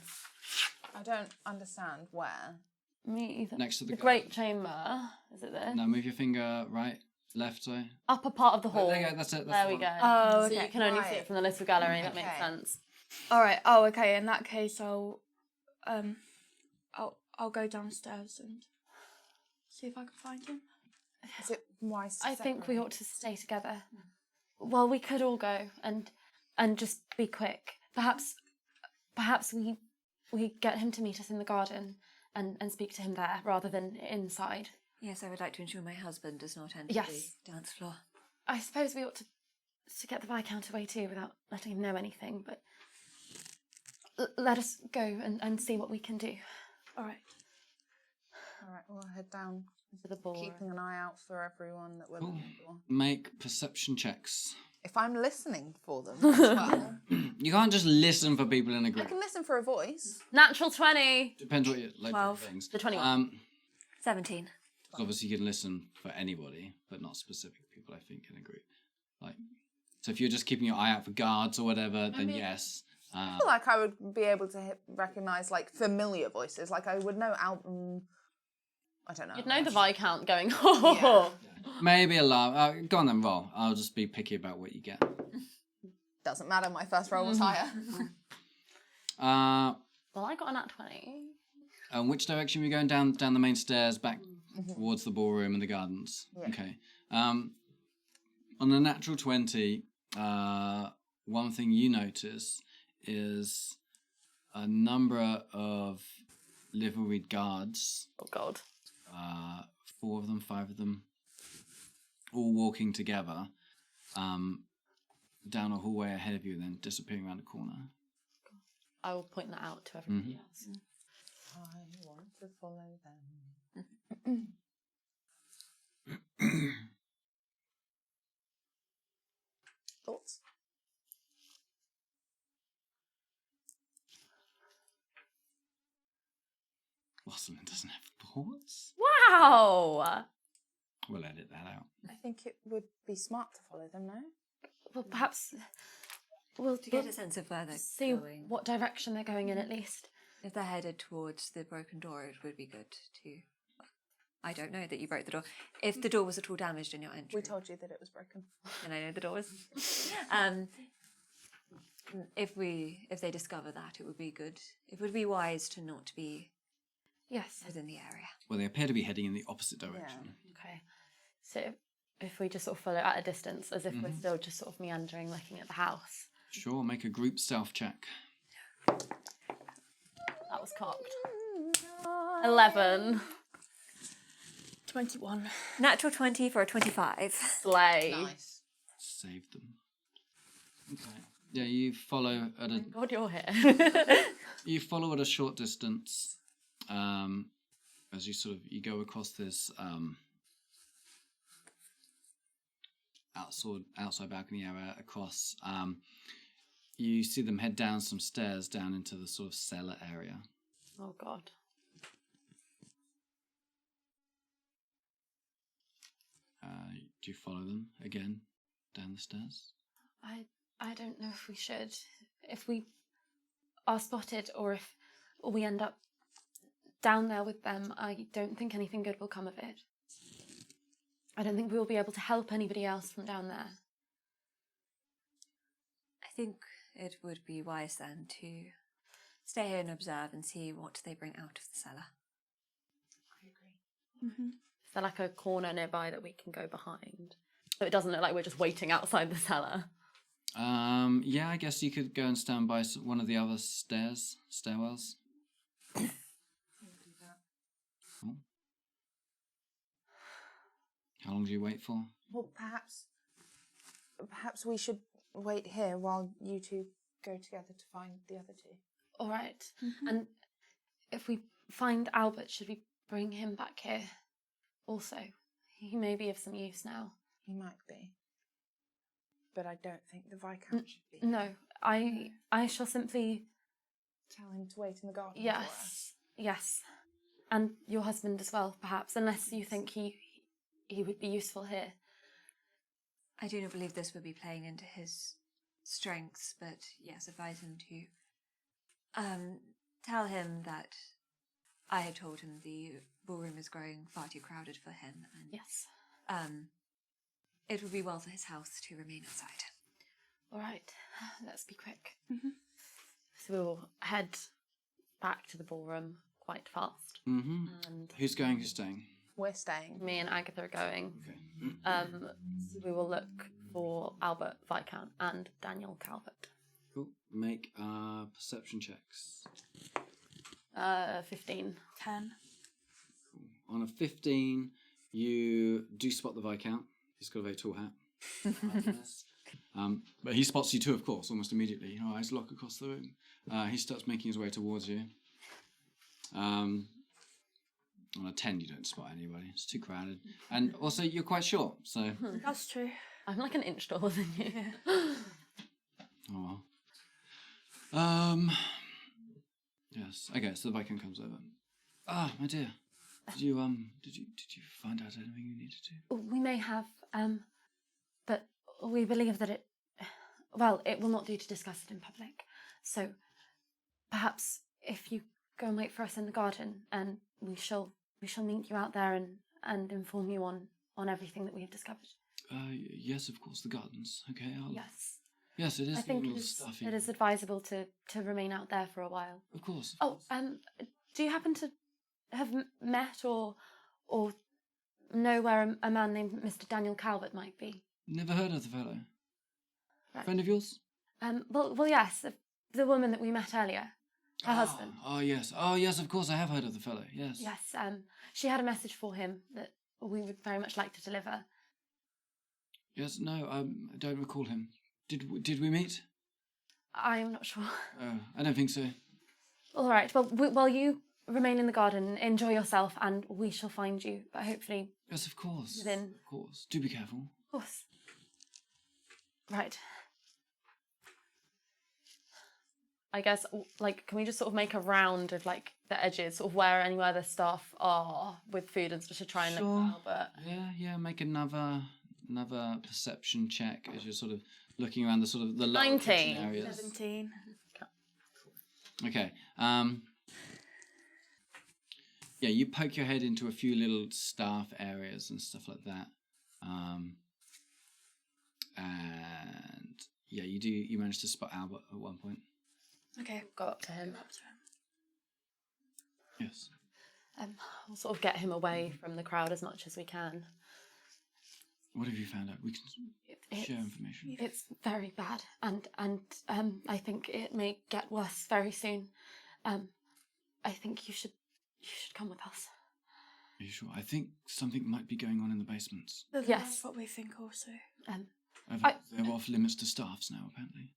I don't understand where. Me either. Next to the Great Chamber. Is it there? Now move your finger right, left, sorry. Upper part of the hall. There you go, that's it. That's There the we one. go. Oh, So okay. you can only see Right. it from the little gallery. That makes Okay. sense. All right. Oh, okay. In that case, I'll go downstairs and see if I can find him. Is it wise to I think we separate? ought to stay together. Well, we could all go and just be quick. Perhaps we get him to meet us in the garden and speak to him there rather than inside. Yes, I would like to ensure my husband does not enter Yes. the dance floor. I suppose we ought to get the Viscount away too without letting him know anything, but let us go and see what we can do. All right. All right, we'll head down, To the ballroom. keeping an eye out for everyone that we're looking for. Make perception checks. If I'm listening for them as well. You can't just listen for people in a I group. can listen for a voice. Natural 20. Depends what you like. 12. Things. The 21. 17. 'Cause obviously you can listen for anybody, but not specific people. I think in a group. Like, so if you're just keeping your eye out for guards or whatever, then yes. I feel like I would be able to recognise like familiar voices. Like I would know Alton. I don't know. You'd know the Viscount going, oh. Maybe a lot. Go on then, roll. I'll just be picky about what you get. Doesn't matter. My first roll was higher. Well, I got a nat 20. And which direction are we going? Down the main stairs, back towards the ballroom and the gardens. Yeah. Okay. On a natural 20, one thing you notice is a number of liveried guards. Oh, God. 4 of them, 5 of them, all walking together down a hallway ahead of you, then disappearing around a corner. I will point that out to everybody else. I want to follow them. Thoughts? Rosalind doesn't have thoughts. Wow! We'll edit that out. I think it would be smart to follow them, no? Well, perhaps we'll To get a sense of where they're see going. what direction they're going in at least. If they're headed towards the broken door, it would be good to... I don't know that you broke the door. If the door was at all damaged in your entry. We told you that it was broken. And I know the door was. If they discover that, it would be good. It would be wise to not be Yes. within the area. Well, they appear to be heading in the opposite direction. Okay. So if we just sort of follow at a distance, as if we're still just sort of meandering, looking at the house. Sure, make a group stealth check. That was cocked. 11. 21. Natural 20 for a 25. Slay. Nice. Save them. Okay. Yeah, you follow at a God, you're here. you follow at a short distance. As you go across this outside balcony area across. You see them head down some stairs down into the sort of cellar area. Oh, God. Do you follow them again down the stairs? I don't know if we should. If we are spotted or if we end up down there with them, I don't think anything good will come of it. I don't think we will be able to help anybody else from down there. I think it would be wise then to stay here and observe and see what they bring out of the cellar. I agree. Is there like a corner nearby that we can go behind? So it doesn't look like we're just waiting outside the cellar. Yeah, I guess you could go and stand by one of the other stairwells. Cool. How long do you wait for? Well, perhaps we should wait here while you two go together to find the other two. All right. And if we find Albert, should we bring him back here also? He may be of some use now. He might be. But I don't think the Viscount should be. No, I shall simply... Tell him to wait in the garden for us. Yes. And your husband as well, perhaps, unless you think he would be useful here. I do not believe this would be playing into his strengths, but yes, advise him to tell him that I had told him the ballroom is growing far too crowded for him, and Yes. it would be well for his health to remain outside. All right, let's be quick. So we will head back to the ballroom quite fast. Mm-hmm. And Who's going, who's staying? We're staying. me and Agatha are going. Okay. So we will look for Albert Viscount and Daniel Calvert. Cool. Make perception checks. 15. 10. On a 15, you do spot the Viscount. He's got a very tall hat. But he spots you too, of course, almost immediately. Your eyes lock across the room. He starts making his way towards you. On a 10, you don't spot anybody. It's too crowded. And also, you're quite short, so... That's true. I'm like an inch taller than you. Oh well. Yes. Okay. So the Viking comes over. Ah, my dear. Did you find out anything you needed to? We may have, but we believe that it will not do to discuss it in public. So perhaps if you go and wait for us in the garden, and we shall meet you out there and inform you on everything that we have discovered. Yes, of course, the gardens. Okay, Yes. Yes, it is. I think a little it stuffy. is advisable to remain out there for a while. Of course. Do you happen to have met or know where a man named Mr. Daniel Calvert might be? Never heard of the fellow. Right. Friend of yours? Well, yes, the woman that we met earlier, her husband. Oh, yes. Oh, yes, of course, I have heard of the fellow, yes. Yes, she had a message for him that we would very much like to deliver. Yes, no, I don't recall him. Did we meet? I'm not sure. Oh, I don't think so. All right, well, you remain in the garden, enjoy yourself, and we shall find you, but hopefully... Yes, of course. Within... Of course. Do be careful. Of course. Right. I guess, like, can we just sort of make a round of, like, the edges, sort of anywhere the staff are with food and stuff to try and look for Albert? Yeah, make another perception check as you're sort of looking around the lower 19. kitchen areas. 17. Okay. Yeah, you poke your head into a few little staff areas and stuff like that. And yeah, you manage to spot Albert at one point. Okay. Go up to him. Yes. We'll sort of get him away from the crowd as much as we can. What have you found out? We can share information. It's very bad, and I think it may get worse very soon. I think you should come with us. Are you sure? I think something might be going on in the basements. Yes. That's what we think also. They're off limits to staffs now, apparently.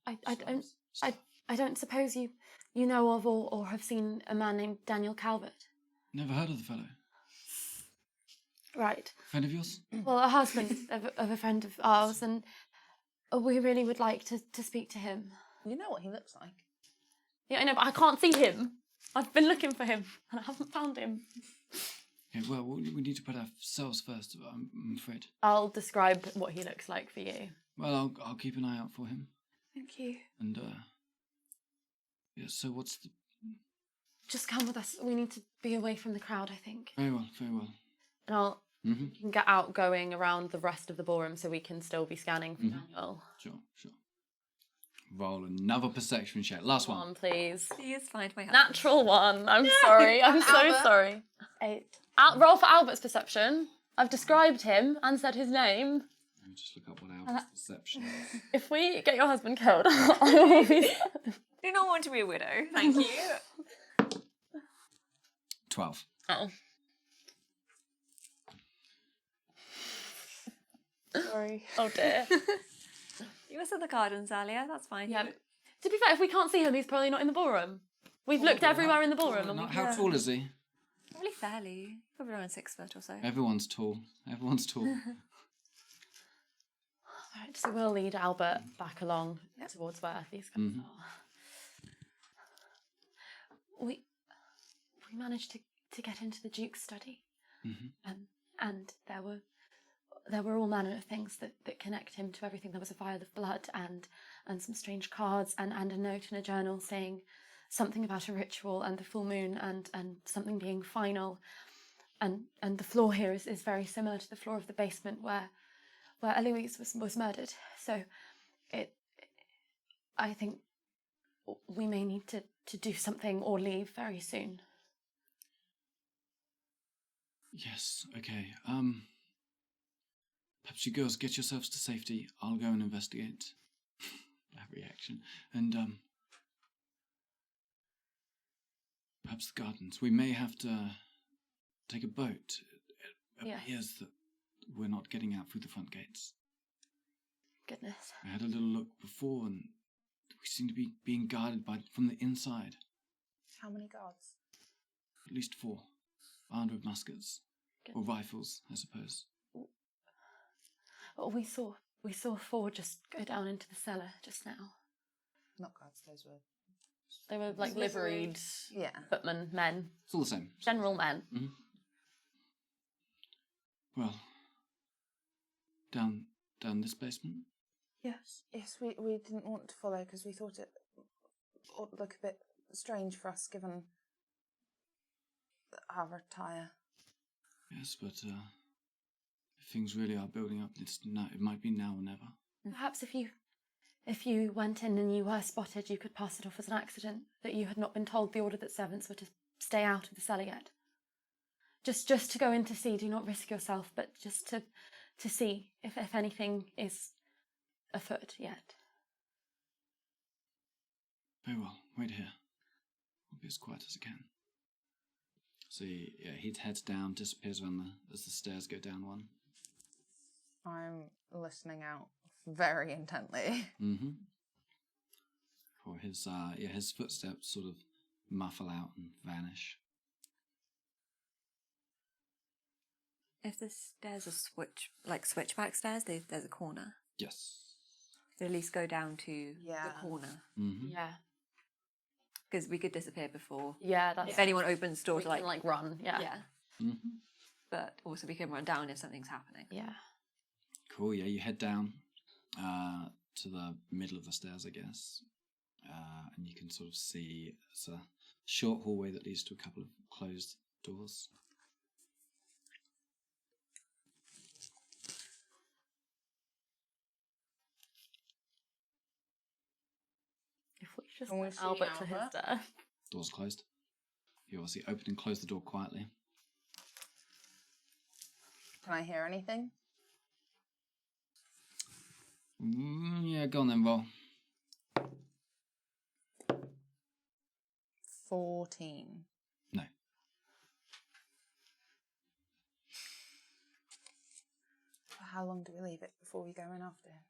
I don't suppose you know of or have seen a man named Daniel Calvert. Never heard of the fellow. Right. Friend of yours? Well, a husband of a friend of ours, and we really would like to speak to him. You know what he looks like. Yeah, I know, but I can't see him. I've been looking for him, and I haven't found him. Okay, well, we need to put ourselves first, I'm afraid. I'll describe what he looks like for you. Well, I'll keep an eye out for him. Thank you. And, yeah, so what's the... Just come with us. We need to be away from the crowd, I think. Very well. And I'll you can get out going around the rest of the ballroom so we can still be scanning for Daniel. Sure. Roll another perception check. Last Come one. on, please. Please find my husband. Natural one. I'm sorry. I'm so Albert. sorry. 8. Roll for Albert's perception. I've described him and said his name. Let me just look up what Albert's perception is. If we get your husband killed, I will be... Do not want to be a widow. Thank you. 12. Oh. Sorry. Oh dear. You were in the gardens earlier. That's fine. Yeah. To be fair, if we can't see him, he's probably not in the ballroom. We've looked everywhere in the ballroom. And How tall is he? Probably fairly. Probably around 6 foot or so. Everyone's tall. Right, so we'll lead Albert back along towards where these guys are. We managed to get into the Duke's study, and there were all manner of things that connect him to everything. There was a vial of blood and some strange cards and a note in a journal saying something about a ritual and the full moon and something being final. And the floor here is very similar to the floor of the basement where Eloise was murdered. So I think we may need to do something or leave very soon. Yes, okay. Perhaps you girls get yourselves to safety. I'll go and investigate. That reaction. And, perhaps the gardens. We may have to take a boat. It appears that we're not getting out through the front gates. Goodness. I had a little look before, and we seem to be being guarded from the inside. How many guards? At least 4. Armed with muskets. Or rifles, I suppose. We saw We saw four just go down into the cellar just now. Not guards, those were. They were like liveried Yeah. footmen, men, It's all the same. general men. Well, down this basement. Yes. Yes, we didn't want to follow because we thought it would look a bit strange for us given our attire. Yes, but if things really are building up, it might be now or never. Perhaps if you went in and you were spotted, you could pass it off as an accident, that you had not been told the order that servants were to stay out of the cellar yet. Just to go in to see, do not risk yourself, but just to see if anything is afoot yet. Very well, wait here. I'll be as quiet as I can. So he heads down, disappears as the stairs go down one. I'm listening out very intently. Mm-hmm. For his footsteps sort of muffle out and vanish. If the stairs are switchback stairs, there's a corner. Yes. So at least go down to Yeah. the corner. Mm-hmm. Yeah. Because we could disappear before. Yeah, that's If anyone opens the door we to can, run. Yeah. yeah. Mm-hmm. But also we can run down if something's happening. Yeah. Cool, yeah, you head down to the middle of the stairs, I guess. And you can sort of see it's a short hallway that leads to a couple of closed doors. If we just Can we let see Albert to his Albert? death. Doors closed. You obviously open and close the door quietly. Can I hear anything? Yeah, go on then, roll. 14. No. How long do we leave it before we go in after him?